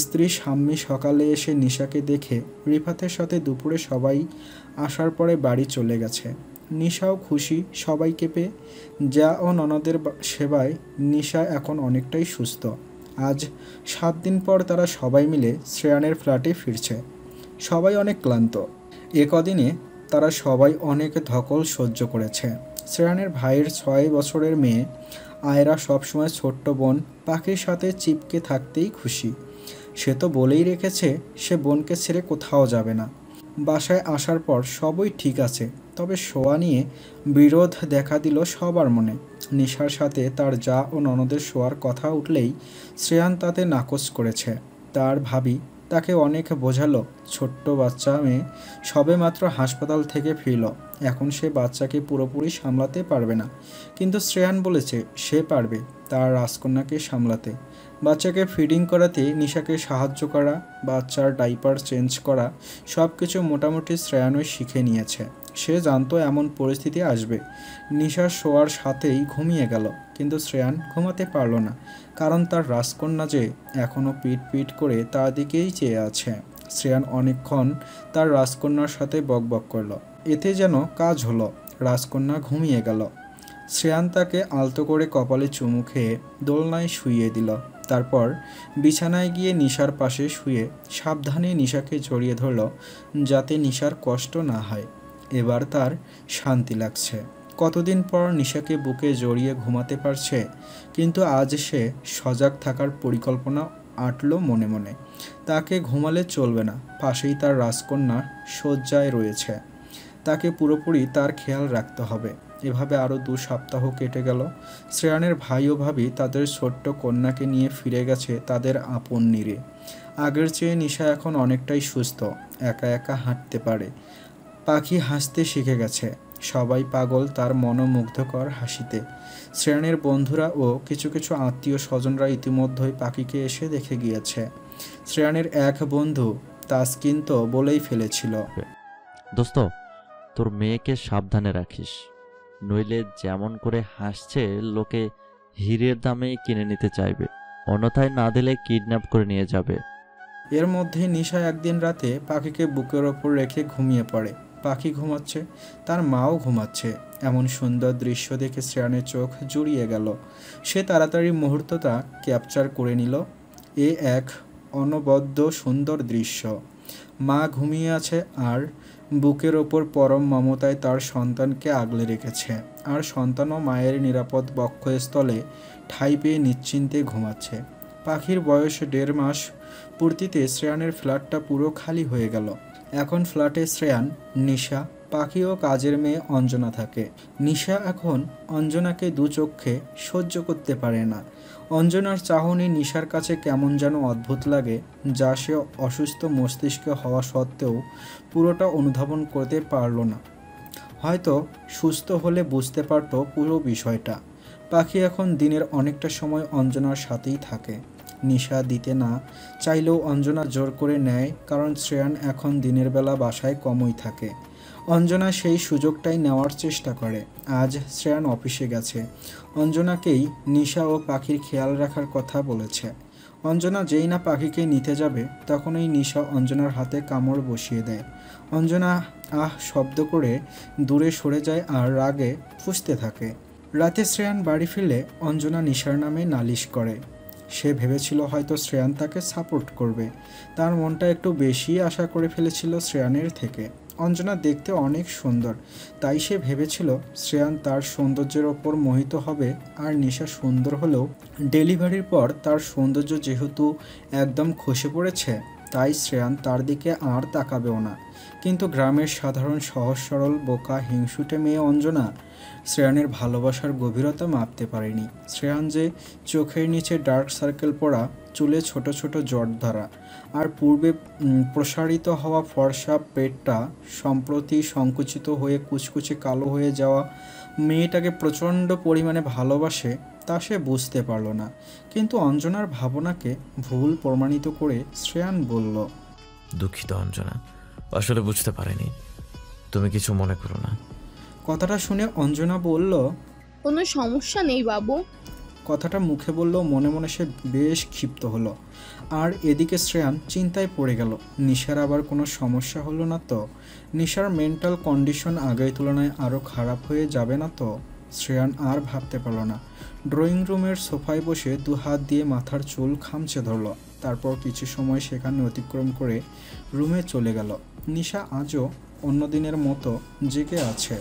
[SPEAKER 1] স্ত্রী শাম্মী সকালে এসে নিশাকে দেখে রিফাতের সাথে দুপুরে সবাই আসার পরে বাড়ি চলে গেছে। নিশাও খুশি সবাইকে পেয়ে। যা ও ননদের সেবায় নিশা এখন অনেকটাই সুস্থ। আজ 7 দিন পর তারা সবাই মিলে শ্রেয়ানের ফ্ল্যাটে ফিরছে। সবাই অনেক ক্লান্ত। এ কদিনে তারা সবাই অনেক ধকল সহ্য করেছে। শ্রেয়ানের ভাইয়ের 6 বছরের মেয়ে আয়রা সবসময় ছোট্ট বোন পাখির সাথে চিপকে থাকতেই খুশি। সে তো বলেই রেখেছে সে বোনকে ছেড়ে কোথাও যাবে না। বাসায় আসার পর সবই ঠিক আছে, তবে শোয়া নিয়ে বিরোধ দেখা দিল সবার মনে। নিশার সাথে তার যা ও ননদের শোয়ার কথা উঠলেই শ্রেয়ান তাতে নাকচ করেছে। তার ভাবি তাকে অনেক বোঝালো, ছোট্ট বাচ্চা মেয়ে সবে মাত্র হাসপাতাল থেকে ফিরল, এখন সে বাচ্চাকে পুরোপুরি সামলাতে পারবে না। কিন্তু শ্রেয়ান বলেছে সে পারবে তার রাজকন্যাকে সামলাতে। বাচ্চাকে ফিডিং করাতে নিশাকে সাহায্য করা, বাচ্চার ডাইপার চেঞ্জ করা, সব কিছু মোটামুটি শ্রেয়ানই শিখে নিয়েছে। সে জানতো এমন পরিস্থিতি আসবে। নিশা শোয়ার সাথেই ঘুমিয়ে গেল, কিন্তু শ্রেয়ান ঘুমাতে পারল না, কারণ তার রাজকন্যা যে এখনও পিট পিট করে তার দিকেই চেয়ে আছে। শ্রেয়ান অনেকক্ষণ তার রাজকন্যার সাথে বকবক করল, এতে যেন কাজ হলো। রাজকন্যা ঘুমিয়ে গেল। শ্রেয়ান তাকে আলতো করে কপালে চুমু খেয়ে দোলনায় শুইয়ে দিল। তারপর বিছানায় গিয়ে নিশার পাশে শুয়ে সাবধানে নিশাকে জড়িয়ে ধরল, যাতে নিশার কষ্ট না হয়। এবার তার শান্তি লাগছে। কতদিন পর নিশাকে বুকে জড়িয়ে ঘুমাতে পারছে, কিন্তু আজ সে সজাগ থাকার পরিকল্পনা আঁটল মনে মনে। তাকে ঘুমালে চলবে না, পাশেই তার রাজকন্যা শয্যায় রয়েছে, তাকে পুরোপুরি তার খেয়াল রাখতে হবে। এভাবে আরও 2 সপ্তাহ কেটে গেল। শ্রেয়ানের ভাই ও ভাবি তাদের ছোট্ট কন্যাকে নিয়ে ফিরে গেছে তাদের আপন নীড়ে। আগের চেয়ে নিশা এখন অনেকটাই সুস্থ, একা একা হাঁটতে পারে। পাখি হাসতে শিখে গেছে। সবাই পাগল তার মনোমুগ্ধকর হাসিতে। শ্রেয়ানের বন্ধুরা ও কিছু কিছু আত্মীয় স্বজনরা ইতিমধ্যেই পাখিকে এসে দেখে গিয়েছে। শ্রেয়ানের এক বন্ধু তাসকিন তো বলেই ফেলেছিল,
[SPEAKER 11] দোস্ত তোর মেয়েকে সাবধানে রাখিস, নইলে যেমন করে হাসছে লোকে হীরের দামে কিনে নিতে চাইবে, অন্যথায় না দিলে কিডন্যাপ করে নিয়ে যাবে।
[SPEAKER 1] এর মধ্যে নিশা একদিন রাতে পাখিকে বুকের ওপর রেখে ঘুমিয়ে পড়ে। পাখি ঘুমাচ্ছে, তার মাও ঘুমাচ্ছে। এমন সুন্দর দৃশ্য দেখে শ্রেয়ানের চোখ জুড়িয়ে গেল। সে তাড়াতাড়ি মুহূর্তটা ক্যাপচার করে নিল। এ এক অনবদ্য সুন্দর দৃশ্য। মা ঘুমিয়ে আছে আর বুকের ওপর পরম মমতায় তার সন্তানকে আগলে রেখেছে, আর সন্তানও মায়ের নিরাপদ বক্ষস্থলে ঠাঁই পেয়ে নিশ্চিন্তে ঘুমাচ্ছে। পাখির বয়স 1.5 মাস। পূর্তিতে শ্রেয়ানের ফ্ল্যাটটা পুরো খালি হয়ে গেল। এখন ফ্ল্যাটে শ্রেয়ান, নিশা, পাখি ও কাজের মেয়ে অঞ্জনা থাকে। নিশা এখন অঞ্জনাকে দু চোখে সহ্য করতে পারে না। অঞ্জনার চাহনি নিশার কাছে কেমন যেন অদ্ভুত লাগে, যা সে অসুস্থ মস্তিষ্কে হওয়া সত্ত্বেও পুরোটা অনুধাবন করতে পারল না। হয়তো সুস্থ হলে বুঝতে পারত পুরো বিষয়টা। পাখি এখন দিনের অনেকটা সময় অঞ্জনার সাথেই থাকে। নিশা দিতে না চাইলেও অঞ্জনা জোর করে নেয়, কারণ শ্রেয়ান এখন দিনের বেলা বাসায় কমই থাকে। অঞ্জনা সেই সুযোগটাই নেওয়ার চেষ্টা করে। আজ শ্রেয়ান অফিসে গেছে। অঞ্জনাকেই নিশা ও পাখির খেয়াল রাখার কথা বলেছে। অঞ্জনা যেই না পাখিকে নিতে যাবে, তখনই নিশা অঞ্জনার হাতে কামড় বসিয়ে দেয়। অঞ্জনা আহ শব্দ করে দূরে সরে যায় আর রাগে ফুঁসতে থাকে। রাতে শ্রেয়ান বাড়ি ফিরলে অঞ্জনা নিশার নামে নালিশ করে। সে ভেবেছিল হয়তো শ্রেয়ান তাকে সাপোর্ট করবে। তার মনটা একটু বেশি আশা করে ফেলেছিল শ্রেয়ানের থেকে। অঞ্জনা দেখতে অনেক সুন্দর, তাই সে ভেবেছিল শ্রেয়ান তার সৌন্দর্যের ওপর মোহিত হবে। আর নিশা সুন্দর হলেও ডেলিভারির পর তার সৌন্দর্য যেহেতু একদম খসে পড়েছে, তাই শ্রেয়ান তার দিকে আর তাকাবেও না। কিন্তু গ্রামের সাধারণ সহজ সরল বোকা হিংসুটে মেয়ে অঞ্জনা শ্রেয়ানের ভালোবাসার গভীরতা মাপতে পারেনি। শ্রেয়ান যে চোখের নিচে ডার্ক সার্কেল পড়া, চুলে ছোট ছোট জট ধরা, আর পূর্বে প্রসারিত হওয়া ফর্সা পেটটা সম্প্রতি সংকুচিত হয়ে কুচকুচে কালো হয়ে যাওয়া মেয়েটাকে প্রচণ্ড পরিমাণে ভালোবাসে, তা সে বুঝতে পারল না। কিন্তু অঞ্জনার ভাবনাকে ভুল প্রমাণিত করে শ্রেয়ান বলল,
[SPEAKER 3] দুঃখিত অঞ্জনা, আসলে বুঝতে পারিনি, তুমি কিছু মনে করো না।
[SPEAKER 1] কথাটা শুনে অঞ্জনা বলল,
[SPEAKER 8] কোনো সমস্যা নেই বাবু।
[SPEAKER 1] কথাটা মুখে বললেও মনে মনে সে বেশ ক্ষিপ্ত হলো। আর এদিকে শ্রেয়ান চিন্তায় পড়ে গেল, নিশার আবার কোনো সমস্যা হলো না তো? নিশার মেন্টাল কন্ডিশন আগের তুলনায় আরও খারাপ হয়ে যাবে না তো? শ্রেয়ান আর ভাবতে পারল না। ড্রয়িং রুমের সোফায় বসে দু হাত দিয়ে মাথার চুল খামচে ধরল। তারপর কিছু সময় সেখানে অতিক্রম করে রুমে চলে গেল। নিশা আজও অন্য দিনের মতো জেগে আছে।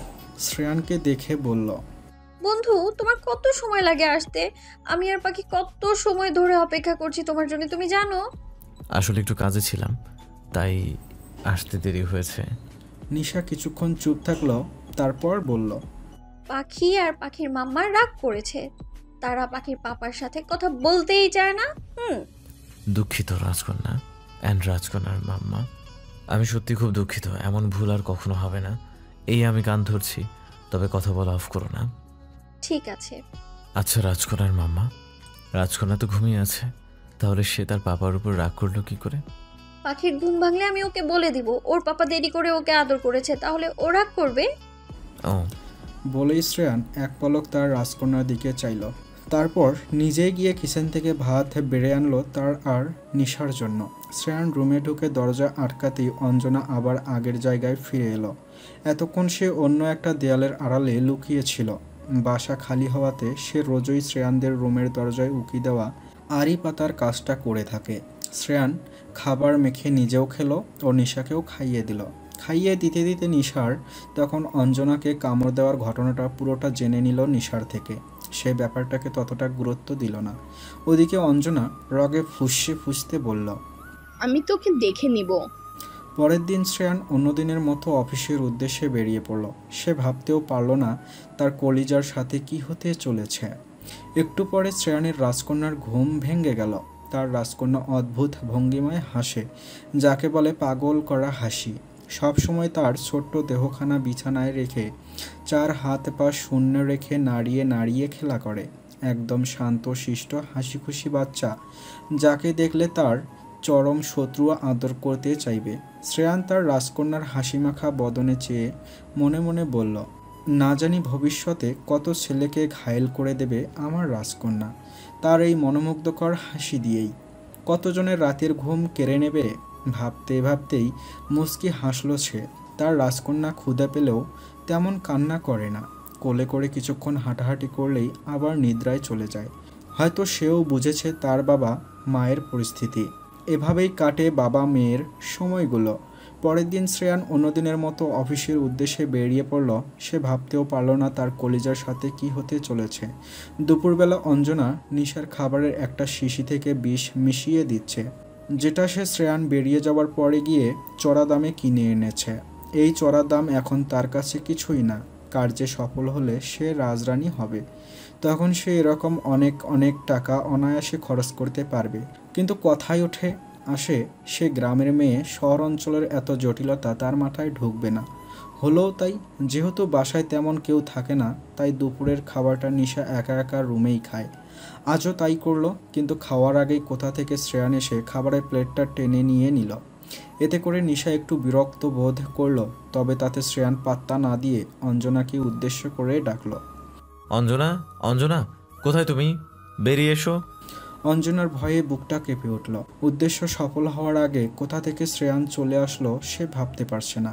[SPEAKER 1] শ্রেয়ানকে দেখে বলল,
[SPEAKER 4] বন্ধু, তোমার কত সময় লাগে আসতে? আমি আর পাখি কত সময় ধরে অপেক্ষা করছি তোমার জন্য, তুমি জানো?
[SPEAKER 3] আসলে একটু কাজে ছিলাম, তাই আসতে দেরি হয়েছে।
[SPEAKER 1] নিশা কিছুক্ষণ চুপ থাকলো, তারপর বলল,
[SPEAKER 4] পাখি আর পাখির মাম্মা রাগ করেছে। তারা পাখির পাপার সাথে কথা বলতেই চায় না।
[SPEAKER 3] দুঃখিত রাজকন্যা অ্যান্ড রাজকন্যার মাম্মা, আমি সত্যি খুব দুঃখিত। এমন ভুল আর কখনো হবে না। এই আমি কান ধরছি, তবে কথা বলা অফ করো না।
[SPEAKER 4] ঠিক আছে।
[SPEAKER 3] আচ্ছা রাজকন্যার মাম্মা, রাজকন্যা তো ঘুমিয়ে আছে, তাহলে সে তার পাপার উপর রাগ করলো কি করে?
[SPEAKER 4] পাখির ঘুম ভাঙলে আমি ওকে বলে দিব ওর পাপা দেরি করে ওকে আদর করেছে, তাহলে ও রাগ করবে।
[SPEAKER 3] ও
[SPEAKER 1] বলেই শ্রেয়ান এক পলক তার রাজকন্যার দিকে চাইল। তারপর নিজেই গিয়ে কিচেন থেকে ভাত বেড়ে আনলো তার আর নিশার জন্য। শ্রেয়ান রুমে ঢুকে দরজা আটকাতেই অঞ্জনা আবার আগের জায়গায় ফিরে এলো। এতক্ষণ সে অন্য একটা দেয়ালের আড়ালে লুকিয়েছিল। বাসা খালি হওয়াতে সে রোজই শ্রেয়ানদের রুমের দরজায় উকি দেওয়া আড়ি পাতার কাজটা করে থাকে। শ্রেয়ান খাবার মেখে নিজেও খেলো ও নিশাকেও খাইয়ে দিল। খাইয়ে দিতে দিতে নিশার তখন অঞ্জনাকে কামড় দেওয়ার ঘটনাটা পুরোটা জেনে নিল নিশার থেকে। সে ব্যাপারটাকে ততটা গুরুত্ব দিল না। ওদিকে অঞ্জনা রগে ফুঁসতে ফুঁসতে বলল,
[SPEAKER 8] আমি তোকে দেখে নিব।
[SPEAKER 1] পরের দিন শ্রেয়ান অন্যদিনের মতো অফিসের উদ্দেশ্যে বেরিয়ে পড়ল। সে ভাবতেও পারল না তার কলিজার সাথে কি হতে চলেছে। একটু পরে শ্রেয়ানের রাজকন্যার ঘুম ভেঙে গেল। তার রাজকন্যা অদ্ভুত ভঙ্গিমায় হাসে, যাকে বলে পাগল করা হাসি। সব সময় তার ছোট্ট দেহখানা বিছানায় রেখে চার হাত পা শূন্য রেখে নাড়িয়ে নাড়িয়ে খেলা করে। একদম শান্ত শিষ্ট হাসি খুশি বাচ্চা, যাকে দেখলে তার চরম শত্রু আদর করতে চাইবে। শ্রেয়ান তার রাজকন্যার হাসিমাখা বদনে চেয়ে মনে মনে বলল, না জানি ভবিষ্যতে কত ছেলেকে ঘায়েল করে দেবে আমার রাজকন্যা তার এই মনোমুগ্ধকর হাসি দিয়েই। কতজনের রাতের ঘুম কেড়ে নেবে। ভাবতে ভাবতেই মুচকি হাসল সে। তার রাজকন্যা ক্ষুধা পেলেও তেমন কান্না করে না। কোলে করে কিছুক্ষণ হাঁটাহাঁটি করলেই আবার নিদ্রায় চলে যায়। হয়তো সেও বুঝেছে তার বাবা মায়ের পরিস্থিতি। এভাবেই কাটে বাবা মেয়ের সময়গুলো। পরের দিন শ্রেয়ান অন্যদিনের মতো অফিসের উদ্দেশ্যে বেরিয়ে পড়ল। সে ভাবতেও পারল না তার কলিজার সাথে কি হতে চলেছে। দুপুরবেলা অঞ্জনা নিশার খাবারের একটা শিশি থেকে বিষ মিশিয়ে দিচ্ছে। যেটা সে শ্রেয়ান বেরিয়ে যাওয়ার পরে গিয়ে চড়া দামে কিনে এনেছে। এই চড়া দাম এখন তার কাছে কিছুই না। কার্যে সফল হলে সে রাজরানী হবে। তখন সে এরকম অনেক অনেক টাকা অনায়াসে খরচ করতে পারবে। কিন্তু কথায় আসে সে গ্রামের মেয়ে, শহর অঞ্চলের এত জটিলতা তার মাথায় ঢুকবে না। হলেও তাই, যেহেতু বাসায় তেমন কেউ থাকে না, তাই দুপুরের খাবারটা নিশা একা একা রুমেই খায়। আজও তাই করলো, কিন্তু খাওয়ার আগেই কোথা থেকে শ্রেয়ান এসে খাবারের প্লেটটা টেনে নিয়ে নিল। এতে করে নিশা একটু বিরক্ত বোধ করলো, তবে তাতে শ্রেয়ান পাত্তা না দিয়ে অঞ্জনাকে উদ্দেশ্য করে ডাকলো।
[SPEAKER 3] অঞ্জনা, অঞ্জনা, কোথায় তুমি? বেরিয়ে এসো।
[SPEAKER 1] অঞ্জনার ভয়ে বুকটা কেঁপে উঠল। উদ্দেশ্য সফল হওয়ার আগে কোথা থেকে শ্রেয়ান চলে আসলো সে ভাবতে পারছে না।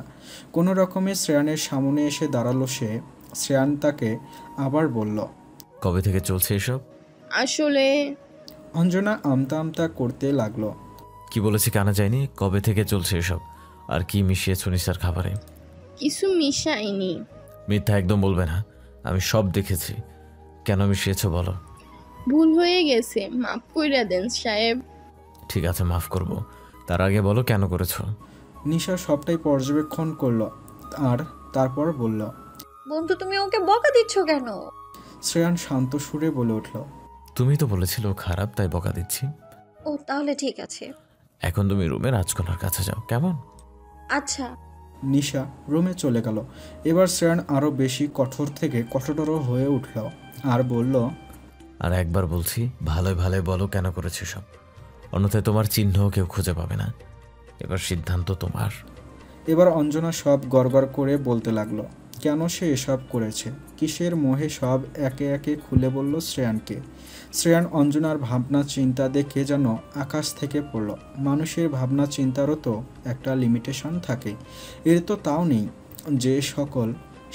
[SPEAKER 1] কোনো রকমে শ্রেয়ানের সামনে এসে দাঁড়ালো সে। শ্রেয়ান তাকে আবার বলল,
[SPEAKER 3] কবে থেকে চলছে এসব?
[SPEAKER 8] আসলে
[SPEAKER 1] অঞ্জনা আমতা আমতা করতে লাগলো।
[SPEAKER 3] কি বলেছি কানা যায়নি? কবে থেকে চলছে এসব? আর কি মিশিয়েছ নিসার খাবারে?
[SPEAKER 8] কিছু মিশাইনি।
[SPEAKER 3] মিথ্যা একদম বলবে না, আমি সব দেখেছি। কেন মিশিয়েছ বলো।
[SPEAKER 8] ভুল হয়ে গেছে, মাফ কইরা দেন সাহেব।
[SPEAKER 3] ঠিক আছে, মাফ করব। তার আগে বলো কেন করেছো?
[SPEAKER 1] নিশা সবটাই পর্যবেক্ষণ করলো আর তারপর বলল,
[SPEAKER 4] বন্ধু তুমি ওকে বকা দিচ্ছ কেন?
[SPEAKER 1] শ্রেয়ান শান্ত সুরে বলে উঠল,
[SPEAKER 3] তুমি তো বলেছিলে ও খারাপ, তাই বকা দিচ্ছি।
[SPEAKER 4] ও তাহলে ঠিক আছে।
[SPEAKER 3] এখন তুমি রুমে রাজকন্যার কাছে যাও, কেমন?
[SPEAKER 4] আচ্ছা।
[SPEAKER 1] নিশা রুমে চলে গেল। এবার শ্রেয়ান আরো বেশি কঠোর থেকে কঠোর হয়ে উঠল আর বলল,
[SPEAKER 3] আর একবার বলছি, ভালোই ভালোই বলো কেন করেছো সব। অন্যথায় তোমার চিহ্ন কেউ খুঁজে পাবে না। এবার সিদ্ধান্ত তোমার।
[SPEAKER 1] এবার অঞ্জনা সব গড়গড় করে বলতে লাগলো কেন সে এসব করেছে, কিসের মোহে সব একে একে খুলে বলল শ্রেয়ানকে। শ্রেয়ান অঞ্জনার ভাবনা চিন্তা দেখে যেন আকাশ থেকে পড়ল। মানুষের ভাবনা চিন্তারও তো একটা লিমিটেশন থাকে, এর তো তাও নেই।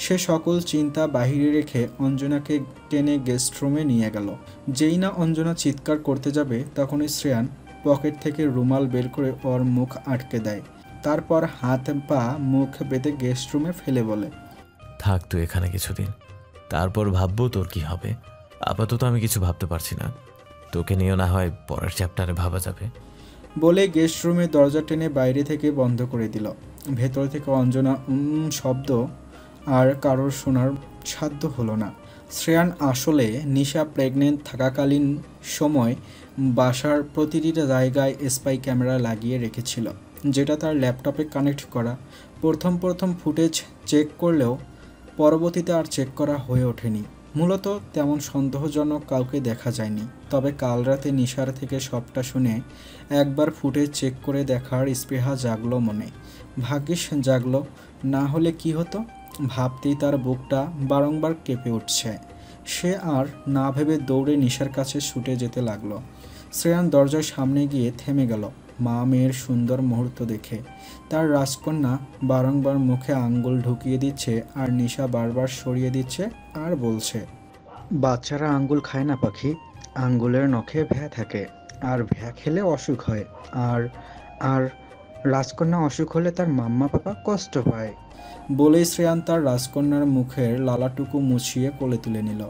[SPEAKER 1] সে সকল চিন্তা বাহিরে রেখে অঞ্জনাকে টেনে গেস্ট রুমে নিয়ে গেল। যেই না অঞ্জনা চিৎকার করতে যাবে, তখনই শ্রেয়ান পকেট থেকে রুমাল বের করে ওর মুখ আটকে দেয়। তারপর হাত পা মুখ বেঁধে গেস্ট রুমে ফেলে বলে,
[SPEAKER 3] থাক তুই এখানে কিছুদিন, তারপর ভাববো তোর কি হবে। আপাতত আমি কিছু ভাবতে পারছি না, তোকে নিয়েও না হয় পরের চ্যাপ্টারে ভাবা যাবে।
[SPEAKER 1] বলে গেস্ট রুমে দরজা টেনে বাইরে থেকে বন্ধ করে দিল। ভেতর থেকে অঞ্জনা শব্দ আর কারোর শোনার সাধ্য হলো না। শ্রেয়ান আসলে নিশা প্রেগনেন্ট থাকাকালীন সময় বাসার প্রতিটি জায়গায় স্পাই ক্যামেরা লাগিয়ে রেখেছিল, যেটা তার ল্যাপটপে কানেক্ট করা। প্রথম ফুটেজ চেক করলেও পরবর্তীতে আর চেক করা হয়ে ওঠেনি। মূলত তেমন সন্দেহজনক কাউকে দেখা যায়নি। তবে কাল রাতে নিশার থেকে সবটা শুনে একবার ফুটেজ চেক করে দেখার স্পৃহা জাগলো মনে। ভাগ্যিস জাগলো, না হলে কি হতো ভাবতেই তার বুকটা বারংবার কেঁপে উঠছে। সে আর না ভেবে দৌড়ে নিশার কাছে ছুটে যেতে লাগলো। শ্রেয়ান দরজার সামনে গিয়ে থেমে গেল। মা মেয়ের সুন্দর মুহূর্ত দেখে তার রাজকন্যা বারংবার মুখে আঙ্গুল ঢুকিয়ে দিচ্ছে আর নিশা বারবার সরিয়ে দিচ্ছে আর বলছে, বাচ্চারা আঙ্গুল খায় না পাখি, আঙ্গুলের নখে ভ্যা থাকে, আর ভ্যা খেলে অসুখ হয়, আর আর রাজকন্যা অসুখ হলে তার মাম্মা পাপা কষ্ট পায়। বলেই শ্রেয়ান তার রাজকন্যার মুখের লালাটুকু মুছিয়ে কোলে তুলে নিল।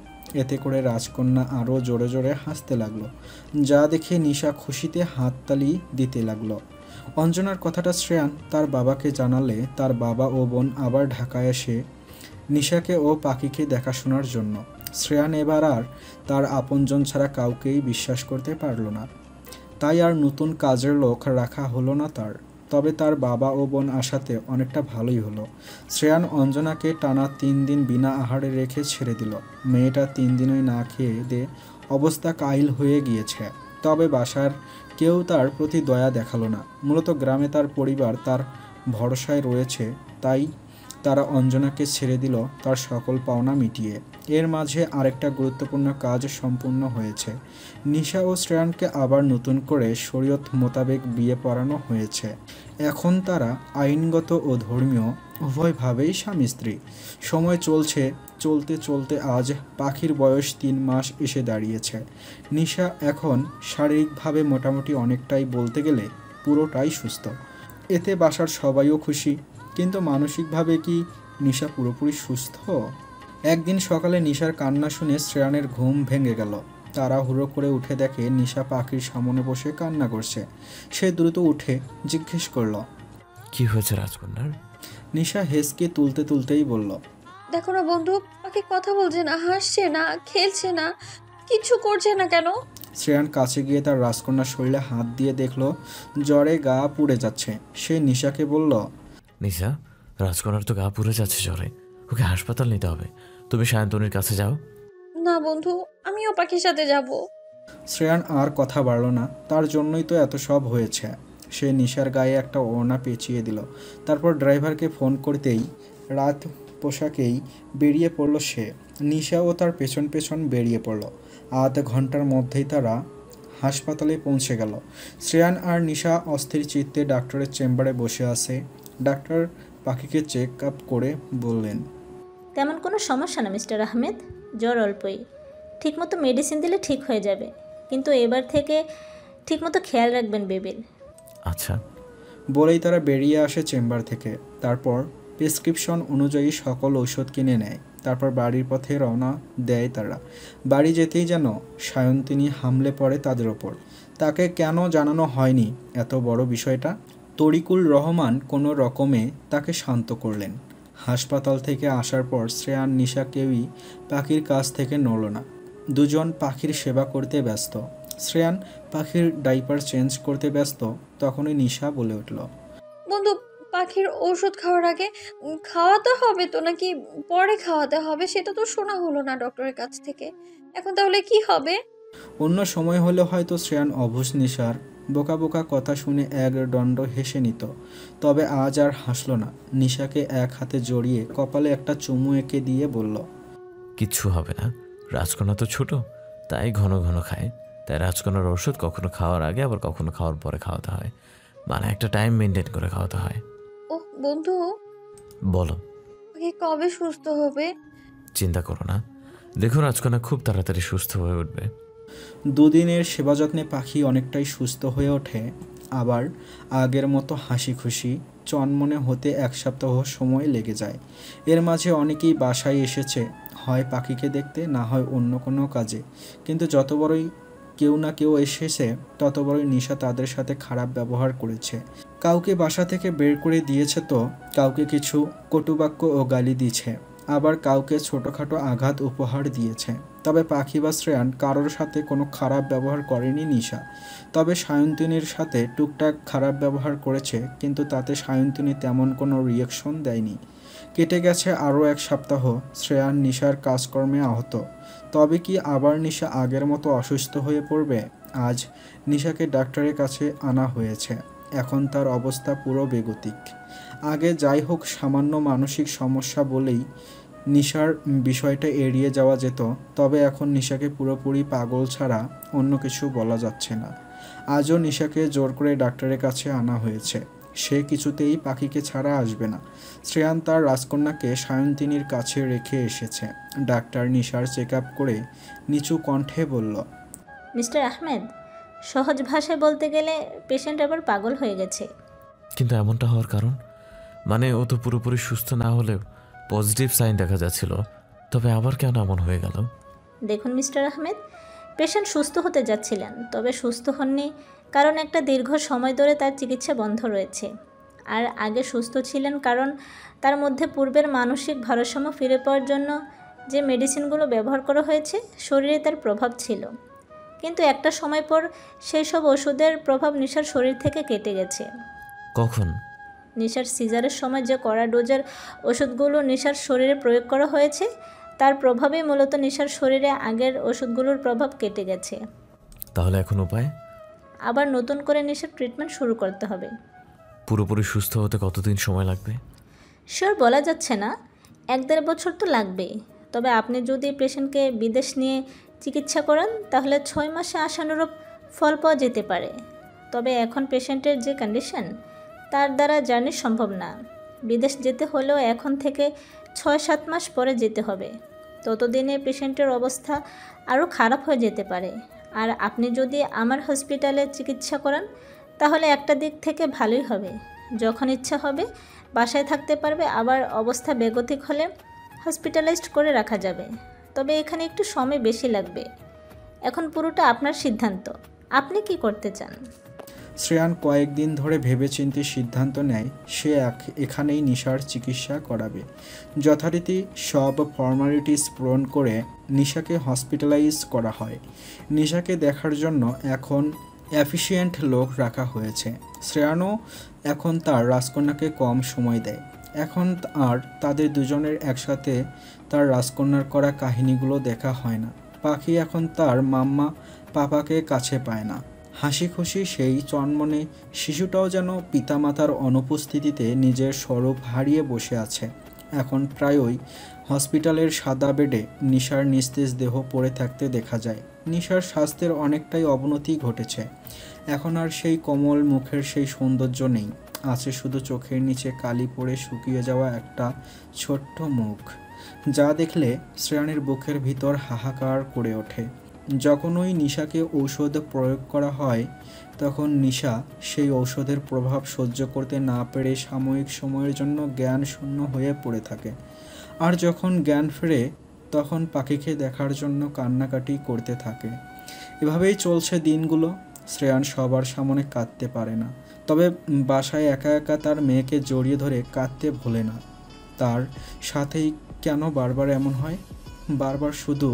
[SPEAKER 1] এতে করে রাজকন্যা আরও জোরে জোরে হাসতে লাগলো, যা দেখে নিশা খুশিতে হাততালি দিতে লাগলো। অঞ্জনার কথাটা শ্রেয়ান তার বাবাকে জানালে তার বাবা ও বোন আবার ঢাকায় এসে নিশাকে ও পাখিকে দেখাশোনার জন্য। শ্রেয়ান এবার আর তার আপনজন ছাড়া কাউকেই বিশ্বাস করতে পারল না। তাই আর নতুন কাজের লোক রাখা হলো না তার। তবে তার বাবা ও বোন আসাতে অনেকটা ভালোই হলো। শ্রেয়ান অঞ্জনাকে টানা 3 দিন বিনা আহারে রেখে ছেড়ে দিল। মেয়েটা 3 দিনই না খেয়ে দিয়ে অবস্থা কাহিল হয়ে গিয়েছে। তবে বাসার কেউ তার প্রতি দয়া দেখালো না। মূলত গ্রামে তার পরিবার তার ভরসায় রয়েছে, তাই তারা অঞ্জনাকে ছেড়ে দিল তার সকল পাওনা মিটিয়ে। এর মাঝে আরেকটা গুরুত্বপূর্ণ কাজ সম্পূর্ণ হয়েছে। নিশা ও শ্রেয়ানকে আবার নতুন করে শরীয়ত মোতাবেক বিয়ে পড়ানো হয়েছে। এখন তারা আইনগত ও ধর্মীয় উভয়ভাবেই স্বামী স্ত্রী। সময় চলতে চলতে আজ পাখির বয়স 3 মাস এসে দাঁড়িয়েছে। নিশা এখন শারীরিকভাবে মোটামুটি অনেকটাই, বলতে গেলে পুরোটাই সুস্থ। এতে বাসার সবাইও খুশি। কিন্তু মানসিকভাবে কি নিশা পুরোপুরি সুস্থ? একদিন সকালে নিশার কান্না শুনে শ্রেয়ানের ঘুম ভেঙে গেল। তাড়াহুড়ো করে উঠে দেখে নিশা পাখির সামনে বসে কান্না করছে। সে দ্রুত উঠে জিজ্ঞেস করল,
[SPEAKER 3] কি হয়েছে রাজকন্যার?
[SPEAKER 1] নিশা হেসকে তুলতে তুলতেই বলল,
[SPEAKER 4] দেখো না বন্ধু, পাখি কথা বলছে না, হাসছে না, খেলছে না, কিছু করছে না কেন?
[SPEAKER 1] শ্রেয়ান কাছে গিয়ে তার রাজকন্যার শরীরে হাত দিয়ে দেখলো জ্বরে গা পুড়ে যাচ্ছে। সে নিশাকে বলল,
[SPEAKER 3] নিশা, রাজকন্যার তো গা পুড়ে যাচ্ছে জ্বরে, ওকে হাসপাতাল নিতে হবে। তুমি সায়ন্তনীর কাছে যাও।
[SPEAKER 4] না বন্ধু, আমিও পাখির সাথে যাব।
[SPEAKER 1] শ্রেয়ান আর কথা বাড়ল না, তার জন্যই তো এত সব হয়েছে। সে নিশার গায়ে একটা ওড়না পেঁচিয়ে দিল। তারপর ড্রাইভারকে ফোন করতেই রাত পোশাকেই বেরিয়ে পড়ল সে। নিশাও তার পেছন পেছন বেরিয়ে পড়ল। আধ ঘন্টার মধ্যেই তারা হাসপাতালে পৌঁছে গেল। শ্রেয়ান আর নিশা অস্থির চিত্তে ডাক্তারের চেম্বারে বসে আছে। ডাক্তার পাখিকে চেক আপ করে বললেন,
[SPEAKER 10] তেমন কোনো সমস্যা না মিস্টার আহমেদ, জ্বর অল্পই, ঠিকমতো মেডিসিন দিলে ঠিক হয়ে যাবে, কিন্তু এবার থেকে ঠিকমতো খেয়াল রাখবেন বেবির।
[SPEAKER 3] আচ্ছা।
[SPEAKER 1] বলেই তারা বেরিয়ে আসে চেম্বার থেকে। তারপর প্রেসক্রিপশন অনুযায়ী সকল ঔষধ কিনে নেয়। তারপর বাড়ির পথে রওনা দেয় তারা। বাড়ি যেতেই যেন সায়ন্তিনী হামলে পড়ে তাদের ওপর। তাকে কেন জানানো হয়নি এত বড় বিষয়টা? তরিকুল রহমান কোনো রকমে তাকে শান্ত করলেন। হাসপাতাল থেকে আসার পর শ্রেয়ান নিশা কেউই পাখির কাছ থেকে নড়ল না। দুজন পাখির সেবা করতে ব্যস্ত। শ্রেয়ান পাখির ডাইপার চেঞ্জ করতে ব্যস্ত। তখনই নিশা বলে উঠল,
[SPEAKER 4] বন্ধু, পাখির ওষুধ খাওয়ার আগে খাওয়াতে হবে তো নাকি পরে খাওয়াতে হবে সেটা তো শোনা হলো না ডক্টরের কাছ থেকে। এখন তাহলে কি হবে?
[SPEAKER 1] অন্য সময় হলে হয়তো শ্রেয়ান অবুঝ নিশার বোকা বোকা কথা শুনে এক দণ্ড হেসে নিত। তবে আজ আর হাসল না। নিশাকে এক হাতে জড়িয়ে কপালে একটা চুমু এঁকে দিয়ে বলল,
[SPEAKER 3] কিচ্ছু হবে না, রাজকন্যা তো ছোট, তাই ঘন ঘন খায়। তাই রাজকন্যার ওষুধ কখনো খাওয়ার আগে আবার কখনো খাওয়ার পরে খাওয়াতে হয়, মানে একটা টাইম মেনটেন করে খাওয়াতে হয়।
[SPEAKER 4] ও বন্ধু,
[SPEAKER 3] বলো,
[SPEAKER 4] পাখি কবে সুস্থ হবে?
[SPEAKER 3] চিন্তা করো না, দেখো রাজকন্যা খুব তাড়াতাড়ি সুস্থ হয়ে উঠবে।
[SPEAKER 1] দুদিনের সেবা যত্নে পাখি অনেকটাই সুস্থ হয়ে ওঠে। আবার আগের মতো হাসি খুশি চনমনে হতে এক সপ্তাহ সময় লেগে যায়। এর মাঝে অনেকেই বাসায় এসেছে, হয় পাখিকে দেখতে, না হয় অন্য কোনো কাজে। কিন্তু যত বড়ই কেউ না কেউ এসেছে, তত বড়ই নিশা তাদের সাথে খারাপ ব্যবহার করেছে। কাউকে বাসা থেকে বের করে দিয়েছে, তো কাউকে কিছু কটুবাক্য ও গালি দিয়েছে, আবার কাউকে ছোটোখাটো আঘাত উপহার দিয়েছে। তবে পাখি বা শ্রেয়ান কারোর সাথে কোনো খারাপ ব্যবহার করেনি নিশা। তবে সায়ন্তিনীর সাথে টুকটাক খারাপ ব্যবহার করেছে, কিন্তু তাতে সায়ন্তিনী তেমন কোনো রিয়াকশন দেয়নি। কেটে গেছে আরও এক সপ্তাহ। শ্রেয়ান নিশার কাজকর্মে আহত। তবে কি আবার নিশা আগের মতো অসুস্থ হয়ে পড়বে? আজ নিশাকে ডাক্তারের কাছে আনা হয়েছে। এখন তার অবস্থা পুরো বেগতিক। আগে যাই হোক সামান্য মানসিক সমস্যা বলেই নিশার বিষয়টা এড়িয়ে যাওয়া যেত, তবে এখন নিশাকে পুরোপুরি পাগল ছাড়া অন্য কিছু বলা যাচ্ছে না। আজও নিশাকে জোর করে ডাক্তারের কাছে আনা হয়েছে। সে কিছুতেই পাখিকে ছাড়া আসবে না। শ্রেয়ান তার রাজকন্যাকে সায়ন্তিনীর কাছে রেখে এসেছে। ডাক্তার নিশার চেক আপ করে নিচু কণ্ঠে বলল,
[SPEAKER 10] মিস্টার আহমেদ, সহজ ভাষায় বলতে গেলে পেশেন্ট আবার পাগল হয়ে গেছে।
[SPEAKER 3] কিন্তু এমনটা হওয়ার কারণ? মানে ও তো পুরোপুরি সুস্থ না হলেও পজিটিভ সাইন দেখা যাচ্ছিল, তবে আবার কেন এমন হয়ে গেল?
[SPEAKER 10] দেখুন মিস্টার আহমেদ, পেশেন্ট সুস্থ হতে যাচ্ছিলেন, তবে সুস্থ হননি কারণ একটা দীর্ঘ সময় ধরে তার চিকিৎসা বন্ধ রয়েছে। আর আগে সুস্থ ছিলেন কারণ তার মধ্যে পূর্বের মানসিক ভারসাম্য ফিরে পাওয়ার জন্য যে মেডিসিনগুলো ব্যবহার করা হয়েছে শরীরে তার প্রভাব ছিল। কিন্তু একটা সময় পর সেই সব ওষুধের প্রভাব নিশার শরীর থেকে কেটে গেছে।
[SPEAKER 3] কখন?
[SPEAKER 10] নিশার সিজারের সময় যে কড়া ডোজের ওষুধগুলো নিশার শরীরে প্রয়োগ করা হয়েছে তার প্রভাবেই মূলত নিশার শরীরে আগের ওষুধগুলোর প্রভাব কেটে গেছে।
[SPEAKER 3] তাহলে এখন উপায়?
[SPEAKER 10] আবার নতুন করে নিশার ট্রিটমেন্ট শুরু করতে হবে।
[SPEAKER 3] পুরোপুরি সুস্থ হতে কতদিন সময় লাগবে?
[SPEAKER 10] শিওর বলা যাচ্ছে না, 1-1.5 বছর তো লাগবেই। তবে আপনি যদি পেশেন্টকে বিদেশ নিয়ে চিকিৎসা করেন তাহলে 6 মাসে আশানুরূপ ফল পাওয়া যেতে পারে। তবে এখন পেশেন্টের যে কন্ডিশন তার দ্বারা জার্নি সম্ভব না। বিদেশ যেতে হলেও এখন থেকে 6-7 মাস পরে যেতে হবে। ততদিনে পেশেন্টের অবস্থা আরও খারাপ হয়ে যেতে পারে। আর আপনি যদি আমার হসপিটালে চিকিৎসা করান তাহলে একটা দিক থেকে ভালোই হবে, যখন ইচ্ছা হবে বাসায় থাকতে পারবে, আবার অবস্থা বেগতিক হলে হসপিটালাইজড করে রাখা যাবে। তবে এখানে একটু সময় বেশি লাগবে, এখন পুরোটা আপনার সিদ্ধান্ত। আপনি কি করতে চান?
[SPEAKER 1] শ্রেয়ান কয়েকদিন ধরে ভেবেচিন্তে সিদ্ধান্ত নেয় সে এখানেই নিশার চিকিৎসা করাবে। যথারীতি সব ফর্মালিটিস পূরণ করে নিশাকে হসপিটালাইজ করা হয়। নিশাকে দেখার জন্য এখন এফিশিয়েন্ট লোক রাখা হয়েছে। শ্রেয়ানও এখন তার রাজকন্যাকে কম সময় দেয়। এখন আর তাদের দুজনের একসাথে তার রাজকন্যার করা কাহিনীগুলো দেখা হয় না। পাখি এখন তার মাম্মা পাপাকে কাছে পায় না। হাসি খুশি সেই চনমনে শিশুটাও যেন পিতামাতার অনুপস্থিতিতে নিজের স্বরূপ হারিয়ে বসে আছে। এখন প্রায়ই হসপিটালের সাদা বেডে নিশার নিস্তেজ দেহ পড়ে থাকতে দেখা যায়। নিশার স্বাস্থ্যের অনেকটাই অবনতি ঘটেছে। এখন আর সেই কোমল মুখের সেই সৌন্দর্য নেই। আছে শুধু চোখের নিচে কালি পড়ে শুকিয়ে যাওয়া একটা ছোট্ট মুখ, যা দেখলে শ্রেয়ানের বুকের ভিতর হাহাকার করে ওঠে। যখন ওই নিশাকে ঔষধ প্রয়োগ করা হয় তখন নিশা সেই ঔষধের প্রভাব সহ্য করতে না পেরে সাময়িক সময়ের জন্য জ্ঞান শূন্য হয়ে পড়ে থাকে। আর যখন জ্ঞান ফেরে তখন পাখিকে দেখার জন্য কান্নাকাটি করতে থাকে। এভাবেই চলছে দিনগুলো। শ্রেয়ান সবার সামনে কাঁদতে পারে না, তবে বাসায় একা একা তার মেয়েকে জড়িয়ে ধরে কাঁদতে ভোলে না। তার সাথেই কেন বারবার এমন হয়? বারবার শুধু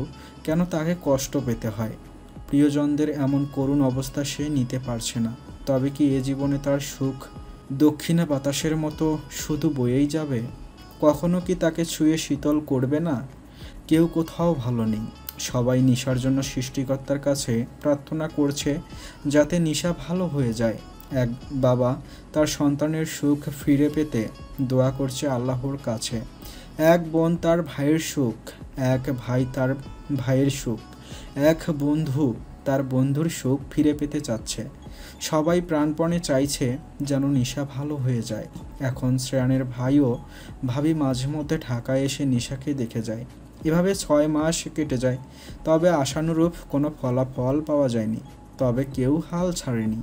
[SPEAKER 1] কেন তাকে কষ্ট পেতে হয়? প্রিয়জনদের এমন করুণ অবস্থা সে নিতে পারছে না। তবে কি এ জীবনে তার সুখ দক্ষিণা বাতাসের মতো শুধু বয়েই যাবে? কখনো কি তাকে ছুঁয়ে শীতল করবে না? কেউ কোথাও ভালো নেই। সবাই নিশার জন্য সৃষ্টিকর্তার কাছে প্রার্থনা করছে যাতে নিশা ভালো হয়ে যায়। এক বাবা তার সন্তানের সুখ ফিরে পেতে দোয়া করছে আল্লাহর কাছে। এক বোন তার ভাইয়ের সুখ, এক ভাই তার ভাইয়ের সুখ, এক বন্ধু তার বন্ধুর সুখ ফিরে পেতে চাচ্ছে। সবাই প্রাণপণে চাইছে যেন নিশা ভালো হয়ে যায়। এখন শ্রেয়ানের ভাইও ভাবি মাঝে মধ্যে ঢাকায় এসে নিশাকে দেখে যায়। এভাবে 6 মাস কেটে যায়, তবে আশানুরূপ কোনো ফলাফল পাওয়া যায়নি। তবে কেউ হাল ছাড়েনি।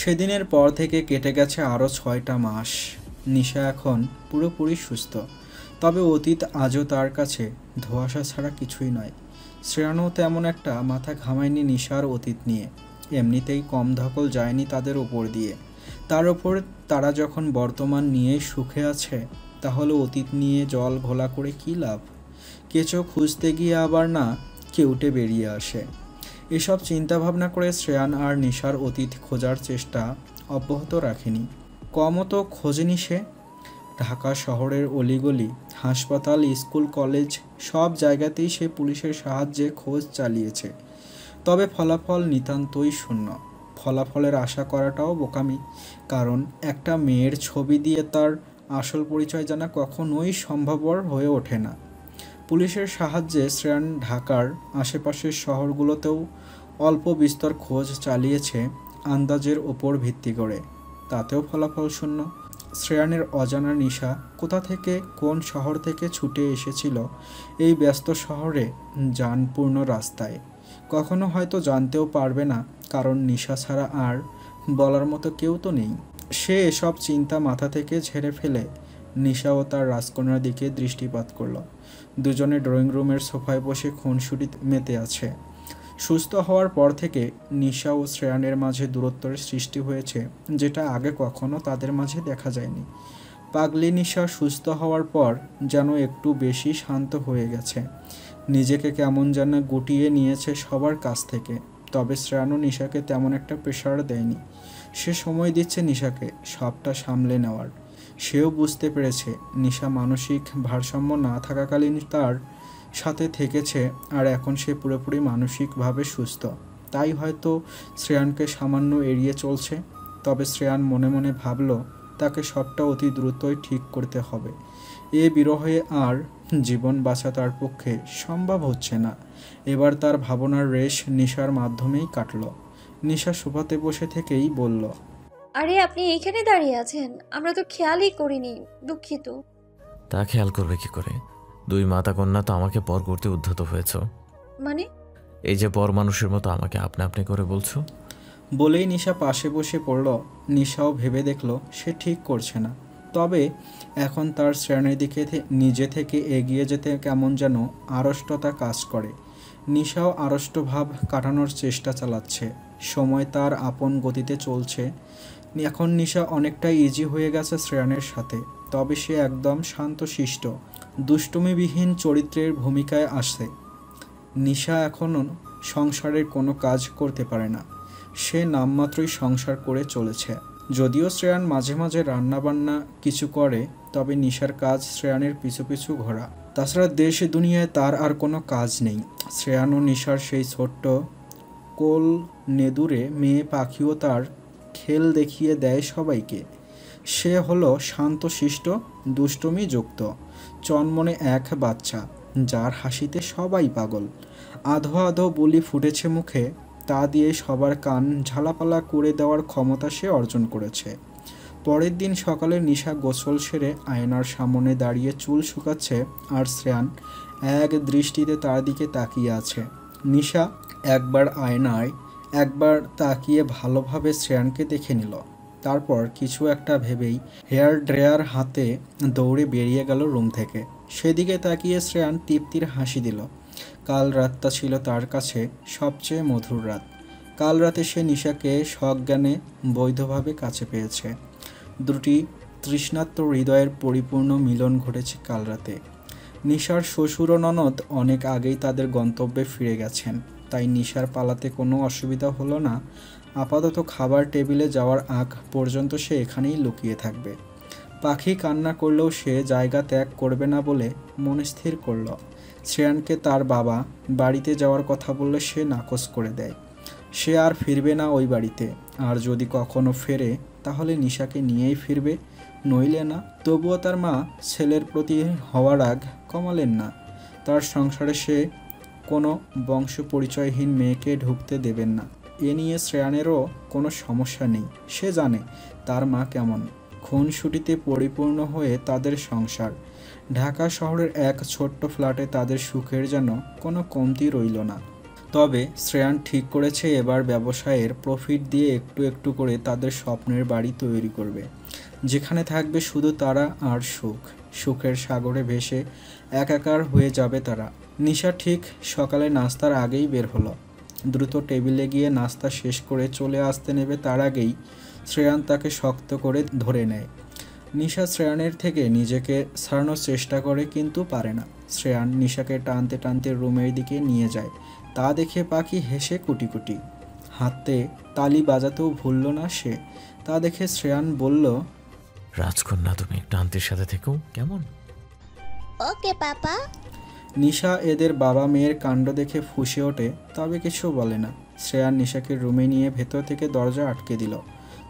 [SPEAKER 1] সেদিনের পর থেকে কেটে গেছে আরও 6টা মাস। নিশা এখন পুরোপুরি সুস্থ, তবে অতীত আজও তার কাছে ধোঁয়াশা ছাড়া কিছুই নয়। শ্রেয়ানও তেমন একটা মাথা ঘামায়নি নিশার অতীত নিয়ে। এমনিতেই কম ধকল যায়নি তাদের ওপর দিয়ে। তার ওপর তারা যখন বর্তমান নিয়ে সুখে আছে, তাহলে অতীত নিয়ে জল ঘোলা করে কী লাভ? কেঁচো খুঁজতে গিয়ে আবার না কেউটে বেরিয়ে আসে। এসব চিন্তাভাবনা করে শ্রেয়ান আর নিশার অতীত খোঁজার চেষ্টা অব্যাহত রাখেনি। কমও তো খোঁজেনি সে। ঢাকা শহরের অলিগলি, হাসপাতাল, স্কুল, কলেজ সব জায়গাতেই সে পুলিশের সাহায্যে খোঁজ চালিয়েছে। তবে ফলাফল নিতান্তই শূন্য। ফলাফলের আশা করাটাও বোকামি, কারণ একটা মেয়ের ছবি দিয়ে তার আসল পরিচয় জানা কখনোই সম্ভবপর হয়ে ওঠে না। পুলিশের সাহায্যে শ্রেয়ান ঢাকার আশেপাশের শহরগুলোতেও অল্প বিস্তর খোঁজ চালিয়েছে আন্দাজের ওপর ভিত্তি করে, তাতেও ফলাফল শূন্য। শ্রেয়ানের অজানা নিশা কোথা থেকে কোন শহর থেকে ছুটে এসেছিল এই ব্যস্ত শহরে যানপূর্ণ রাস্তায়, কখনো হয়তো জানতেও পারবে না, কারণ নিশা ছাড়া আর বলার মতো কেউ তো নেই। সে এসব চিন্তা মাথা থেকে ঝেড়ে ফেলে নিশা ও তার রাজকন্যার দিকে দৃষ্টিপাত করল। দুজনে ড্রয়িং রুমের সোফায় বসে খুনসুটি মেতে আছে। সুস্থ হওয়ার পর থেকে নিশা ও শ্রেয়ানের মাঝে দূরত্বের সৃষ্টি হয়েছে, যেটা আগে কখনো তাদের মাঝে দেখা যায়নি। পাগলি নিশা সুস্থ হওয়ার পর যেন একটু বেশি শান্ত হয়ে গেছে। নিজেকে কেমন যেন গুটিয়ে নিয়েছে সবার কাছ থেকে। তবে শ্রেয়ানও নিশাকে তেমন একটা প্রেশার দেয়নি। সে সময় দিচ্ছে নিশাকে সবটা সামলে নেওয়ার। সেও বুঝতে পেরেছে নিশা মানসিক ভারসাম্য না থাকাকালীন তার সাথে থেকেছে, আর এখন সে পুরোপুরি মানসিকভাবে সুস্থ। তাই হয়তো শ্রেয়ানকে সামান্য এড়িয়ে চলছে। তবে শ্রেয়ান মনে মনে ভাবল তাকে সবটা অতি দ্রুতই ঠিক করতে হবে। এ বিরহে আর জীবন বাঁচা তার পক্ষে সম্ভব হচ্ছে না। এবার তার ভাবনার রেশ নিশার মাধ্যমেই কাটল। নিশা সোফাতে বসে থেকেই বলল,
[SPEAKER 4] আরে আপনি এইখানে দাঁড়িয়ে আছেন, আমরা তো খেয়ালই করিনি, দুঃখিত।
[SPEAKER 3] তা খেয়াল করবে কি করে? 2 মাতা কন্যা তো আমাকে পর করতে উদ্ধত হয়েছ।
[SPEAKER 4] মানে?
[SPEAKER 3] এই যে পর মানুষের মতো আমাকে আপনি আপনি করে বলছো।
[SPEAKER 1] বলেই নিশা পাশে বসে পড়ল। নিশাও ভেবে দেখল সে ঠিক করছে না। তবে এখন তার শ্রেয়ানের দিকে নিজে থেকে এগিয়ে যেতে কেমন যেন আড়ষ্টতা কাজ করে। নিশাও আড়ষ্ট ভাব কাটানোর চেষ্টা চালাচ্ছে। সময় তার আপন গতিতে চলছে। এখন নিশা অনেকটা ইজি হয়ে গেছে শ্রেয়ানের সাথে, তবে সে একদম শান্তশিষ্ট দুষ্টুমিবিহীন চরিত্রের ভূমিকায় আসে। নিশা এখনও সংসারের কোনো কাজ করতে পারে না, সে নামমাত্রই সংসার করে চলেছে। যদিও শ্রেয়ান মাঝে মাঝে রান্নাবান্না কিছু করে, তবে নিশার কাজ শ্রেয়ানের পিছু পিছু ঘোরা। তাছাড়া দেশে দুনিয়ায় তার আর কোনো কাজ নেই। শ্রেয়ান ও নিশার সেই ছোট্ট কোল নেদুরে মেয়ে পাখিও তার খেল দেখিয়ে দেয় সবাইকে। সে হলো শান্তশিষ্ট দুষ্টুমিযুক্ত চনমনে এক বাচ্চা, যার হাসিতে সবাই পাগল। আধো আধো বুলি ফুটেছে মুখে, তা দিয়ে সবার কান ঝালাপালা করে দেওয়ার ক্ষমতা সে অর্জন করেছে। পরের দিন সকালে নিশা গোসল সেরে আয়নার সামনে দাঁড়িয়ে চুল শুকাচ্ছে, আর শ্রেয়ান এক দৃষ্টিতে তার দিকে তাকিয়ে আছে। নিশা একবার আয়নায় একবার তাকিয়ে ভালোভাবে শ্রেয়ানকে দেখে নিল। তারপর কিছু একটা ভেবেই হেয়ার ড্রায়ার হাতে দৌড়ে বেরিয়ে গেল রুম থেকে। সেদিকে তাকিয়ে শ্রেয়ান তৃপ্তির হাসি দিল। কাল রাতটা ছিল তার কাছে সবচেয়ে মধুর রাত। কাল রাতে সে নিশাকে সজ্ঞানে বৈধভাবে কাছে পেয়েছে। দুটি তৃষ্ণার্ত হৃদয়ের পরিপূর্ণ মিলন ঘটেছে কাল রাতে। নিশার শ্বশুর ও ননদ অনেক আগেই তাদের গন্তব্যে ফিরে গেছেন, তাই নিশার পালাতে কোনো অসুবিধা হলো না। আপাতত খাবার টেবিলে যাওয়ার আগ পর্যন্ত সে এখানেই লুকিয়ে থাকবে। পাখি কান্না করলেও সে জায়গা ত্যাগ করবে না বলে মন স্থির করল। শ্রেয়ানকে তার বাবা বাড়িতে যাওয়ার কথা বললে সে নাকচ করে দেয়। সে আর ফিরবে না ওই বাড়িতে, আর যদি কখনো ফেরে তাহলে নিশাকে নিয়েই ফিরবে, নইলে না। তবুও তার মা ছেলের প্রতি হওয়ার রাগ কমালেন না। তার সংসারে সে কোনো বংশ পরিচয়হীন মেয়েকে ঢুকতে দেবেন না। এ নিয়ে শ্রেয়ানেরও কোনো সমস্যা নেই। সে জানে তার মা কেমন। খুনসুটিতে পরিপূর্ণ হয়ে তাদের সংসার। ঢাকা শহরের এক ছোট্ট ফ্ল্যাটে তাদের সুখের যেন কোনো কমতি রইল না। তবে শ্রেয়ান ঠিক করেছে এবার ব্যবসায়ের প্রফিট দিয়ে একটু একটু করে তাদের স্বপ্নের বাড়ি তৈরি করবে, যেখানে থাকবে শুধু তারা আর সুখ। সুখের সাগরে ভেসে একাকার হয়ে যাবে তারা। নিশা ঠিক সকালে নাস্তার আগেই বের হলো। দ্রুত টেবিলে গিয়ে নাস্তা শেষ করে চলে আসতে নেবে তার আগেই শ্রেয়ান তাকে শক্ত করে ধরে নেয়। নিশা শ্রেয়ানের থেকে নিজেকে ছাড়ানোর চেষ্টা করে, কিন্তু পারে না। শ্রেয়ান নিশাকে টানতে টানতে রুমের দিকে নিয়ে যায়। তা দেখে পাখি হেসে কুটি কুটি। হাতে তালি বাজাতেও ভুলল না সে। তা দেখে শ্রেয়ান বলল,
[SPEAKER 3] রাজকন্যা তুমি একটু আন্টির সাথে থেকো কেমন?
[SPEAKER 5] ওকে পাপা।
[SPEAKER 1] নিশা এদের বাবা মেয়ের কাণ্ড দেখে ফুঁসে ওঠে, তবে কিছু বলে না। শ্রেয়ান নিশাকে রুমে নিয়ে ভেতর থেকে দরজা আটকে দিল।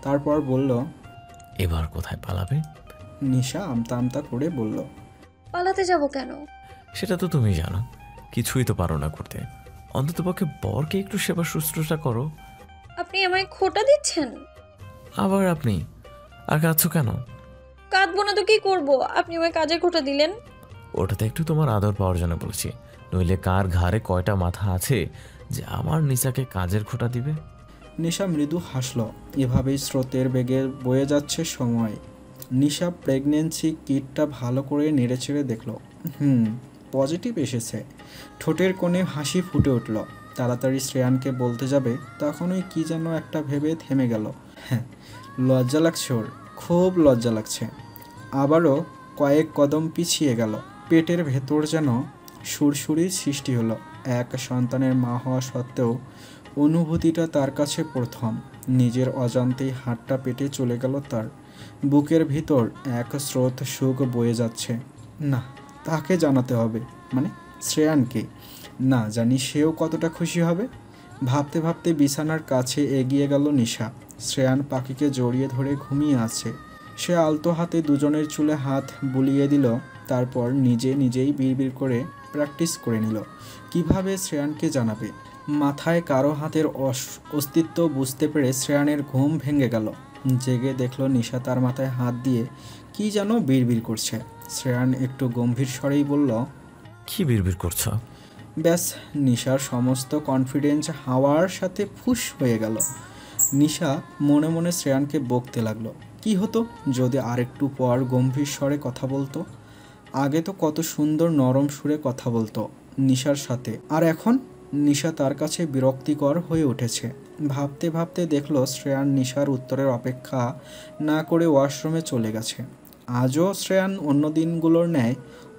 [SPEAKER 1] তারপর বলল,
[SPEAKER 3] এবার কোথায় পালাবে?
[SPEAKER 1] নিশা আমতা আমতা করে বলল,
[SPEAKER 4] পালাতে যাব কেন?
[SPEAKER 3] সেটা তো তুমি জানো, কিছুই তো পারো না করতে। অন্ততপক্ষে বরকে একটু সেবা শুশ্রূষা করো।
[SPEAKER 4] আপনি আমায় খোটা দিচ্ছেন?
[SPEAKER 3] আবার আপনি? আর কাঁদছো কেন?
[SPEAKER 4] কাঁদবো না তো কি করব? আপনি আমায় কাজের খোটা দিলেন।
[SPEAKER 3] ওটাতে একটু তোমার আদর পাওয়ার জন্য বলছি, নইলে কার ঘাড়ে কয়টা মাথা আছে যে আমার নিশাকে কাজের খোটা দিবে?
[SPEAKER 1] নিশা মৃদু হাসল। এভাবেই স্রোতের বেগে বয়ে যাচ্ছে সময়। নিশা প্রেগনেন্সি কিটটা ভালো করে নেড়েচেড়ে দেখল। পজিটিভ এসেছে। ঠোঁটের কোণে হাসি ফুটে উঠল। তাড়াতাড়ি শ্রেয়ানকে বলতে যাবে, তখনই কি যেন একটা ভেবে থেমে গেল। হ্যাঁ, লজ্জা লাগছে ওর, খুব লজ্জা লাগছে। আবারও কয়েক কদম পিছিয়ে গেল। পেটের ভেতর যেন সুরসুরির সৃষ্টি হলো। এক সন্তানের মা হওয়া সত্ত্বেও অনুভূতিটা তার কাছে প্রথম। নিজের অজান্তেই হাতটা পেটে চলে গেল তার। বুকের ভিতর এক স্রোত সুখ বয়ে যাচ্ছে। না, তাকে জানাতে হবে, মানে শ্রেয়ানকে। না জানি সেও কতটা খুশি হবে। ভাবতে ভাবতে বিছানার কাছে এগিয়ে গেল নিশা। শ্রেয়ান পাখিকে জড়িয়ে ধরে ঘুমিয়ে আছে। সে আলতো হাতে দুজনের চুলে হাত বুলিয়ে দিল। তারপর নিজেই বিড়বিড় করে প্র্যাকটিস করে নিল কিভাবে শ্রেয়ানকে জানাবে। মাথায় কারো হাতের অস্তিত্ব বুঝতে পেরে শ্রেয়ানের ঘুম ভেঙে গেল। জেগে দেখল নিশা তার মাথায় হাত দিয়ে কি যেন বিড়বিড় করছে। শ্রেয়ান একটু গম্ভীর স্বরেই বলল,
[SPEAKER 3] কি বিড়বিড় করছো?
[SPEAKER 1] ব্যাস, নিশার সমস্ত কনফিডেন্স হাওয়ার সাথে ফুস হয়ে গেল। নিশা মনে মনে শ্রেয়ানকে বকতে লাগলো। কি হতো যদি আরেকটু পর গম্ভীর স্বরে কথা বলতো? আগে তো কত সুন্দর নরম সুরে কথা বলতো নিশার সাথে, আর এখন নিশা তার কাছে বিরক্তিকর হয়ে উঠেছে। ভাবতে ভাবতে দেখল শ্রেয়ান নিশার উত্তরের অপেক্ষা না করে ওয়াশরুমে চলে গেছে। আজও শ্রেয়ান অন্য দিনগুলোর ন্যায়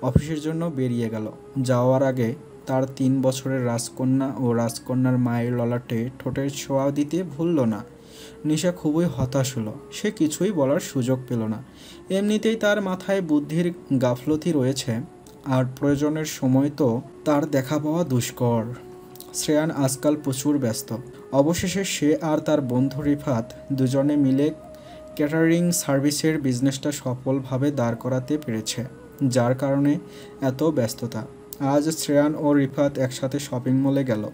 [SPEAKER 1] অফিসের জন্য বেরিয়ে গেল। যাওয়ার আগে তার 3 বছরের রাজকন্যা ও রাজকন্যার মায়ের ললাটে ঠোঁটের ছোঁয়া দিতে ভুলল না। নিশা খুবই হতাশ হলো। সে কিছুই বলার সুযোগ পেল না। এমনিতেই তার মাথায় বুদ্ধির গাফলতি রয়েছে, আর প্রয়োজনের সময় তো তার দেখা পাওয়া দুষ্কর। শ্রেয়ান আজকাল প্রচুর ব্যস্ত। অবশেষে সে আর তার বন্ধু রিফাত দুজনে মিলে ক্যাটারিং সার্ভিসের বিজনেসটা সফলভাবে দাঁড় করাতে পেরেছে, যার কারণে এত ব্যস্ততা। আজ শ্রেয়ান ও রিফাত একসাথে শপিং মলে গেল।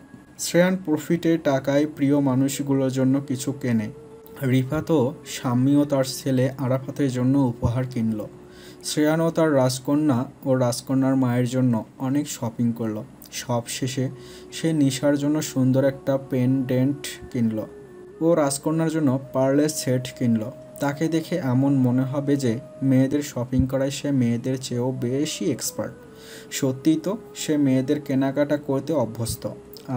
[SPEAKER 1] শ্রেয়ান প্রফিটের টাকায় প্রিয় মানুষগুলোর জন্য কিছু কেনে। রিফাতও শাম্মী ও তার ছেলে আরাফাতের জন্য উপহার কিনল। শ্রেয়ান ও তার রাজকন্যা ও রাজকন্যার মায়ের জন্য অনেক শপিং করল। সব শেষে সে নিশার জন্য সুন্দর একটা পেনডেন্ট কিনল ও রাজকন্যার জন্য পার্লের সেট কিনল। তাকে দেখে এমন মনে হবে যে মেয়েদের শপিং করায় সে মেয়েদের চেয়েও বেশি এক্সপার্ট। সত্যিই তো, সে মেয়েদের কেনাকাটা করতে অভ্যস্ত।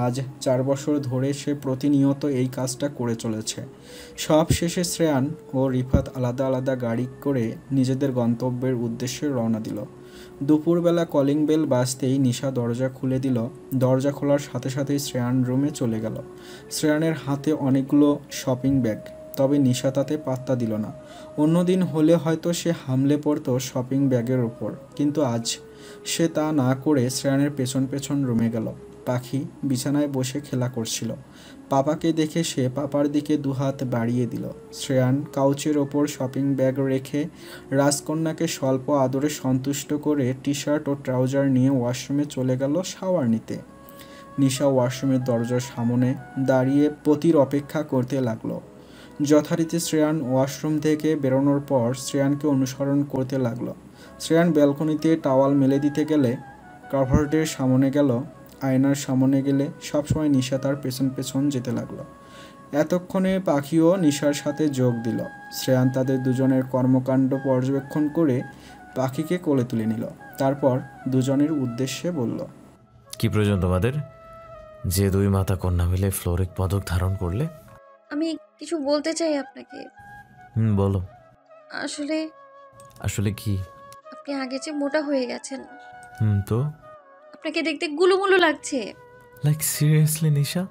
[SPEAKER 1] আজ 4 বছর ধরে সে প্রতিনিয়ত এই কাজটা করে চলেছে। সব শেষে শ্রেয়ান ও রিফাত আলাদা আলাদা গাড়ি করে নিজেদের গন্তব্যের উদ্দেশ্যে রওনা দিল। দুপুরবেলা কলিং বেল বাজতেই নিশা দরজা খুলে দিল। দরজা খোলার সাথে সাথেই শ্রেয়ান রুমে চলে গেল। শ্রেয়ানের হাতে অনেকগুলো শপিং ব্যাগ, তবে নিশা তাতে পাত্তা দিল না। অন্যদিন হলে হয়তো সে হামলে পড়তো শপিং ব্যাগের ওপর, কিন্তু আজ সে তা না করে শ্রেয়ানের পেছন পেছন রুমে গেল। পাখি বিছানায় বসে খেলা করছিল। পাপাকে দেখে সে পাপার দিকে দুহাত বাড়িয়ে দিল। শ্রেয়ান কাউচের ওপর শপিং ব্যাগ রেখে রাজকন্যাকে স্বল্প আদরে সন্তুষ্ট করে টি শার্ট ও ট্রাউজার নিয়ে ওয়াশরুমে চলে গেল শাওয়ার নিতে। নিশা ওয়াশরুমের দরজার সামনে দাঁড়িয়ে পতির অপেক্ষা করতে লাগলো। যথারীতি শ্রেয়ান ওয়াশরুম থেকে বেরোনোর পর শ্রেয়ানকে অনুসরণ করতে লাগলো। শ্রেয়ান ব্যালকনিতে টাওয়াল মেলে দিতে গেলে, কাভার্ডের সামনে গেল, আয়নার সামনে গেলে সবসময় নিশা তার পেছন পেছন যেতে লাগলো। এতক্ষণে পাখিও নিশার সাথে যোগ দিল। শ্রেয়ান তাদের দুজনের কর্মকাণ্ড পর্যবেক্ষণ করে পাখিকে কোলে তুলে নিল। তারপর দুজনের উদ্দেশ্যে বলল,
[SPEAKER 3] কি প্রয়োজন তোমাদের, যে 2 মাতা কন্যা মিলে ফ্লোরিক পদক ধারণ করলে?
[SPEAKER 4] আমি কিছু বলতে চাই আপনাকে।
[SPEAKER 3] বলো।
[SPEAKER 4] আসলে
[SPEAKER 3] কি?
[SPEAKER 4] আপনি আগে চেয়ে মোটা হয়ে গেছেন।
[SPEAKER 3] তো
[SPEAKER 4] আপনাকে দেখতে গুলুমুলু লাগছে।
[SPEAKER 3] লাইক সিরিয়াসলি নিশা,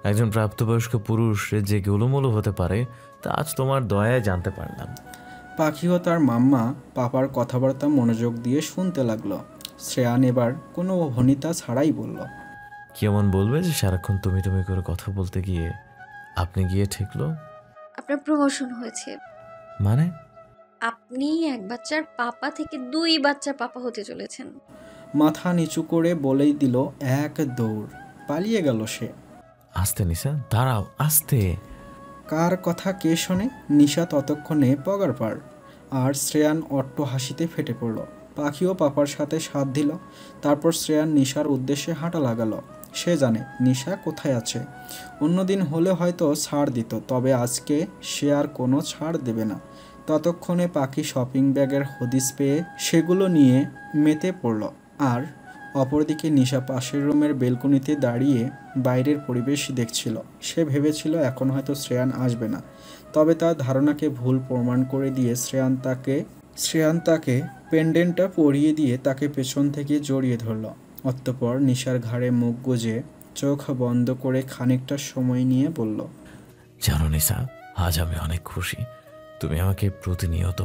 [SPEAKER 3] একজন প্রাপ্তবয়স্ক পুরুষ যে গুলুমুলু হতে পারে তা আজ তোমার দয়ায় জানতে পারলাম।
[SPEAKER 1] পাখিও তার মাম্মা পাপার কথাবার্তা মনোযোগ দিয়ে শুনতে লাগলো। শ্রেয়ান এবার কোনো ভনিতা ছাড়াই বলল,
[SPEAKER 3] কেমন বলবে যে সারাক্ষণ তুমি তুমি করে কথা বলতে গিয়ে আপনি গিয়ে ঠেকলো?
[SPEAKER 4] আপনার প্রমোশন হয়েছে।
[SPEAKER 3] মানে?
[SPEAKER 4] আপনি এক বাচ্চার পাপা থেকে 2 বাচ্চার পাপা হতে চলেছেন।
[SPEAKER 1] মাথা নিচু করে বলেই দিল এক দৌড়। পালিয়ে গেল সে।
[SPEAKER 3] আস্তে নিশা, দাঁড়াও, আস্তে।
[SPEAKER 1] কার কথা কে শোনে? নিশা ততক্ষণে পগার পার, আর শ্রেয়ান অট্ট হাসিতে ফেটে পড়ল। পাখিও পাপার সাথে সাথ দিল। তারপর শ্রেয়ান নিশার উদ্দেশ্যে হাঁটা লাগালো। সে জানে নিশা কোথায় আছে। অন্যদিন হলে হয়তো ছাড় দিত, তবে আজকে সে আর কোনো ছাড় দেবে না। ততক্ষণে পাখি শপিং ব্যাগের হদিস পেয়ে সেগুলো নিয়ে মেতে পড়ল। আর অপরদিকে নিশা পাশের রুমের বেলকনিতে দাঁড়িয়ে বাইরের পরিবেশ দেখছিল। সে ভেবেছিল এখন হয়তো শ্রেয়ান আসবে না, তবে তার ধারণাকে ভুল প্রমাণ করে দিয়ে শ্রেয়ান তাকে পেন্ডেন্টটা পরিয়ে দিয়ে তাকে পেছন থেকে জড়িয়ে ধরল। অতঃপর নিশার ঘাড়ে মুখ গুজে চোখ বন্ধ করে খানিকটা সময় নিয়ে বলল,
[SPEAKER 3] জানো নিশা, আজ আমি অনেক খুশি। তুমি আমাকে প্রতিনিয়ত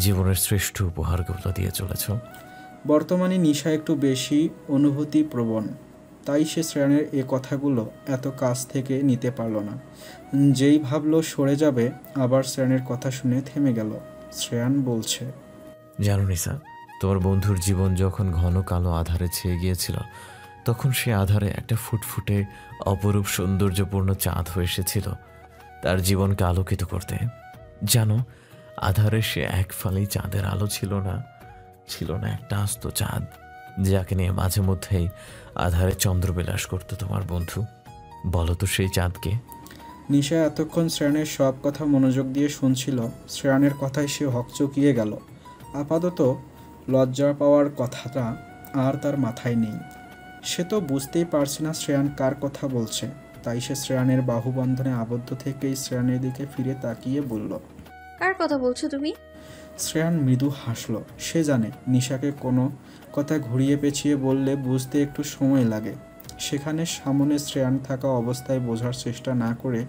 [SPEAKER 3] জীবনের শ্রেষ্ঠ উপহারগুলো দিয়ে চলেছ।
[SPEAKER 1] বর্তমানে নিশা একটু বেশি অনুভূতি প্রবণ, তাই সে শ্রেয়ানের এ কথাগুলো এত কাছ থেকে নিতে পারল না। যেই ভাবলো সরে যাবে, আবার শ্রেয়ানের কথা শুনে থেমে গেল। শ্রেয়ান বলছে,
[SPEAKER 3] জানো নিশা, তোমার বন্ধুর জীবন যখন ঘন কালো আধারে ছেয়ে গিয়েছিল, তখন সে আধারে একটা ফুটফুটে অপরূপ সৌন্দর্যপূর্ণ চাঁদ হয়ে এসেছিল তার জীবনকে আলোকিত করতে। জানো, আধারে সে এক ফালি চাঁদের আলো ছিল না একটা আস্ত চাঁদ, যাকে নিয়ে মাঝে মধ্যেই আধারে চন্দ্রবিলাস করত তোমার বন্ধু। বলো তো সেই চাঁদকে?
[SPEAKER 1] নিশা এতক্ষণ শ্রেয়ানের সব কথা মনোযোগ দিয়ে শুনছিল। শ্রেয়ানের কথায় সে হকচকিয়ে গেল। আপাতত লজ্জা পাওয়ার কথাটা আর তার মাথায় নেই। সে তো বুঝতেই পারছে না শ্রেয়ান কার কথা বলছে, তাই সে শ্রেয়ানের বাহুবন্ধনে আবদ্ধ থেকেই শ্রেয়ানের দিকে ফিরে তাকিয়ে বলল,
[SPEAKER 4] কার কথা বলছো তুমি?
[SPEAKER 1] শ্রেয়ান মৃদু হাসল। সে জানে নিশাকে কোনো কথা ঘুরিয়ে পেঁচিয়ে বললে বুঝতে একটু সময় লাগে। সেখানে সামনে শ্রেয়ান থাকা অবস্থায় বোঝার চেষ্টা না করে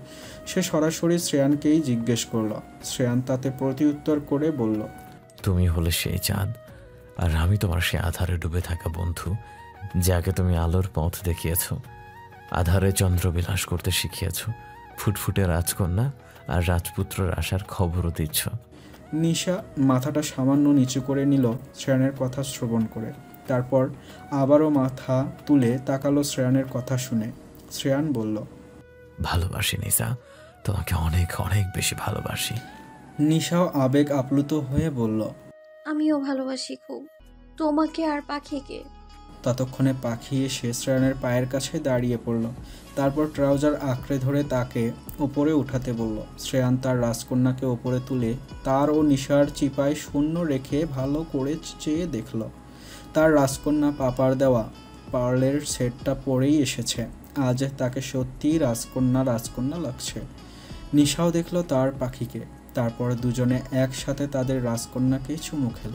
[SPEAKER 1] সে সরাসরি শ্রেয়ানকেই জিজ্ঞেস করল। শ্রেয়ান তাতে প্রতিউত্তর করে বলল,
[SPEAKER 3] তুমি হলে সেই চাঁদ, আর আমি তোমার সেই আধারে ডুবে থাকা বন্ধু, যাকে তুমি আলোর পথ দেখিয়েছ, আধারে চন্দ্রবিলাস করতে শিখিয়েছ, ফুটফুটে রাজকন্যা আর রাজপুত্রের আসার খবরও দিচ্ছ।
[SPEAKER 1] নিশা মাথাটা সামান্য নিচু করে নিল শ্রেয়ানের কথা শ্রবণ করে। তারপর আবারও মাথা তুলে তাকালো শ্রেয়ানের কথা শুনে। শ্রেয়ান বলল,
[SPEAKER 3] ভালোবাসি নিশা, তোমাকে অনেক অনেক বেশি ভালোবাসি।
[SPEAKER 1] নিশাও আবেগ আপ্লুত হয়ে বলল,
[SPEAKER 4] আমিও ভালোবাসি খুব, তোমাকে আর পাখিকে।
[SPEAKER 1] ততক্ষণে পাখি এসে শ্রেয়ানের পায়ের কাছে দাঁড়িয়ে পড়ল। তারপর ট্রাউজার আঁকড়ে ধরে তাকে ওপরে উঠাতে বলল। শ্রেয়ান তার রাজকন্যাকে ওপরে তুলে তার ও নিশার চিপায় শূন্য রেখে ভালো করে চেয়ে দেখল। তার রাজকন্যা পাপার দেওয়া পার্লের সেটটা পরেই এসেছে। আজ তাকে সত্যিই রাজকন্যা লাগছে। নিশাও দেখল তার পাখিকে। তারপর দুজনে একসাথে তাদের রাজকন্যাকে চুমু খেল।